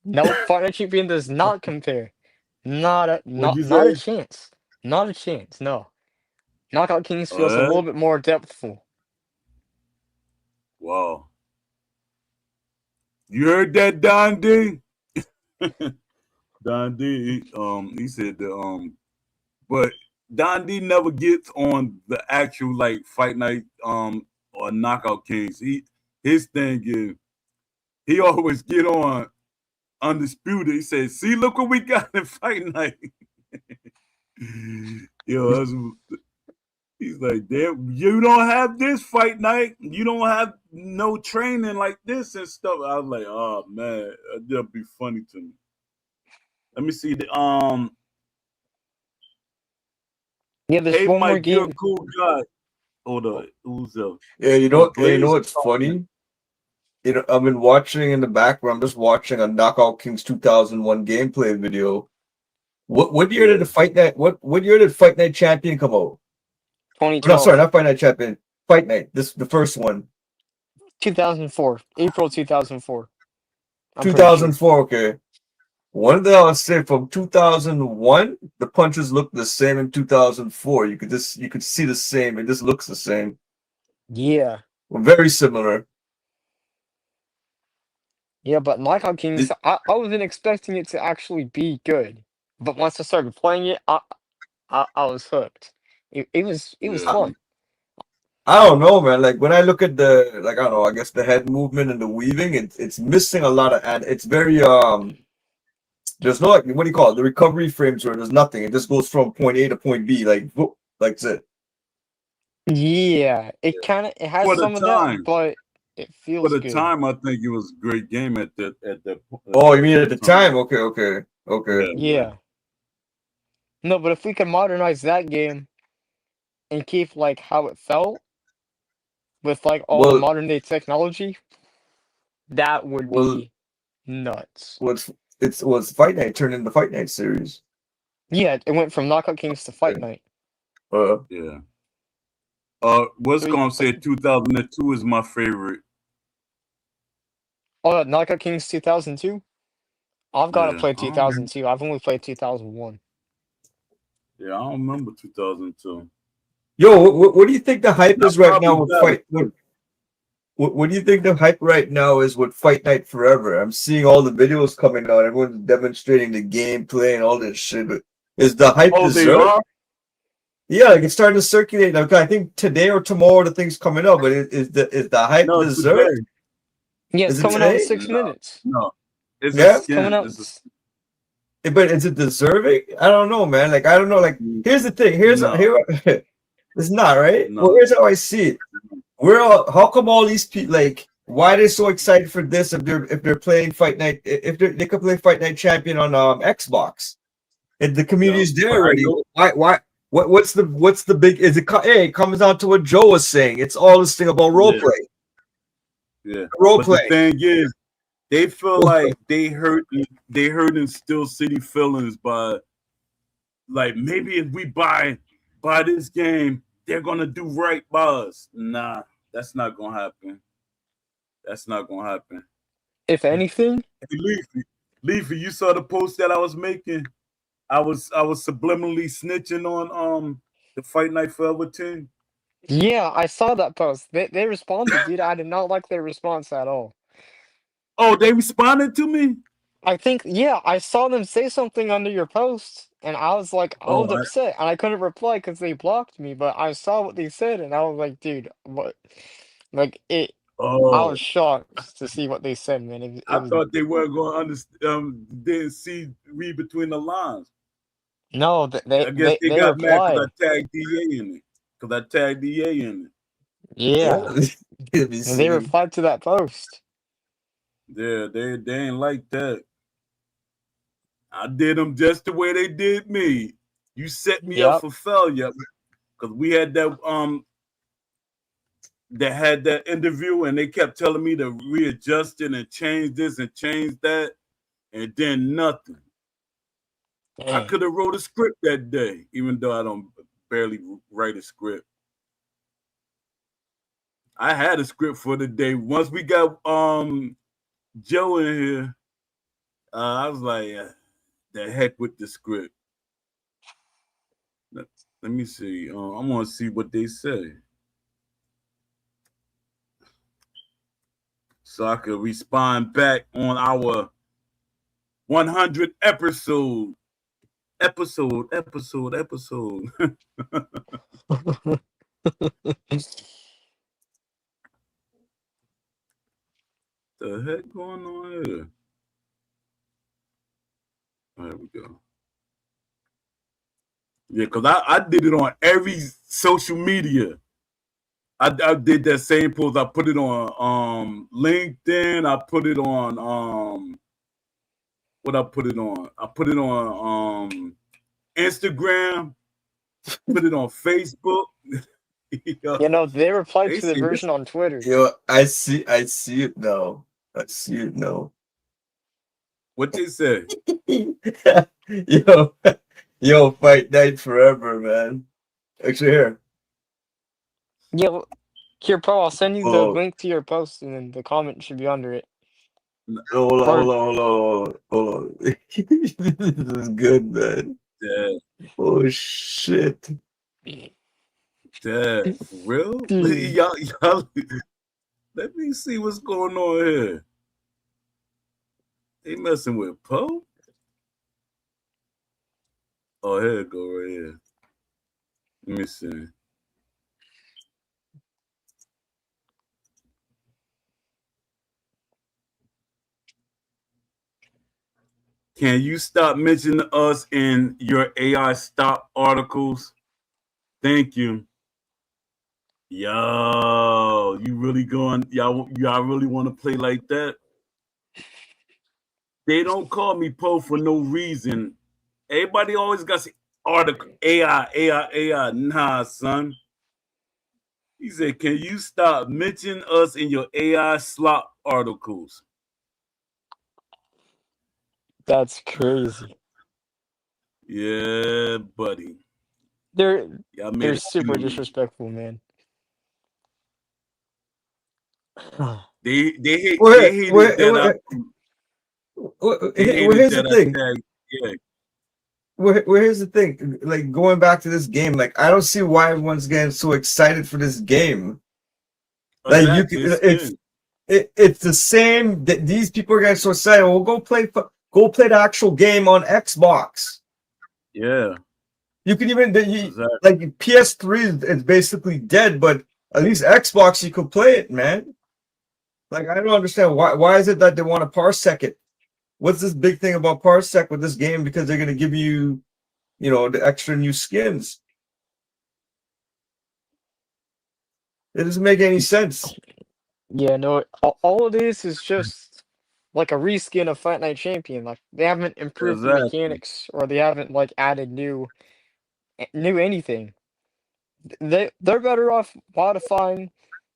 nope. Fighter Champion does not compare. What'd you Not a say? chance. Not a chance. No. Knockout Kings feels a Uh, little bit more depthful. wow. You heard that, Don D? Don D. He said that. But Don D never gets on the actual like Fight Night or Knockout Kings. His thing is he always get on Undisputed. He says, "See, look what we got in Fight Night." Yo, he's like, "Damn, you don't have this Fight Night. You don't have no training like this and stuff." I was like, "Oh man, that'd be funny to me." Let me see the Yeah, there's Hey one more Mike, you're a game. cool guy. Hold on, who's up? Yeah, you know Blaze. what's funny? You know, I've been watching in the background. I'm just watching a Knockout Kings 2001 gameplay video. What year did Yeah. the Fight Night? What year did Fight Night Champion come out? No, sorry, 2012. not Fight Night Champion. Fight Night. This the first one. 2004. April 2004. I'm pretty sure. 2004. Okay. One thing I'll say from 2001, the punches look the same in 2004. You could see the same. It just looks the same. Yeah. Very similar. Yeah, but Knockout Kings, Did, I wasn't expecting it to actually be good. But once I started playing it, I was hooked. It was Yeah. fun. I don't know, man. Like when I look at the I don't know, I guess the head movement and the weaving, it's missing a lot of, and it's very there's no, like, what do you call it? The recovery frames where there's nothing. It just goes from point A to point B, like whoop, like that's it. Yeah, it has For the some of that, time, but it for feels the good. time, I think it was a great game at that Oh, you mean at the time. time? Okay. Yeah, yeah. Yeah. No, but if we could modernize that game and keep like how it felt with like all the Well, modern day technology, that would well, be nuts. was Fight Night turned into Fight Night series. Yeah, it went from Knockout Kings to Fight Okay. Night. Yeah. What's We, gonna say 2002 is my favorite. oh, Knockout Kings 2002? I've got to Yeah, play I don't remember. 2002. I've only played 2001. Yeah, I don't remember 2002. Yo, what do you think the hype Not is right now probably with better. what do you think the hype right now is with Fight Night Forever? I'm seeing all the videos coming out. Everyone's demonstrating the gameplay and all this shit. But is the hype Oh, they deserved? are? Yeah, like it's starting to circulate. Like, I think today or tomorrow the thing's coming out. But is the hype No, deserved? today. Yeah, it's Is it coming out in today? 6 minutes. No. It's a Yeah. It's coming scam. out. But is it deserving? I don't know, man. Like I don't know. Like here's the thing. No, It's not right. Well, no. here's how I see it. We're all. How come all these people like? Why they're so excited for this if they're playing Fight Night, if they could play Fight Night Champion on Xbox, and the Yeah. community's there But I already. know. What's the big? Hey, it comes down to what Joe was saying. It's all this thing about role Yeah, play. yeah. Role But the play. thing is, they feel like they hurting Still City feelings by, like, maybe if we buy this game, they're gonna do right by us. Nah, that's not gonna happen. That's not gonna happen. If anything, Hey, Leafy, you saw the post that I was making. I was subliminally snitching on the Fight Night Forever team. yeah, I saw that post. They responded, dude. I did not like their response at all. Oh, they responded to me. I think, yeah, I saw them say something under your post, and I was like, I Oh, was upset, and I couldn't reply because they blocked me. But I saw what they said, and I was like, dude, what? Like it. I oh, was shocked to see what they said, man. It I was thought they weren't going to understand. Didn't read between the lines. no. I guess they They got mad because replied. I tagged DA in it. Because I tagged DA in it. Yeah. Yeah, Let me and they see. replied to that post. Yeah, they ain't like that. I did them just the way they did me. You set me up Yep. for failure because we had that had that interview and they kept telling me to readjust it and change this and change that, and then nothing. I Dang. could have wrote a script that day, even though I don't barely write a script. I had a script for the day. Once we got Joe in here, I was like, the heck with the script. Let me see. I want to see what they say, so I could respond back on our 100 episode. The heck going on here? There we go. Yeah, because I did it on every social media. I did that same post. I put it on LinkedIn. I put it on what I put it on? I put it on Instagram, put it on Facebook. You know, they replied They to the see this. version on Twitter. Yo, I see it now. I see it now. What they say? yo, yo, Fight Night Forever, man. Actually, here. Yeah, here, Pro. I'll send you the Oh, link to your post, and then the comment should be under it. hold on, Or hold on. This is good, man. Dad, Oh shit. for real? dude, y'all, let me see what's going on here. They messing with Poe? Oh, here it go right here. Let me see. Can you stop mentioning us in your AI stop articles? Thank you. Yo, you really going? Y'all really want to play like that? They don't call me Poe for no reason. Everybody always got to say article AI. Nah, son. He said, "Can you stop mentioning us in your AI slop articles?" That's crazy. Yeah, buddy. They're Y'all made they're it super clear. disrespectful, man. They Where, hated where, that where, they hated here's the that I thing. tagged. Yeah, Here's the thing. Like going back to this game, like I don't see why everyone's getting so excited for this game. Like you, exactly. It's it's skin. it's the same. That these people are getting so excited. Well, go play the actual game on Xbox. Yeah, You can even exactly. like PS3 is basically dead, but at least Xbox you could play it, man. Like I don't understand why is it that they want to parsec it? What's this big thing about parsec with this game? Because they're gonna give you, the extra new skins. It doesn't make any sense. Yeah, no, all it is just like a reskin of Fight Night Champion. Like they haven't improved the Exactly. mechanics or they haven't like added new anything. They're better off modifying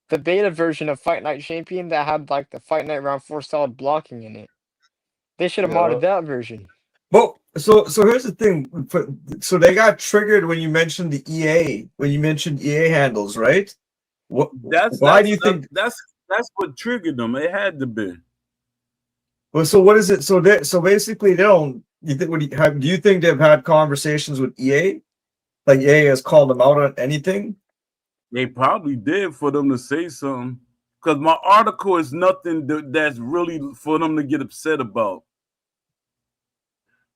the beta version of Fight Night Champion that had like the Fight Night Round 4 solid blocking in it. They should have Yeah. modded that version. Well, so here's the thing. So they got triggered when you mentioned the EA, when you mentioned EA handles, right? What? That's Why do that's you that, think? that's that's what triggered them. It had to be. Well, so what is it? So basically, they don't. You think? Do you think they've had conversations with EA? Like EA has called them out on anything? They probably did for them to say something. Because my article is nothing that's really for them to get upset about.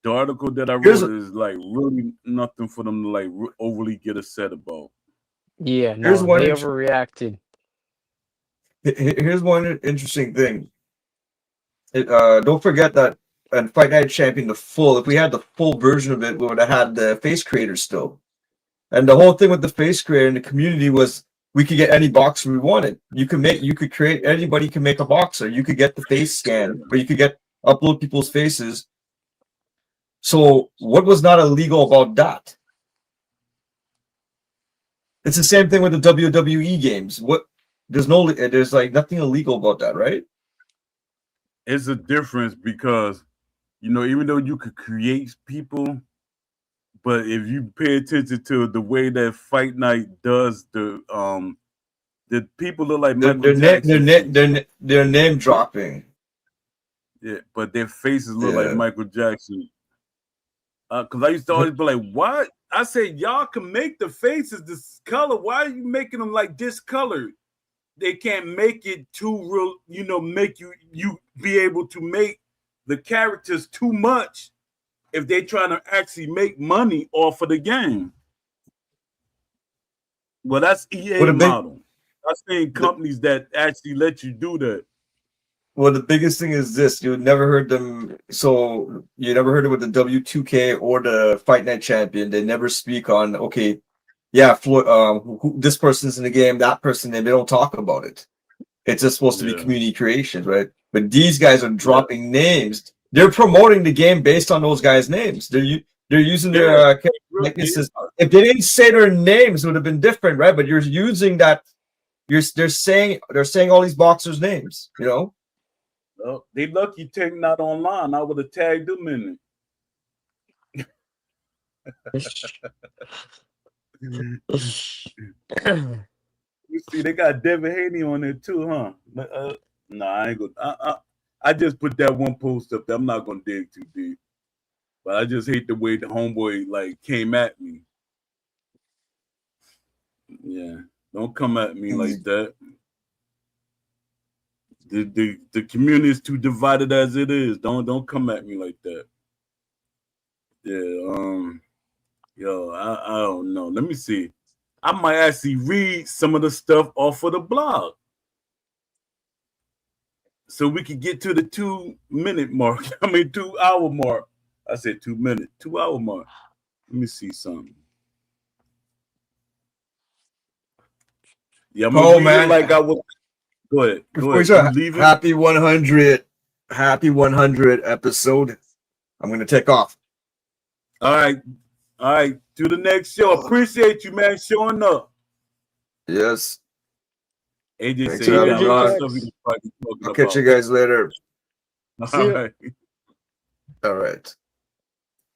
The article that I Here's wrote is like really nothing for them to like overly get upset about. Yeah, here's no, one they int- overreacted. here's one interesting thing. Don't forget that and Fight Night Champion if we had the full version of it, we would have had the face creator still. And the whole thing with the face creator in the community was we could get any boxer we wanted. You could create anybody can make a boxer. You could get the face scan, but you could upload people's faces. So what was not illegal about that? It's the same thing with the WWE games. There's like nothing illegal about that, right? It's a difference because even though you could create people, but if you pay attention to the way that Fight Night does the people look like Michael Jackson face. They're name dropping. Yeah, but their faces look like Yeah. Michael Jackson. Because I used to always be like, "What?" I said, "Y'all can make the faces this color. Why are you making them like discolored? They can't make it too real. Make you be able to make the characters too much if they're trying to actually make money off of the game." Well, that's What EA a big model. I've seen the, companies that actually let you do that. well, the biggest thing is this. You never heard them. So you never heard it with the W2K or the Fight Night Champion. They never speak on, okay, yeah, this person's in the game, that person, and they don't talk about it. It's just supposed to be Yeah, community creations, right? But these guys are yeah, dropping names. They're promoting the game based on those guys' names. They're using their yeah. They really likenesses. are. If they didn't say their names, it would have been different, right? But you're using that. They're saying all these boxers' names. Well, they lucky Tank not online. I would have tagged them in it. You see, they got Devin Haney on there too, huh? No, I ain't gonna. I just put that one post up there. I'm not gonna dig too deep, but I just hate the way the homeboy like came at me. Yeah, don't come at me like that. The community is too divided as it is. Don't come at me like that. Yeah. Yo, I don't know. Let me see. I might actually read some of the stuff off of the blog, so we can get to the 2-minute mark. 2-hour mark. I said 2 minutes, 2-hour mark. Let me see something. Yeah, I'm gonna read man. it like I was. Go ahead. Before Go ahead. you leave, happy 100 episode. I'm gonna take off. All right. To the next show. Appreciate you, man, showing up. Yes. AJ Thanks said for he having got a lot of me stuff he can probably talking I'll about. catch you guys later. All right. All right.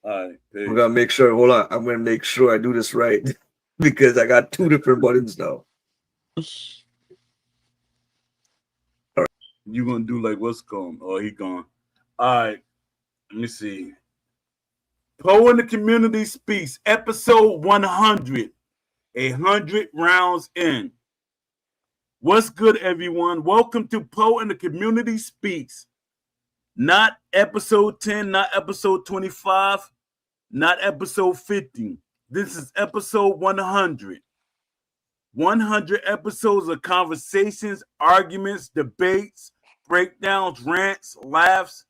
All right. I'm gonna make sure. Hold on. I'm gonna make sure I do this right because I got 2 different buttons now. All right. You gonna do like what's going? Oh, he gone. All right. Let me see. Poe in the Community Speaks, episode 100. 100 rounds in. What's good, everyone? Welcome to Poe in the Community Speaks. Not episode 10, not episode 25, not episode 50. This is episode 100. 100 episodes of conversations, arguments, debates, breakdowns, rants, laughs,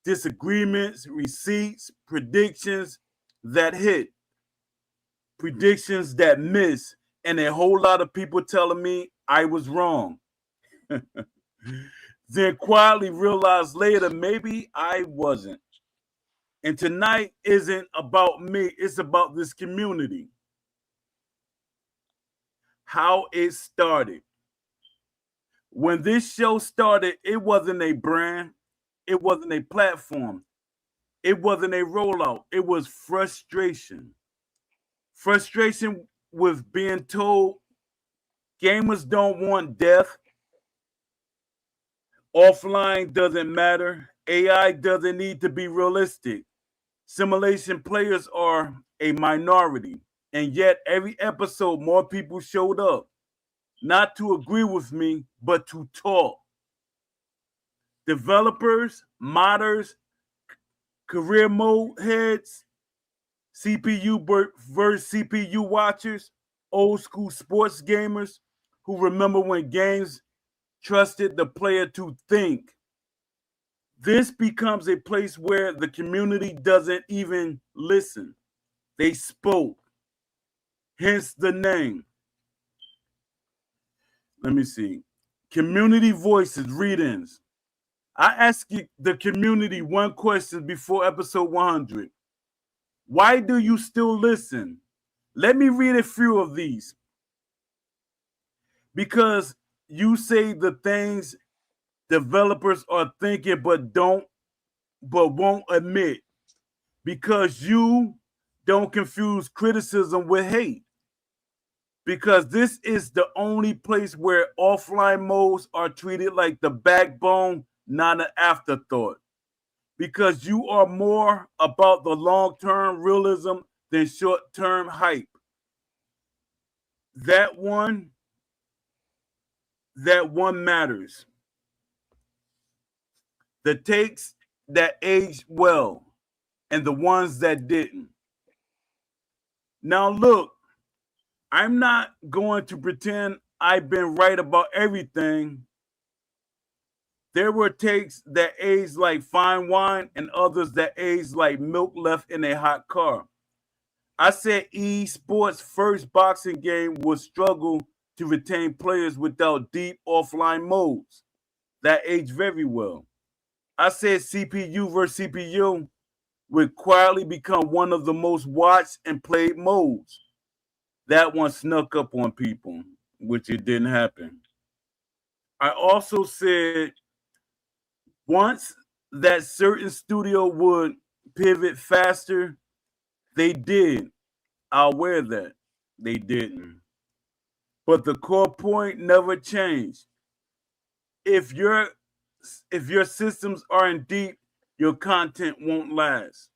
disagreements, receipts, predictions that hit, predictions that miss, and a whole lot of people telling me I was wrong. Then quietly realized later maybe I wasn't. And tonight isn't about me, it's about this community. How it started. When this show started, it wasn't a brand, it wasn't a platform, it wasn't a rollout, it was frustration. Frustration with being told gamers don't want death, offline doesn't matter, AI doesn't need to be realistic, simulation players are a minority, and yet every episode more people showed up, not to agree with me, but to talk. Developers, modders, career mode heads, CPU versus CPU watchers, old school sports gamers who remember when games trusted the player to think. This becomes a place where the community doesn't even listen. They spoke. Hence the name. Let me see. Community voices, read-ins. I ask you, the community, one question before episode 100. Why do you still listen? Let me read a few of these. Because you say the things developers are thinking but won't admit. Because you don't confuse criticism with hate. Because this is the only place where offline modes are treated like the backbone, not an afterthought. Because you are more about the long-term realism than short-term hype. That one matters. The takes that aged well and the ones that didn't. Now look, I'm not going to pretend I've been right about everything. There were takes that aged like fine wine and others that aged like milk left in a hot car. I said esports' first boxing game would struggle to retain players without deep offline modes. That aged very well. I said CPU versus CPU would quietly become one of the most watched and played modes. That one snuck up on people, which it didn't happen. I also said once that certain studio would pivot faster, they did. I'll wear that. They didn't. But the core point never changed. If your systems aren't deep, your content won't last.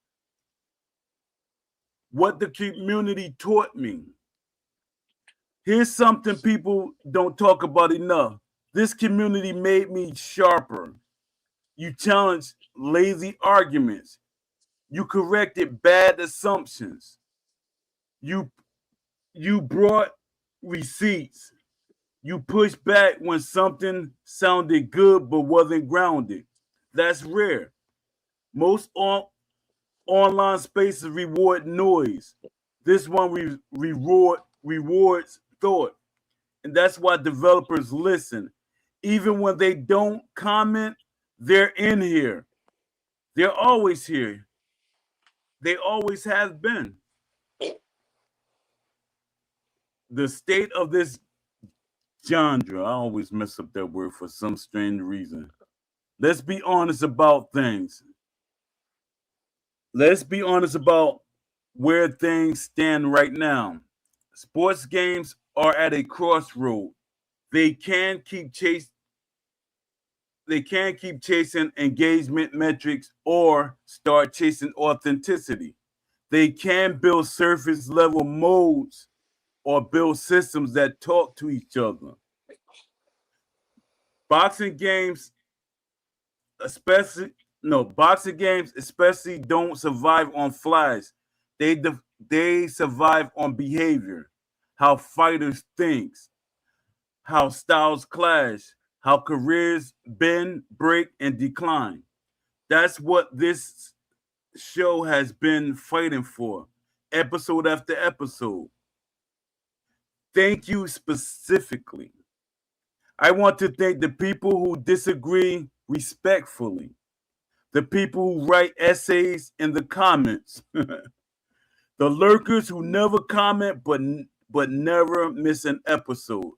What the community taught me. Here's something people don't talk about enough. This community made me sharper. You challenged lazy arguments. You corrected bad assumptions. You brought receipts. You push back when something sounded good but wasn't grounded. That's rare. Most online spaces reward noise. This one rewards thought. And that's why developers listen. Even when they don't comment, they're in here. They're always here. They always have been. The state of this genre, I always mess up that word for some strange reason. Let's be honest about things. Let's be honest about where things stand right now. Sports games are at a crossroad. They can keep chase they can keep chasing engagement metrics or start chasing authenticity. They can build surface level modes or build systems that talk to each other. Boxing games, especially boxing games especially don't survive on flash. They survive on behavior, how fighters think, how styles clash, how careers bend, break, and decline. That's what this show has been fighting for, episode after episode. Thank you specifically. I want to thank the people who disagree respectfully, the people who write essays in the comments, the lurkers who never comment but never miss an episode,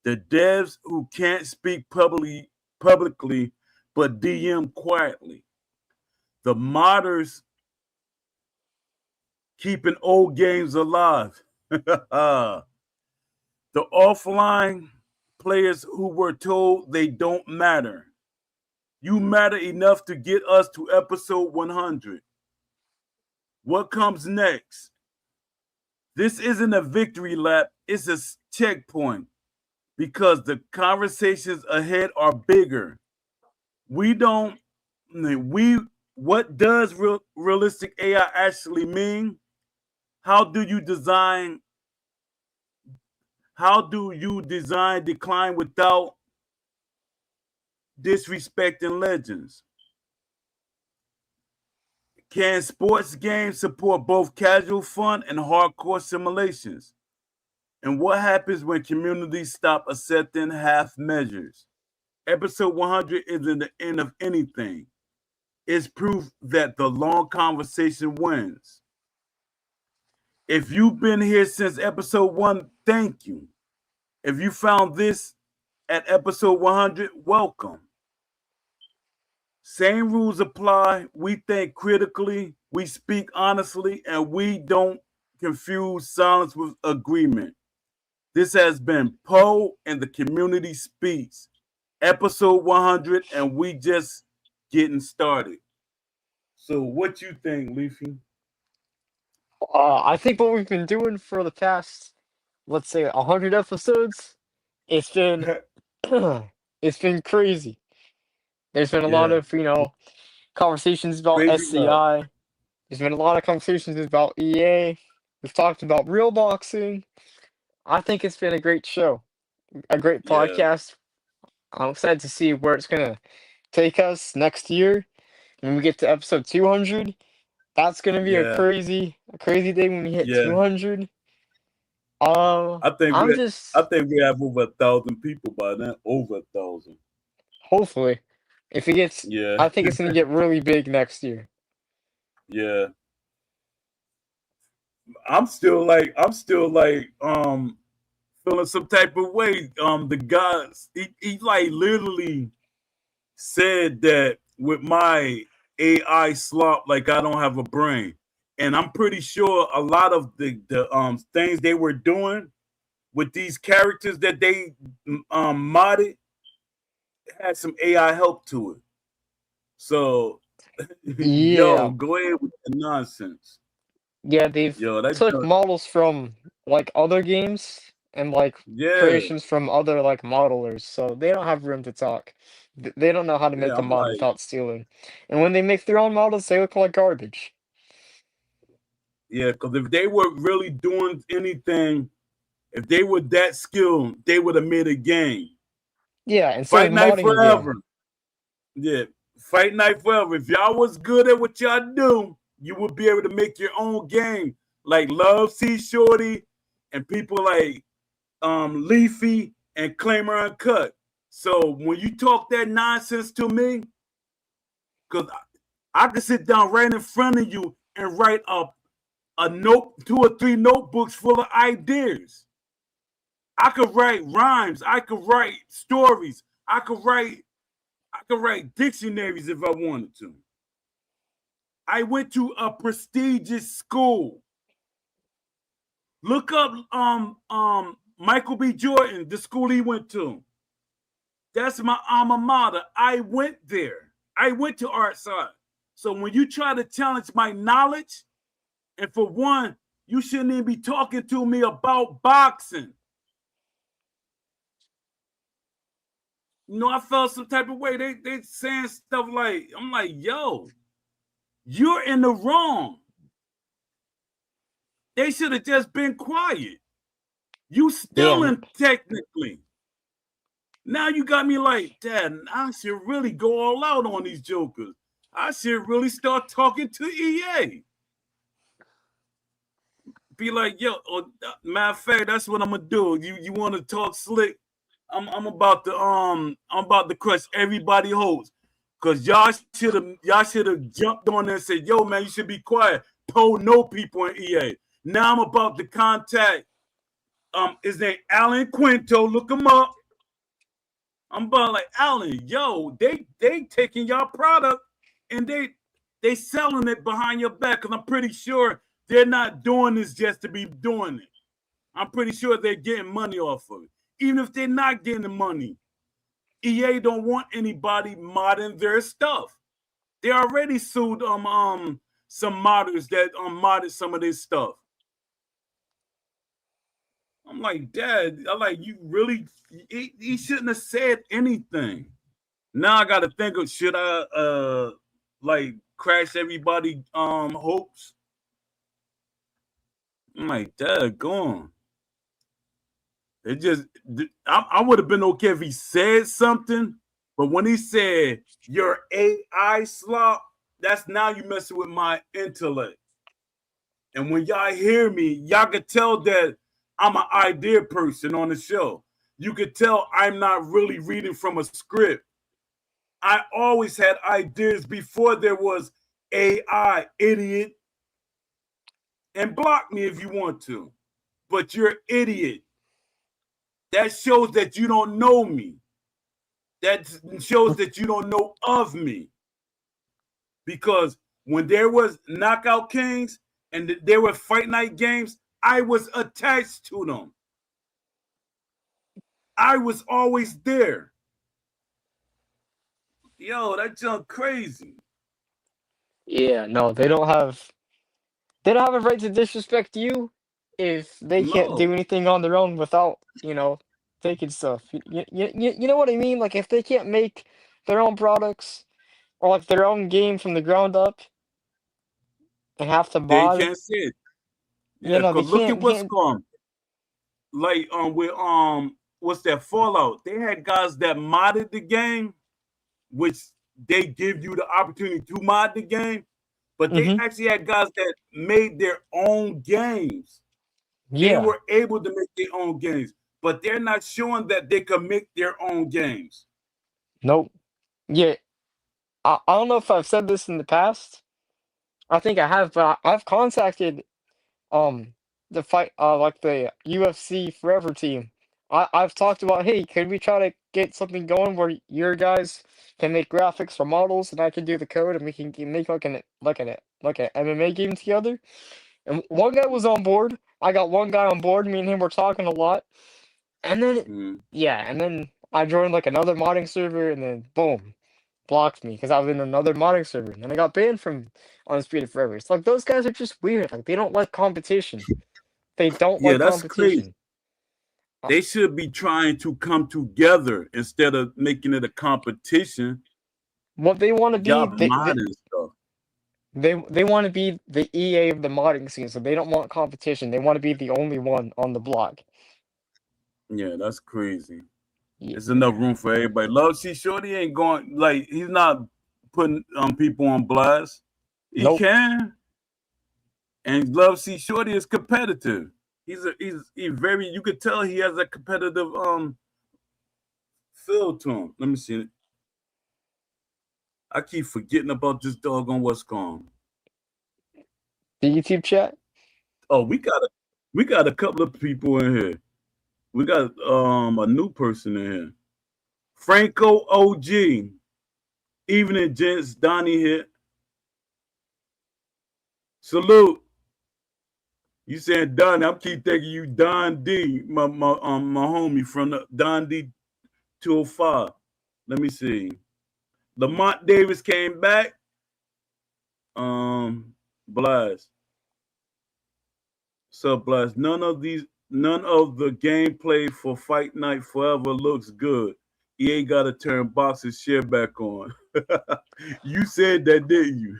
the devs who can't speak publicly but DM quietly, the modders keeping old games alive, the offline players who were told they don't matter. You matter enough to get us to episode 100. What comes next? This isn't a victory lap, it's a checkpoint because the conversations ahead are bigger. We don't, we, what does realistic AI actually mean? How do you design, how do you design decline without disrespecting legends? Can sports games support both casual fun and hardcore simulations? And what happens when communities stop accepting half measures? Episode 100 isn't the end of anything. It's proof that the long conversation wins. If you've been here since episode 1, thank you. If you found this at episode 100, welcome. Same rules apply. We think critically, we speak honestly, and we don't confuse silence with agreement. This has been Poe and the Community Speaks, episode 100, and we just getting started. So, what you think, Leafy? I think what we've been doing for the past, let's say, 100 episodes, it's been it's been crazy. There's been a lot Yeah, of conversations about crazy love. SCI. There's been a lot of conversations about EA. We've talked about real boxing. I think it's been a great show, a great Yeah, podcast. I'm excited to see where it's gonna take us next year when we get to episode 200. That's gonna be yeah, a crazy day when we hit yeah. 200. I think I'm we, I just think we have over 1,000 people by then. Over 1,000. hopefully, if it gets, Yeah, I think it's gonna get really big next year. yeah. I'm still like feeling some type of way. The guy he like literally said that with my AI slop, like I don't have a brain. And I'm pretty sure a lot of the things they were doing with these characters that they modded had some AI help to it. So yo, Yeah, go ahead with the nonsense. yeah, they've Yo, that took models from like other games and like yeah, creations from other like modelers, so they don't have room to talk. They don't know how to yeah, make a I'm mod like, without stealing. And when they make their own models, they look like garbage. yeah, because if they were really doing anything If they were that skilled, they would have made a game. Yeah, instead Fight of Night modding a Forever. game. Yeah, Fight Night Forever. If y'all was good at what y'all do, you would be able to make your own game, like Love C Shorty and people like Leafy and Claimer Uncut. So when you talk that nonsense to me, because I could sit down right in front of you and write up a note, 2 or 3 notebooks full of ideas. I could write rhymes. I could write stories. I could write dictionaries if I wanted to. I went to a prestigious school. Look up Michael B. Jordan, the school he went to. That's my alma mater. I went there. I went to art side. So when you try to challenge my knowledge, and for one, you shouldn't even be talking to me about boxing. You know, I felt some type of way. They saying stuff like, I'm like, yo, you're in the wrong. They should have just been quiet. You stealing technically. Now you got me like, Dad, I should really go all out on these jokers. I should really start talking to EA. Be like, yo, matter of fact, that's what I'm gonna do. You want to talk slick? I'm about to crush everybody hopes. Cause y'all should have jumped on there and said, yo, man, you should be quiet. No people in EA. Now I'm about to contact his name Alan Quinto. Look him up. I'm about like, Alan, yo, they taking y'all product and they selling it behind your back. Cause I'm pretty sure they're not doing this just to be doing it. I'm pretty sure they're getting money off of it. Even if they're not getting the money, EA don't want anybody modding their stuff. They already sued some modders that modded some of this stuff. I'm like, Dad, I'm like, you really, he shouldn't have said anything. Now I gotta think of, should I like crash everybody hopes? I'm like, Dad, go on. It just, I would have been okay if he said something, but when he said your AI slop, that's now you messing with my intellect. And when y'all hear me, y'all could tell that I'm an idea person on the show. You could tell I'm not really reading from a script. I always had ideas before there was AI, idiot. And block me if you want to, but you're an idiot. That shows that you don't know me. That shows that you don't know of me. Because when there was Knockout Kings and there were Fight Night games, I was attached to them. I was always there. Yo, that junk crazy. Yeah, no, they don't have a right to disrespect you if they can't do No, anything on their own without, taking stuff. You know what I mean? Like if they can't make their own products or like their own game from the ground up and have to they mod, can't say it. you Yeah, know, they cause look at can't what's can't going. Like with what's that Fallout? They had guys that modded the game, which they give you the opportunity to mod the game, but they mm-hmm. actually had guys that made their own games. They Yeah. were able to make their own games, but they're not showing that they can make their own games. Nope. Yeah. I don't know if I've said this in the past. I think I have, but I've contacted um the fight like the UFC Forever team. I've talked about, hey, can we try to get something going where your guys can make graphics for models and I can do the code and we can make like an MMA game together. And one guy was on board. I got one guy on board. Me and him were talking a lot. And then Mm. yeah, and then I joined like another modding server and then boom, blocked me because I was in another modding server. And then I got banned from Undisputed Forever. It's like those guys are just weird. Like they don't like competition. They don't Yeah, like that's crazy. competition. They should be trying to come together instead of making it a competition. What they want to be, Y'all modding stuff. they want to be the EA of the modding scene. So they don't want competition. They want to be the only one on the block. Yeah, that's crazy. Yeah. There's enough room for everybody. Love C Shorty ain't going like he's not putting people on blast. He Nope. can, and Love C Shorty is competitive. He's very. You could tell he has a competitive feel to him. Let me see. I keep forgetting about this dog on what's called. The YouTube chat? Oh, we got a couple of people in here. We got a new person in here. Franco OG. Evening, gents. Donnie here. Salute. You saying Donnie? I'm keep thinking you Don D, my homie from the Don D 205. Let me see. Lamont Davis came back. Blast. Sub Blast. None of the gameplay for Fight Night Forever looks good. EA got to turn boxes share back on. You said that, didn't you?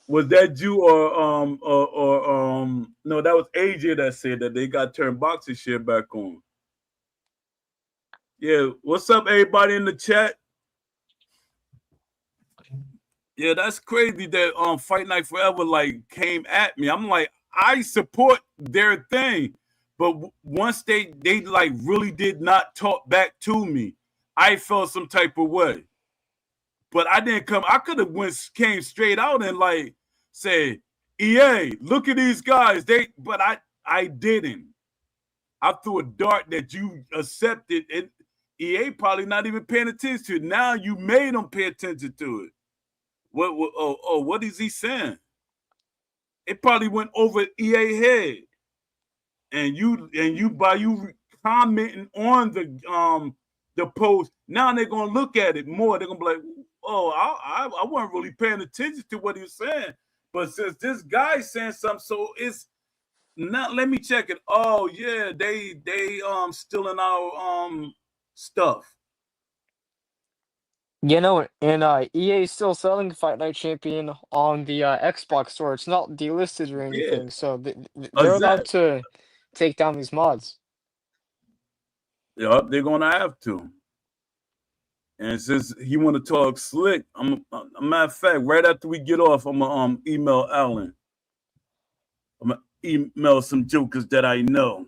Was that you or no, that was AJ that said that they got to turn boxes share back on. Yeah, what's up, everybody in the chat? Yeah, that's crazy that Fight Night Forever like came at me. I'm like, I support their thing, but once they like really did not talk back to me, I felt some type of way. But I didn't come. I could have came straight out and like said, EA, look at these guys. But I didn't. I threw a dart that you accepted, and EA probably not even paying attention to it. Now you made them pay attention to it. What is he saying? It probably went over EA head, and you by you commenting on the post. Now they're gonna look at it more. They're gonna be like, oh, I wasn't really paying attention to what he was saying, but since this guy's saying something, so it's not. Let me check it. Oh yeah, they stealing our stuff. You know, and EA is still selling Fight Night Champion on the Xbox store. It's not delisted or Yeah, anything, so they're allowed to take down these mods. Yeah, they're gonna have to. And since he want to talk slick, a matter of fact, right after we get off, I'm gonna email Alan. I'm gonna email some jokers that I know.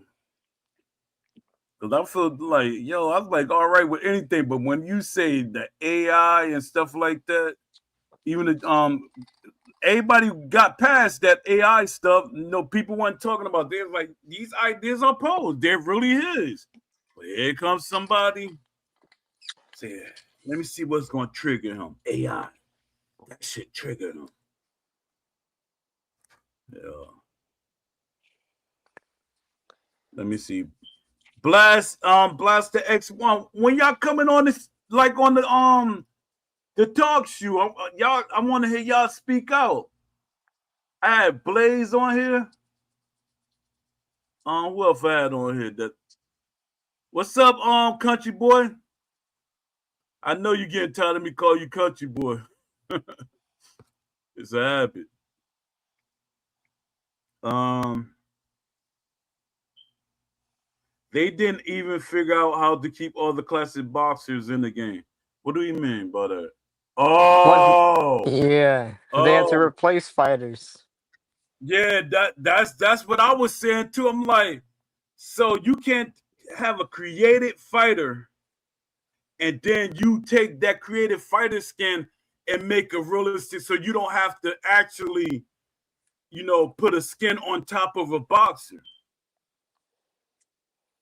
Cause I feel like, yo, I was like, all right with anything, but when you say the AI and stuff like that, even the, everybody got past that AI stuff. People weren't talking about. They're like, these ideas are posed. There really is. But here comes somebody. Say, let me see what's gonna trigger him. AI. That shit triggered him. Yeah. Let me see. Blast the X1. When y'all coming on this, like on the talk show, I want to hear y'all speak out. I had Blaze on here. Who else I had on here? What's up, country boy? I know you getting tired of me call you country boy. It's a habit. They didn't even figure out how to keep all the classic boxers in the game. What do you mean by that? Oh, Yeah, they had to replace fighters. Yeah, that's what I was saying too. I'm like, so you can't have a created fighter and then you take that created fighter skin and make it realistic so you don't have to actually, put a skin on top of a boxer.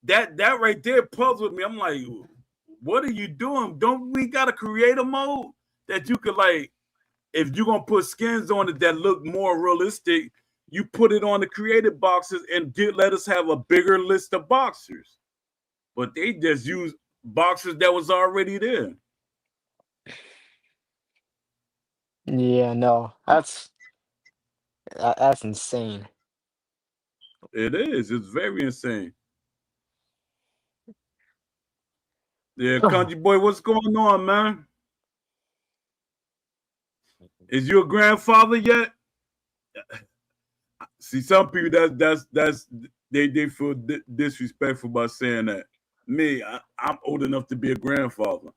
That right there puzzled me. I'm like, what are you doing? Don't we got a creative mode that you could like, if you're gonna put skins on it that look more realistic, you put it on the creative boxes and let us have a bigger list of boxers. But they just use boxers that was already there. Yeah, no, that's insane. It is. It's very insane. Yeah, country boy, what's going on, man? Is you a grandfather yet? See, some people that's they feel disrespectful by saying that. Me, I'm old enough to be a grandfather.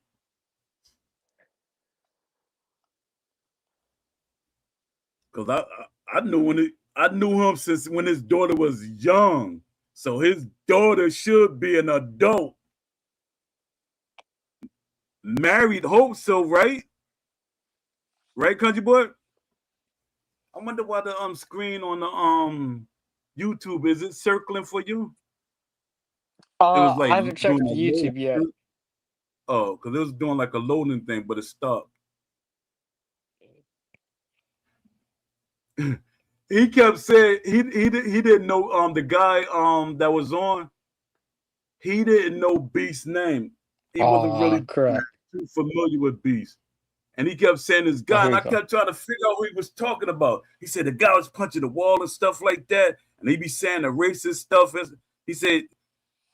Cause I knew him since when his daughter was young. So his daughter should be an adult. Married, hope so, right? Right, country boy? I wonder why the screen on the YouTube is it circling for you? It was like I haven't doing checked a load. YouTube yet. Oh, because it was doing like a loading thing, but it stopped. He kept saying he didn't know the guy that was on. He didn't know Beast's name. He wasn't really Correct. too familiar with Beast. And he kept saying this Oh, guy, here and you I go. kept trying to figure out who he was talking about. He said the guy was punching the wall and stuff like that, and he be saying the racist stuff. He said,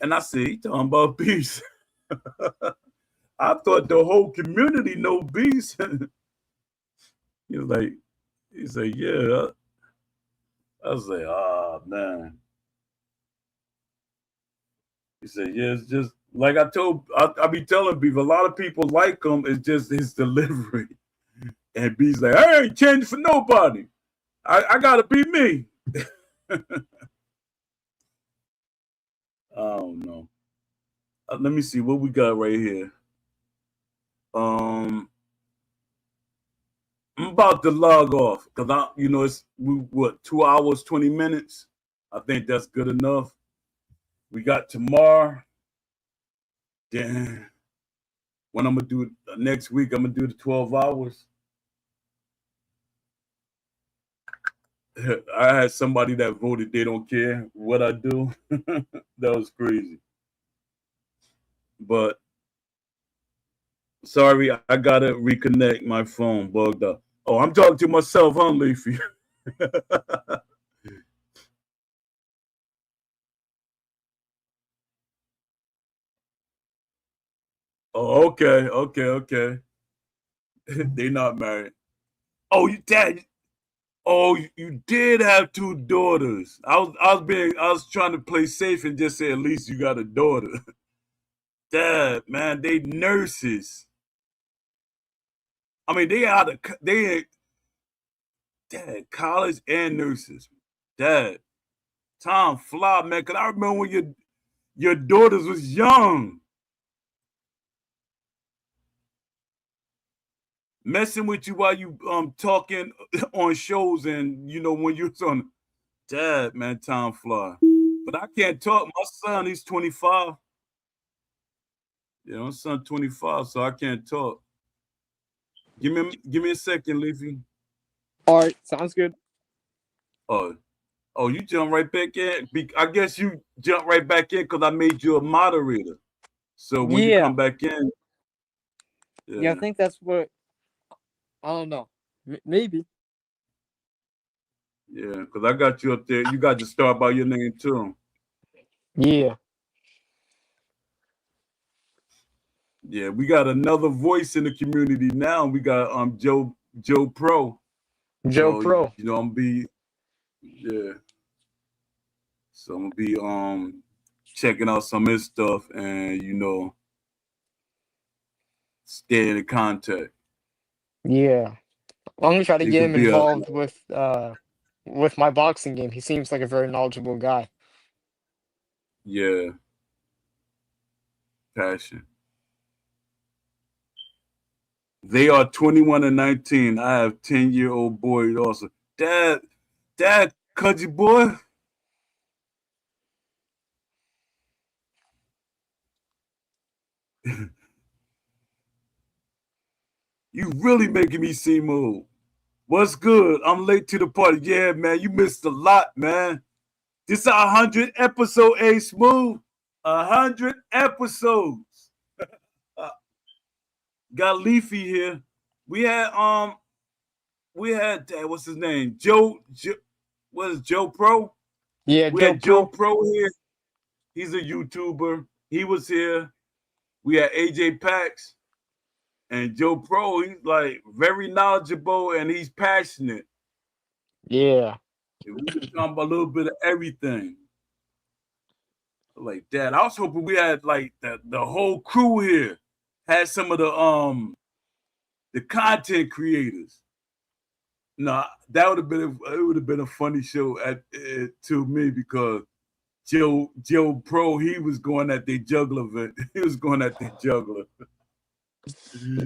and I said, he talking about Beast. I thought the whole community know Beast. He was like, he said, yeah. I was like, oh man. He said, yeah, it's just like I be telling people, a lot of people like him, it's just his delivery. And B's like, I ain't changing for nobody. I gotta be me. I don't know. Let me see what we got right here. I'm about to log off because it's 2 hours, 20 minutes. I think that's good enough. We got tomorrow. Then when I'm gonna do next week, I'm gonna do the 12 hours. I had somebody that voted they don't care what I do. That was crazy. But sorry, I gotta reconnect my phone, bugged up. Oh, I'm talking to myself, huh, Leafy? Oh, okay. They not married. Oh, dad. Oh, you did have two daughters. I was trying to play safe and just say at least you got a daughter. Dad, man, they nurses. I mean, they dad college and nurses. Dad, time fly, man. Cause I remember when your daughters was young. Messing with you while you talking on shows and when you're on dad, man, time fly. But I can't talk. My son, he's 25. Yeah, my son 25, so I can't talk. Give me a second, Leafy. All right, sounds good. Oh, you jump right back in. I guess you jump right back in because I made you a moderator. So when you Yeah, come back in, yeah, I yeah, think that's what. I don't know. Maybe. yeah, because I got you up there. You got to start by your name too. Yeah. Yeah, we got another voice in the community now. We got Joe Pro. Joe So Pro. I'm be yeah. So I'm gonna be checking out some of his stuff and staying in contact. Yeah. I'm gonna try to He get could him be a involved with my boxing game. He seems like a very knowledgeable guy. yeah, passion. They are 21 and 19. I have 10-year-old boys also. Dad, country boy. You really making me seem old. What's good? I'm late to the party. Yeah, man, you missed a lot, man. This is 100 episode, A Smooth. 100 episodes. Got Leafy here. We had what's his name? What is Joe Pro? Yeah, We Joe had Joe Pro. Pro here. He's a YouTuber. He was here. We had AJ Pax and Joe Pro. He's like very knowledgeable and he's passionate. Yeah. And we were talking about a little bit of everything. Like that. I was hoping we had like the whole crew here had some of the content creators. No, that would have been a funny show to me because Joe Pro, he was going at the juggler event. He was going at the juggler.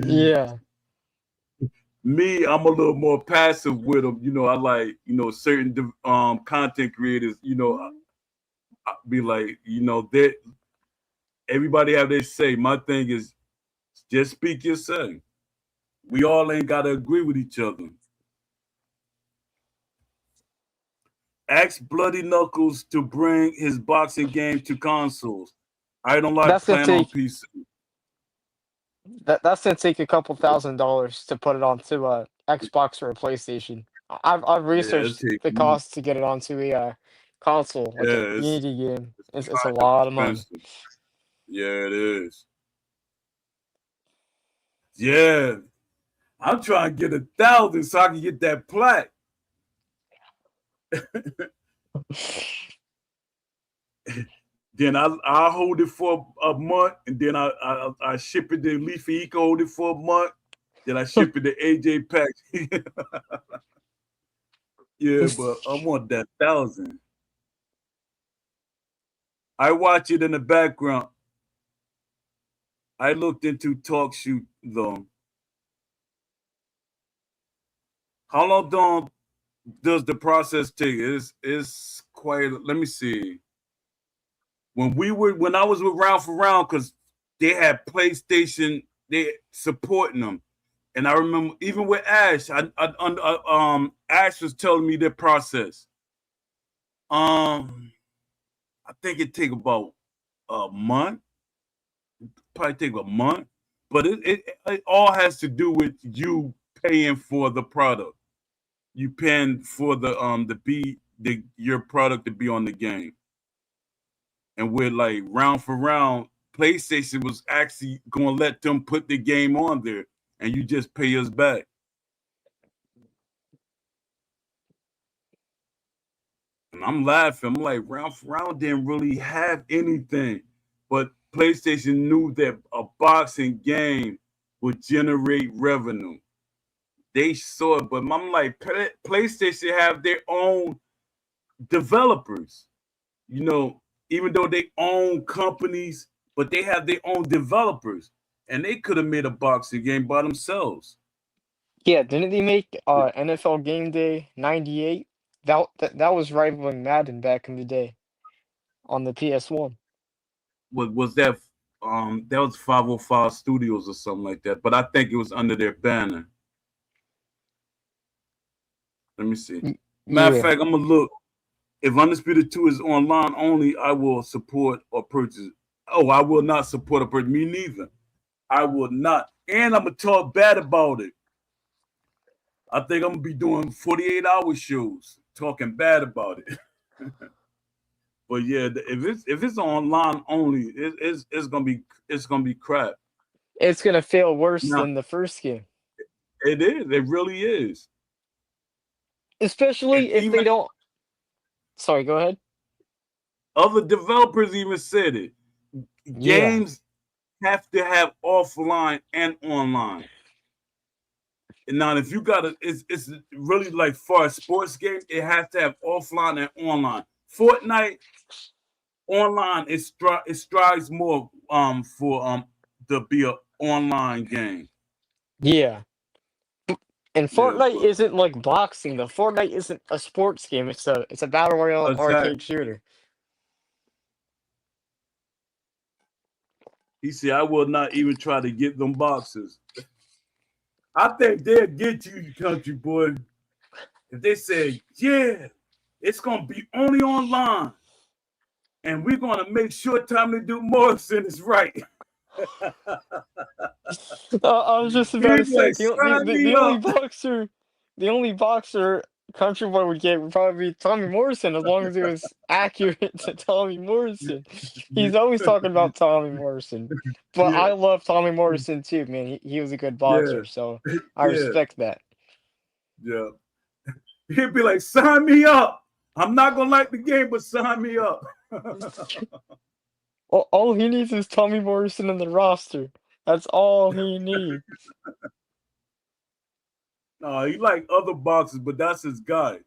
Yeah. Me, I'm a little more passive with them. You know, I like, certain content creators, I be like, that everybody have their say. My thing is just speak your say. We all ain't gotta agree with each other. Ask Bloody Knuckles to bring his boxing game to consoles. I don't like That's gonna playing on take PC. that's gonna take a couple $1,000s to put it onto a Xbox or a PlayStation. I've Yeah, it researched take the cost to get it onto a console, like a yeah, Unity game. it's It's a kind of lot of money. expensive. Yeah, it is. Yeah, I'm trying to get 1,000 so I can get that plaque. Then I hold it for a month, and then I ship it to Leafy. He can hold it for a month. Then I ship it to AJ Pack. Yeah, but I want that 1,000. I watch it in the background. I looked into talk shoot though. How long does the process take? It's quite. Let me see. When I was with Round for Round, because they had PlayStation, they supporting them, and I remember even with Ash, Ash was telling me their process. I think it take about a month, probably take a month, but it all has to do with you paying for the product. You paying for your product to be on the game. And we're like round for round, PlayStation was actually gonna let them put the game on there and you just pay us back. And I'm laughing. I'm like, round for round didn't really have anything. But PlayStation knew that a boxing game would generate revenue. They saw it, but I'm like, PlayStation have their own developers. You know, even though they own companies, but they have their own developers, and they could have made a boxing game by themselves. Yeah, didn't they make NFL Game Day '98? That was rivaling Madden back in the day on the PS1. Was that that was 505 Studios or something like that? But I think it was under their banner. Let me see. Matter of Yeah. fact, I'm gonna look. If Undisputed 2 is online only, I will support or purchase. Oh, I will not support or purchase. Me neither. I will not. And I'm gonna talk bad about it. I think I'm gonna be doing 48-hour shows talking bad about it. But yeah, if it's online only, it's gonna be crap. It's gonna fail worse Now than the first game. it is. It really is. And Especially if even they don't. Sorry, go ahead. other developers even said it. Yeah. Games have to have offline and online. And now, if you got it's really like for a sports game, it has to have offline and online. Fortnite online it strives more for to be an online game. Yeah. And Yeah, Fortnite but isn't like boxing though. Fortnite isn't a sports game. It's a battle royale arcade exactly. shooter. He said, "I will not even try to get them boxes." I think they'll get you, country boy, if they say, "Yeah, it's gonna be only online, and we're gonna make sure Tommy to do Morrison is right." I was just about to He's say like, "Sign me the up." the only boxer Country Boy would get would probably be Tommy Morrison as long as he was accurate to Tommy Morrison. He's always talking about Tommy Morrison, but Yeah, I love Tommy Morrison too, man. He was a good yeah, boxer, so I yeah, respect that. yeah. He'd be like, "Sign me up. I'm not gonna like the game, but sign me up." All he needs is Tommy Morrison in the roster. That's all he needs. No, he like other boxers, but that's his guy.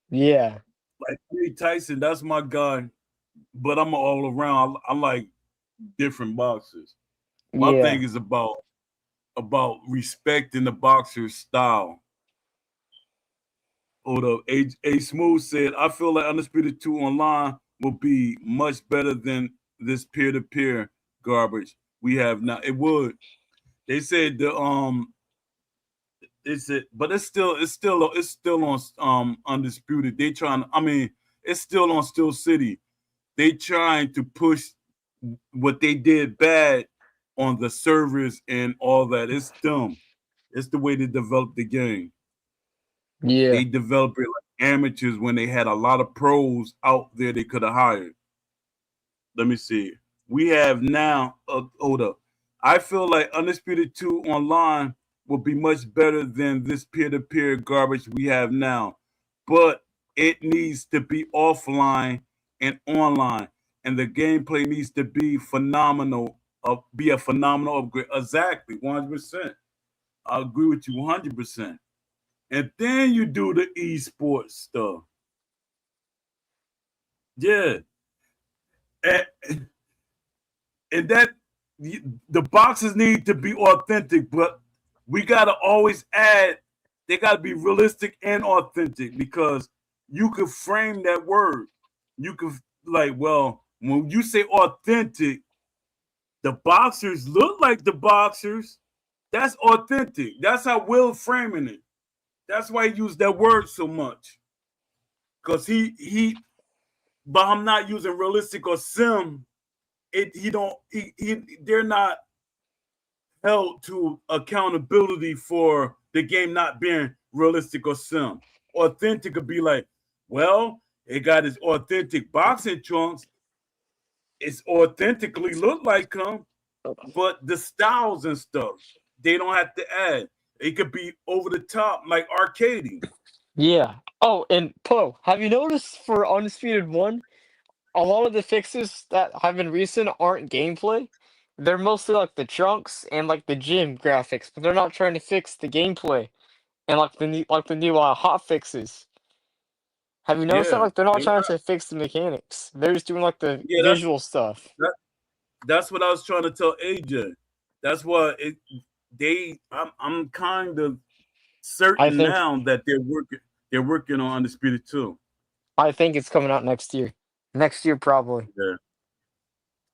Yeah. Like Tyson, that's my guy. But I'm all around. I like different boxers. My Yeah. thing is about respecting the boxer's style. Hold up. A Smooth said, I feel like Undisputed 2 online will be much better than this peer-to-peer garbage we have now. It would. They said but it's still on Undisputed. They trying, I mean, it's still on Steel City. They trying to push what they did bad on the servers and all that. It's dumb. It's the way they developed the game. Yeah. They developed it like amateurs when they had a lot of pros out there they could have hired. Let me see. We have now, hold up. I feel like Undisputed 2 online will be much better than this peer-to-peer garbage we have now. But it needs to be offline and online. And the gameplay needs to be phenomenal, be a phenomenal upgrade. Exactly, 100%. I agree with you 100%. And then you do the esports stuff. Yeah. And that the boxes need to be authentic, but we got to always add, they got to be realistic and authentic, because you could frame that word. You could, like, well, when you say authentic, the boxers look like the boxers. That's authentic. That's how Will framing it. That's why he used that word so much. Because but I'm not using realistic or sim. They're not held to accountability for the game not being realistic or sim. Authentic could be like, well, it got its authentic boxing trunks. It's authentically look like them, but the styles and stuff, they don't have to add. It could be over the top, like arcading. Yeah. Oh, and Poe, have you noticed for Undisputed 1, a lot of the fixes that have been recent aren't gameplay? They're mostly like the trunks and like the gym graphics, but they're not trying to fix the gameplay and like the new hot fixes. Have you noticed that? Yeah, Like they're not trying to fix the mechanics. They're just doing like the yeah. visual stuff. That's what I was trying to tell AJ. That's why I'm kind of I certain think now that they're working on Undisputed 2. I think it's coming out next year. Next year probably. Yeah,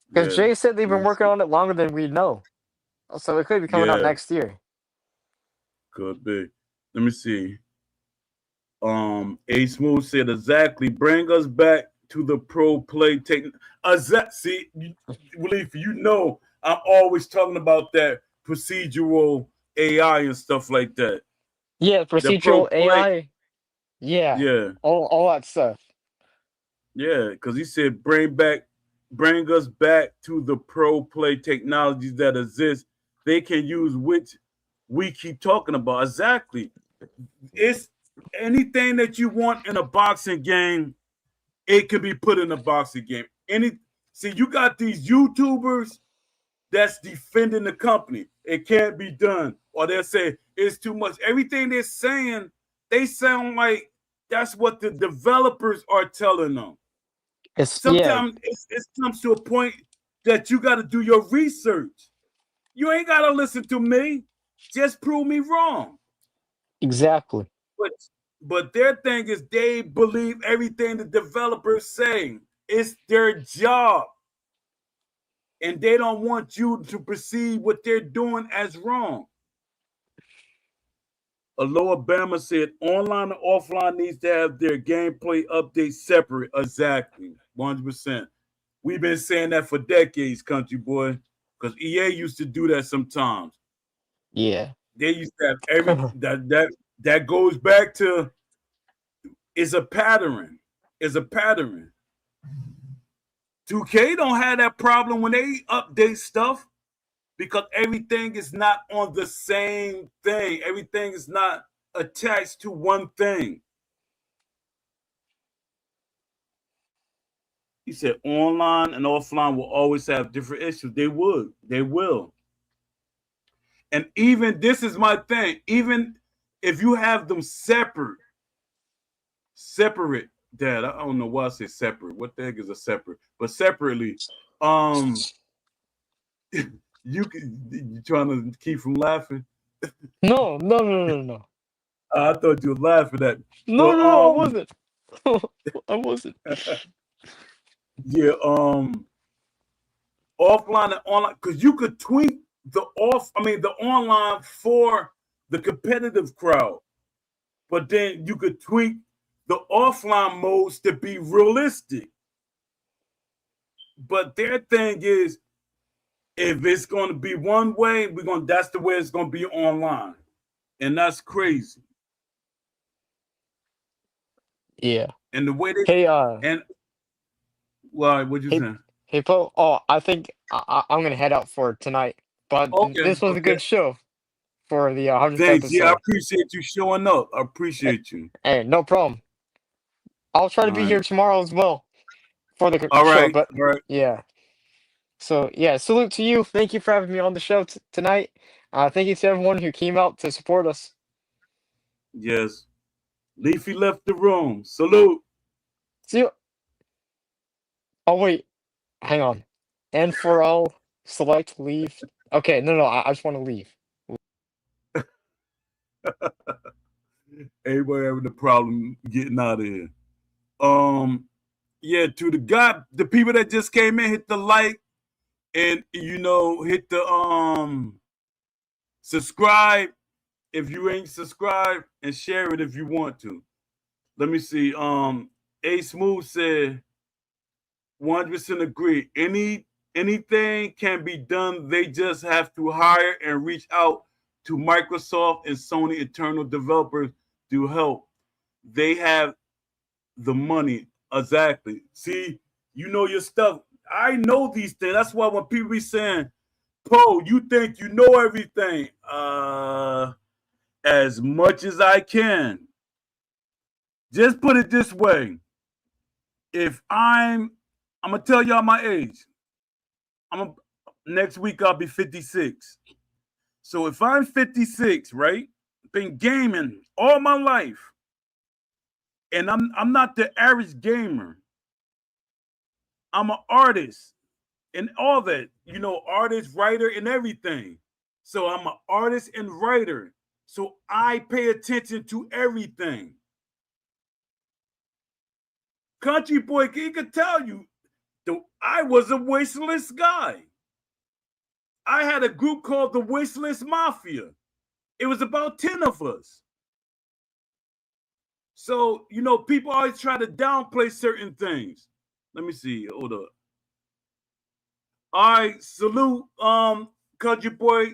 Because yeah. Jay said they've been We'll working see. on it longer than we know. So it could be coming out Yeah, next year. could be. Let me see. A Smooth said exactly. Bring us back to the pro play technique. See, Leaf, I'm always talking about that procedural AI and stuff like that. Yeah, The pro procedural play, AI. Yeah. yeah. All that stuff. Yeah, because he said bring us back to the pro play technologies that exist. They can use which we keep talking about. Exactly. It's anything that you want in a boxing game, it can be put in a boxing game. See, you got these YouTubers that's defending the company. It can't be done. Or they'll say it's too much. Everything they're saying, they sound like that's what the developers are telling them. Yeah, Sometimes it comes to a point that you got to do your research. You ain't got to listen to me. Just prove me wrong. exactly. But but their thing is they believe everything the developers saying. It's their job. And they don't want you to perceive what they're doing as wrong. Aloha Bama said online and offline needs to have their gameplay updates separate. Exactly. 100%. We've been saying that for decades, country boy, because EA used to do that sometimes. Yeah. They used to have that goes back to is a pattern. Is a pattern. 2K don't have that problem when they update stuff because everything is not on the same thing. Everything is not attached to one thing. He said online and offline will always have different issues. They would. They will. And even this is my thing. Even if you have them separate, Dad. I don't know why I say separate. What the heck is a separate? But separately, um, you trying to keep from laughing? No, no, no, no, no. I thought you were laughing at me. No, But no, no, I wasn't. I wasn't. yeah, offline and online, because you could tweak the online for the competitive crowd, but then you could tweak the offline modes to be realistic. But their thing is, if it's going to be one way, that's the way it's going to be online, and that's crazy. Yeah. And the way they Hey, and well, what you hey, saying? hey, Poe. Oh, I think I'm gonna head out for tonight. But Okay, this was a okay. good show for the 100th Thanks. Yeah, I episode. appreciate you showing up. I appreciate you. Hey, no problem. I'll try to All be right. here tomorrow as well for the All show. right. But All right. yeah. So yeah, salute to you. Thank you for having me on the show tonight. Thank you to everyone who came out to support us. Yes. Leafy left the room. Salute. See you. Oh wait, hang on. And for all, select leave. Okay, no, I just want to leave. Everybody having a problem getting out of here. Yeah, to the people that just came in, hit the like and hit the subscribe if you ain't subscribed, and share it if you want to. Let me see. A Smooth said 100% agree. Anything can be done. They just have to hire and reach out to Microsoft and Sony internal developers to help. They have the money. Exactly. See, you know your stuff. I know these things. That's why when people be saying, Poe, you think you know everything. As much as I can. Just put it this way. If I'm gonna tell y'all my age. Next week I'll be 56. So if I'm 56, right? Been gaming all my life, and I'm not the average gamer. I'm an artist and all that, artist, writer, and everything. So I'm an artist and writer. So I pay attention to everything. Country Boy, he could tell you, I was a Wishlist guy. I had a group called the Wishlist Mafia. It was about 10 of us. So, people always try to downplay certain things. Let me see. Hold up. All right, salute, Country Boy.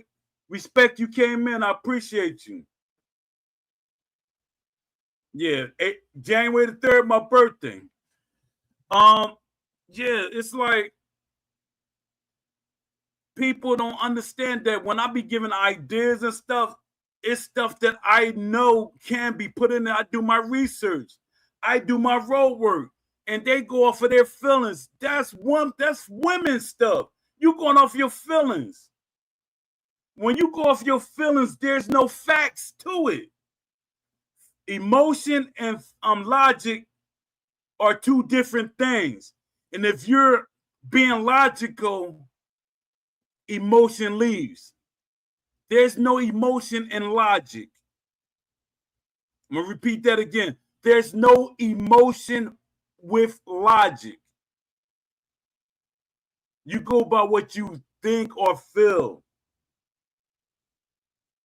Respect you came in. I appreciate you. Yeah, January the 3rd, my birthday. Yeah, it's like people don't understand that when I be giving ideas and stuff, it's stuff that I know can be put in there. I do my research. I do my road work. And they go off of their feelings. That's women's stuff. You going off your feelings. When you go off your feelings, there's no facts to it. Emotion and logic are two different things. And if you're being logical, emotion leaves. There's no emotion in logic. I'm going to repeat that again. There's no emotion with logic. You go by what you think or feel.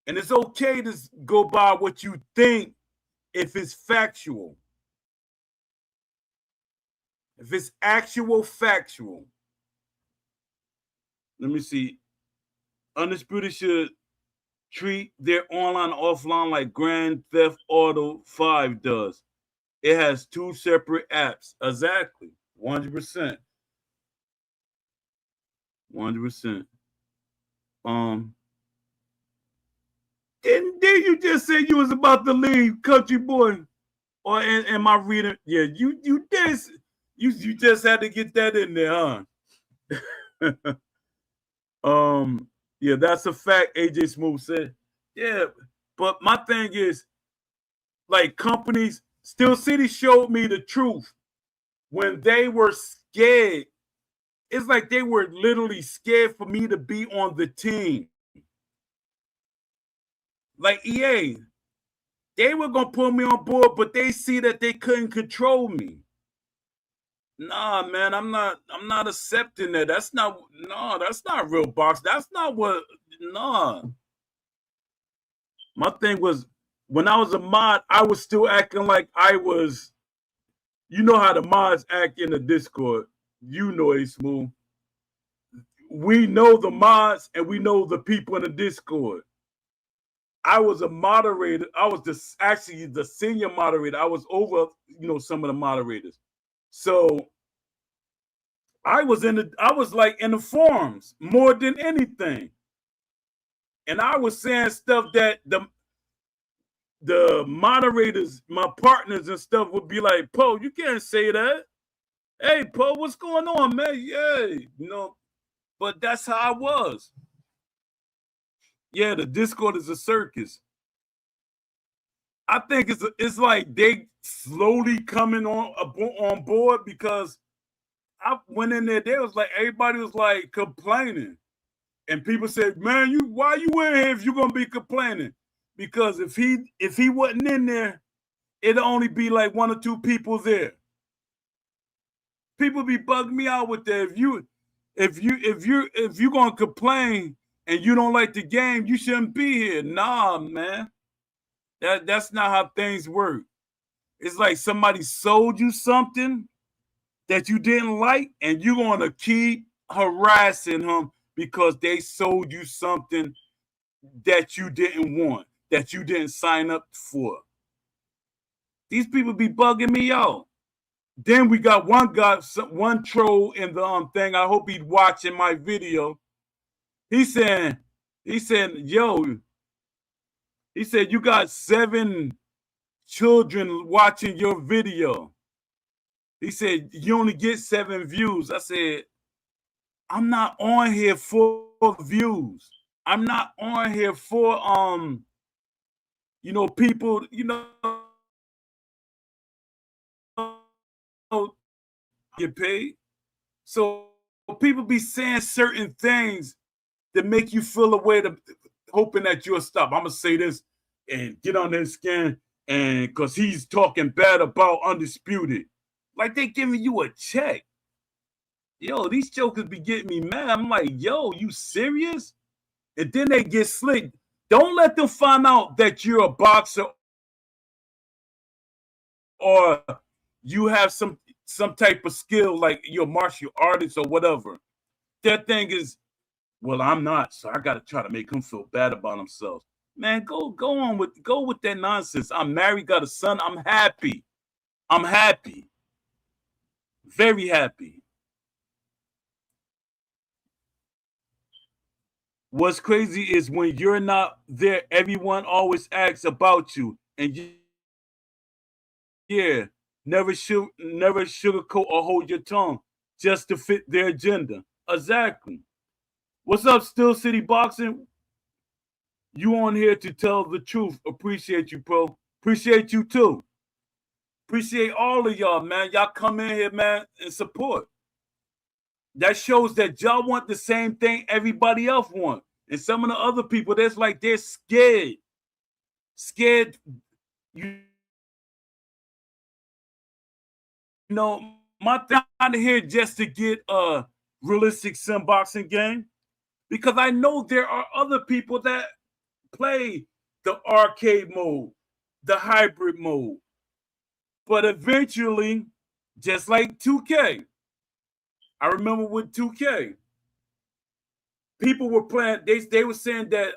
And it's okay to go by what you think if it's factual. If it's actual factual. Let me see. Undisputed should treat their online offline like Grand Theft Auto 5 does. It has two separate apps. Exactly. 100%. 100%. Didn't you just say you was about to leave, Country Boy? Or am I reading? Yeah, you did. You just had to get that in there, huh? Yeah, that's a fact. AJ Smooth said. Yeah, but my thing is, like companies, Steel City showed me the truth when they were scared. It's like they were literally scared for me to be on the team. Like EA, they were gonna put me on board, but they see that they couldn't control me. Nah, man, I'm not accepting that. That's not real box. That's not what nah. My thing was when I was a mod, I was still acting like I was, you know how the mods act in the Discord. You know it, Smooth. We know the mods and we know the people in the Discord. I was a moderator. I was actually the senior moderator. I was over, some of the moderators. So I was like in the forums more than anything. And I was saying stuff that the moderators, my partners and stuff would be like, Poe, you can't say that. Hey, Poe, what's going on, man? Yeah, but that's how I was. Yeah, the Discord is a circus. I think it's like they slowly coming on board because I went in there. They was like everybody was like complaining, and people said, "Man, why you in here if you gonna be complaining?" Because if he wasn't in there, it'd only be like one or two people there. People be bugging me out with that. If you gonna complain and you don't like the game, you shouldn't be here. Nah, man. That's not how things work. It's like somebody sold you something that you didn't like, and you're gonna keep harassing them because they sold you something that you didn't want, that you didn't sign up for. These people be bugging me out. Then we got one troll in the thing. I hope he's watching my video. He said, yo, he said, you got 7 children watching your video. He said, you only get 7 views. I said, I'm not on here for views. I'm not on here for, people, get paid. So people be saying certain things that make you feel a way to hoping that you'll stop. I'm gonna say this and get on their skin, and because he's talking bad about Undisputed, like they giving you a check. Yo, these jokers be getting me mad. I'm like, yo, you serious? And then they get slick. Don't let them find out that you're a boxer or you have some type of skill, like you're a martial artist or whatever. Their thing is, well, I'm not, so I gotta try to make them feel bad about themselves. Man, go with that nonsense. I'm married, got a son. I'm happy. I'm happy. Very happy. What's crazy is when you're not there, everyone always asks about you, and never sugarcoat or hold your tongue just to fit their agenda. Exactly. What's up, Steel City Boxing? You on here to tell the truth. Appreciate you, bro. Appreciate you too. Appreciate all of y'all, man. Y'all come in here, man, and support. That shows that y'all want the same thing everybody else want. And some of the other people, they're scared. Scared. My thing out here just to get a realistic sim boxing game, because I know there are other people that play the arcade mode, the hybrid mode. But eventually, just like 2K, I remember with 2K, people were playing, they were saying that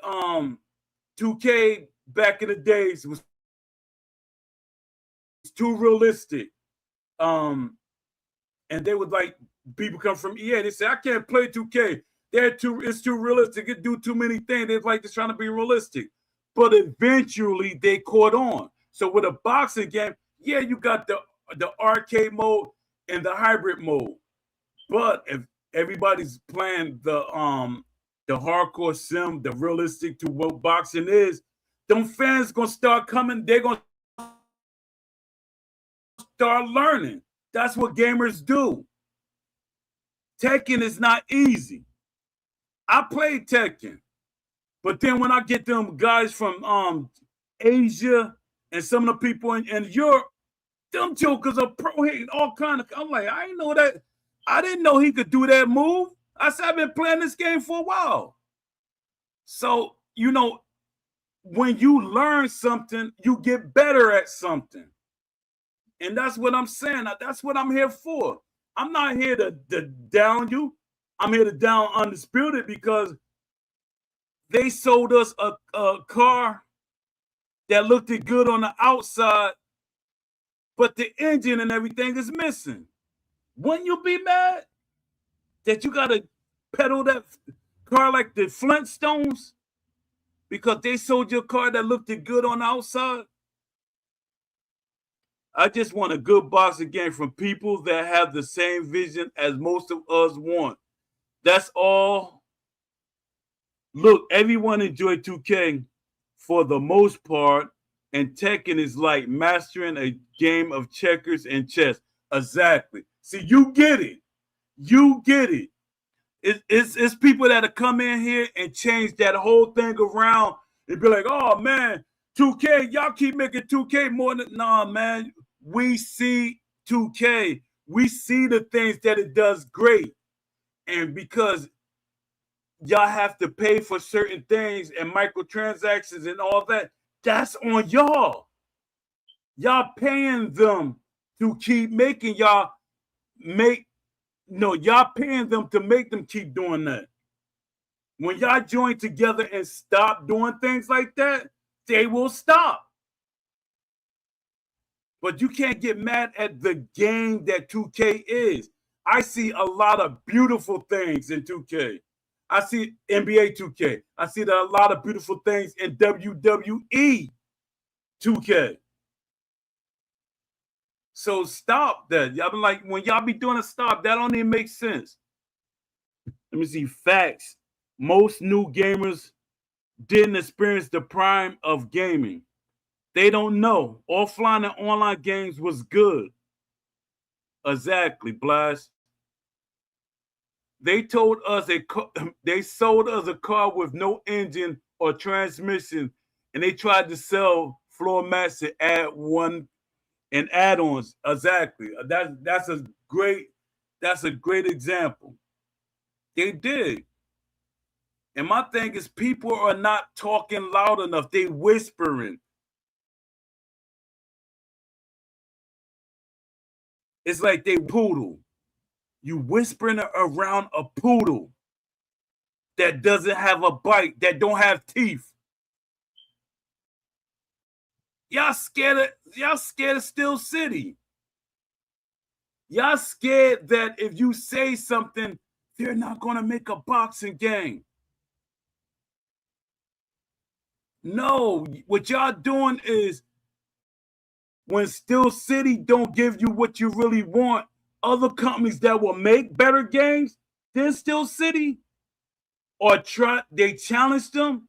2K back in the days was too realistic. And they would like, people come from EA, they say, I can't play 2K. It's too realistic. It do too many things. They're like just trying to be realistic. But eventually they caught on. So with a boxing game, yeah, you got the arcade mode in the hybrid mode. But if everybody's playing the hardcore sim, the realistic to what boxing is, them fans gonna start coming. They're gonna start learning. That's what gamers do. Tekken is not easy. I played Tekken, but then when I get them guys from Asia and some of the people in Europe, them jokers are pro hitting all kind of. I'm like, I didn't know that. I didn't know he could do that move. I said, I've been playing this game for a while. So, you know, when you learn something, you get better at something. And that's what I'm saying. That's what I'm here for. I'm not here to down you. I'm here to down Undisputed because they sold us a car that looked good on the outside, but the engine and everything is missing. Wouldn't you be mad that you got to pedal that car like the Flintstones because they sold your car that looked good on the outside? I just want a good boxing game from people that have the same vision as most of us want. That's all. Look, everyone enjoyed 2K for the most part, and Tekken is like mastering a game of checkers and chess. Exactly. See, you get it. You get it. It's people that have come in here and change that whole thing around and be like, oh, man, 2K, y'all keep making 2K more than... Nah, man, we see 2K. We see the things that it does great. And because y'all have to pay for certain things and microtransactions and all that, that's on y'all. Y'all paying them to keep making y'all make... No, y'all paying them to make them keep doing that. When y'all join together and stop doing things like that, they will stop. But you can't get mad at the game that 2K is. I see a lot of beautiful things in 2K. I see NBA 2K. I see a lot of beautiful things in WWE 2K. So stop that. Y'all be like, when y'all be doing a stop, that don't even make sense. Let me see. Facts. Most new gamers didn't experience the prime of gaming. They don't know. Offline and online games was good. Exactly, Blast. They told us they sold us a car with no engine or transmission, and they tried to sell floor mats and add-ons. Exactly. That's a great example. They did. And my thing is, people are not talking loud enough. They whispering. It's like they poodle. You whispering around a poodle that doesn't have a bite, that don't have teeth. Y'all scared of Steel City. Y'all scared that if you say something, they're not going to make a boxing game. No, what y'all doing is when Steel City don't give you what you really want, other companies that will make better games than Steel City they challenge them.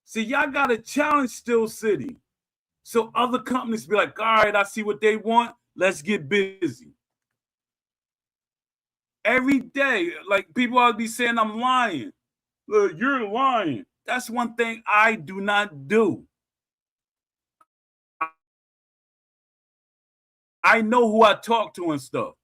See, y'all got to challenge Steel City. So other companies be like, all right, I see what they want. Let's get busy. Every day, like people always be saying I'm lying. Look, you're lying. That's one thing I do not do. I know who I talk to and stuff.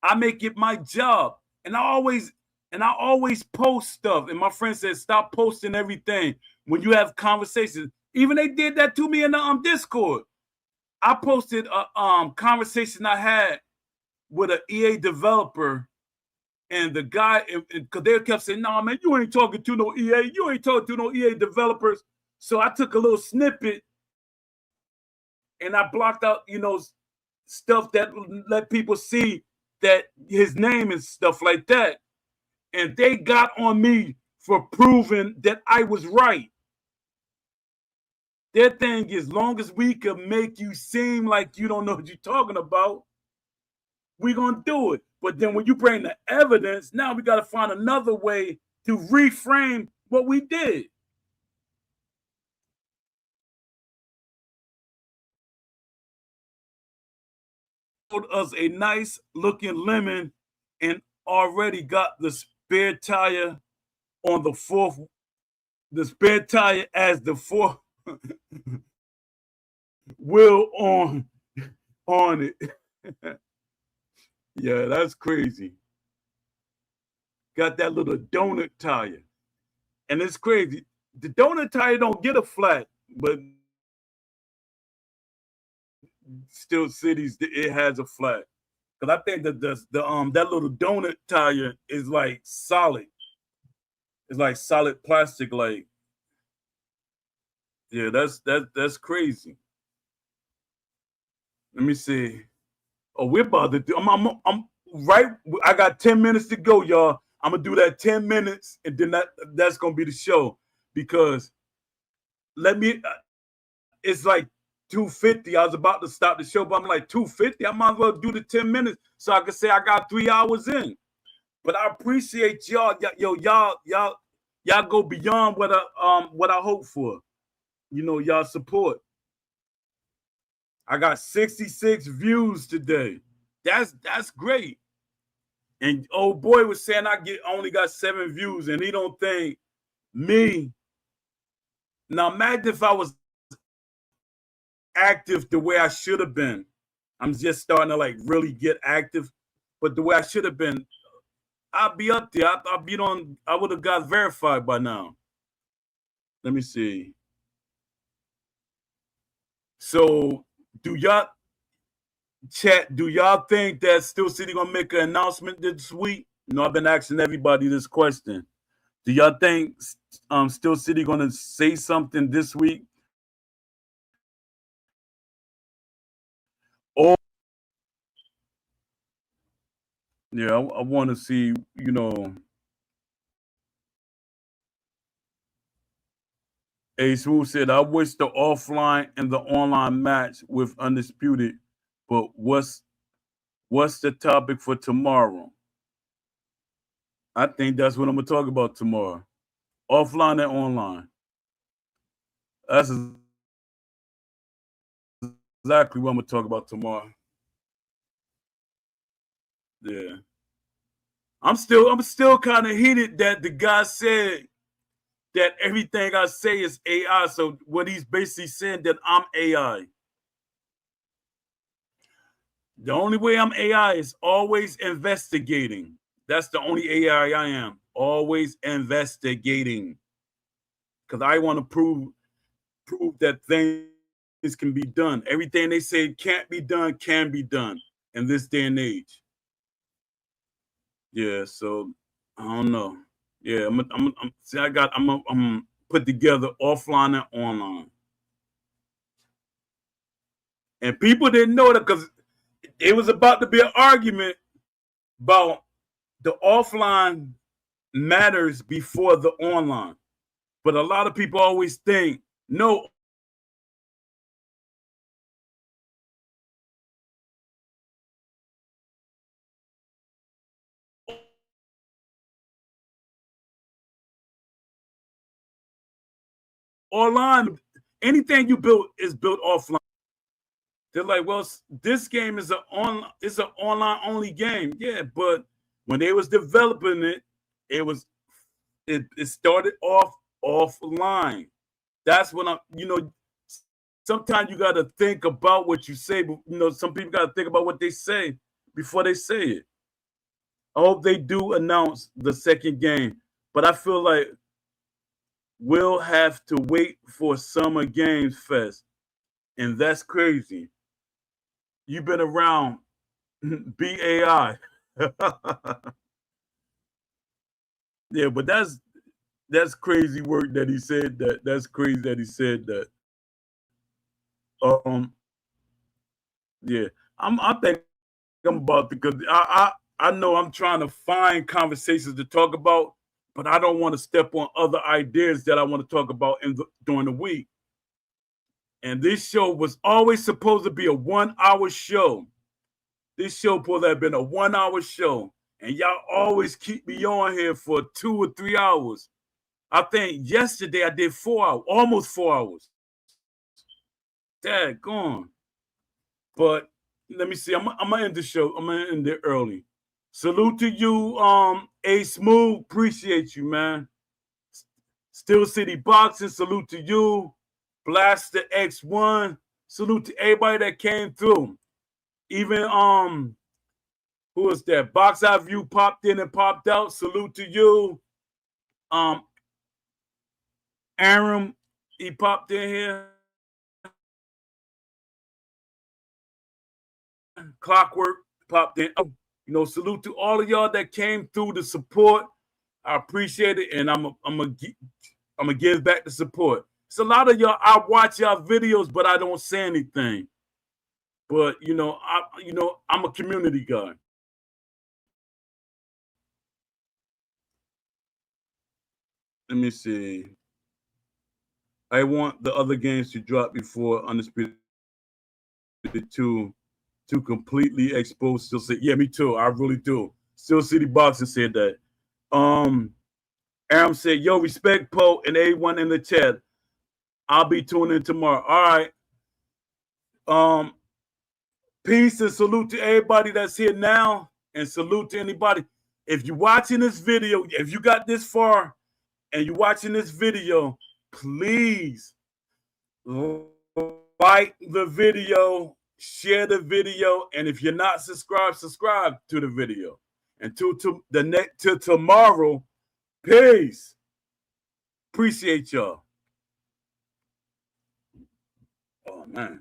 I make it my job. And I always post stuff. And my friend says, stop posting everything when you have conversations. Even they did that to me in the Discord. I posted a conversation I had with an EA developer, and the guy, because they kept saying, "No, man, you ain't talking to no EA. You ain't talking to no EA developers." So I took a little snippet, and I blocked out, stuff that let people see that his name and stuff like that. And they got on me for proving that I was right. Their thing is, long as we can make you seem like you don't know what you're talking about, we're gonna do it. But then when you bring the evidence, now we got to find another way to reframe what we did. Us a nice looking lemon and already got the spare tire on the fourth, the spare tire as the fourth wheel on it. Yeah, that's crazy. Got that little donut tire. And it's crazy. The donut tire don't get a flat, but still cities it has a flat. Because I think that that little donut tire is like solid. It's like solid plastic. Like, yeah, that's crazy. Let me see. Oh, we're about to do. I'm right. I got 10 minutes to go, y'all. I'm gonna do that 10 minutes, and then that's gonna be the show. Because let me. It's like 2:50. I was about to stop the show, but I'm like 2:50. I might as well do the 10 minutes so I can say I got 3 hours in. But I appreciate y'all. Yo, y'all go beyond what I hope for. You know, y'all support. I got 66 views today. That's great. And old boy was saying I only got 7 views, and he don't think me. Now imagine if I was active the way I should have been. I'm just starting to like really get active, but the way I should have been, I'd be up there. I'd be on. I would have got verified by now. Let me see. So, do y'all chat? Do y'all think that Steel City gonna make an announcement this week? You know, I've been asking everybody this question. Do y'all think Steel City gonna say something this week? Or yeah, I want to see. You know, Ace Who said, "I wish the offline and the online match with Undisputed, but what's the topic for tomorrow?" I think that's what I'm gonna talk about tomorrow. Offline and online. That's exactly what I'm gonna talk about tomorrow. Yeah. I'm still kind of heated that the guy said that everything I say is AI. So what he's basically saying that I'm AI. The only way I'm AI is always investigating. That's the only AI I am. Always investigating. Because I want to prove that things can be done. Everything they say can't be done can be done in this day and age. Yeah, so I don't know. Yeah, I'm put together offline and online. And people didn't know that because it was about to be an argument about the offline matters before the online. But a lot of people always think, no, online, anything you build is built offline. They're like, well, this game is an online only game. Yeah, but when they was developing it, it started off offline. That's when sometimes you got to think about what you say, but some people got to think about what they say before they say it. I hope they do announce the second game, but I feel like we'll have to wait for Summer Games Fest, and that's crazy. You've been around BAI. Yeah, but that's crazy work that he said that. That's crazy that he said that. Um, yeah, I think I'm about to, because I know I'm trying to find conversations to talk about, but I don't want to step on other ideas that I want to talk about during the week. And this show was always supposed to be a 1 hour show. This show supposed to have been a 1 hour show. And y'all always keep me on here for 2 or 3 hours. I think yesterday I did 4 hours, almost 4 hours. Daggone. But let me see. I'm gonna end the show. I'm gonna end it early. Salute to you, A Smooth. Appreciate you, man. Steel City Boxing. Salute to you. Blaster X1. Salute to everybody that came through. Even who was that? Box Eye View popped in and popped out. Salute to you. Aaron, he popped in here. Clockwork popped in. Oh, you know, salute to all of y'all that came through to support. I appreciate it, and I'm gonna give back the support. It's a lot of y'all. I watch y'all videos, but I don't say anything. But you know, I'm a community guy. Let me see. I want the other games to drop before Undisputed 2 to completely expose Steel City. Yeah, me too. I really do. Steel City Boxing said that. Aram said, yo, respect Poe and A1 in the chat. I'll be tuning in tomorrow. All right. Peace and salute to everybody that's here now, and salute to anybody. If you're watching this video, if you got this far and you're watching this video, please like the video, share the video, and if you're not subscribed, subscribe to the video. Until tomorrow, peace. Appreciate y'all. Oh man.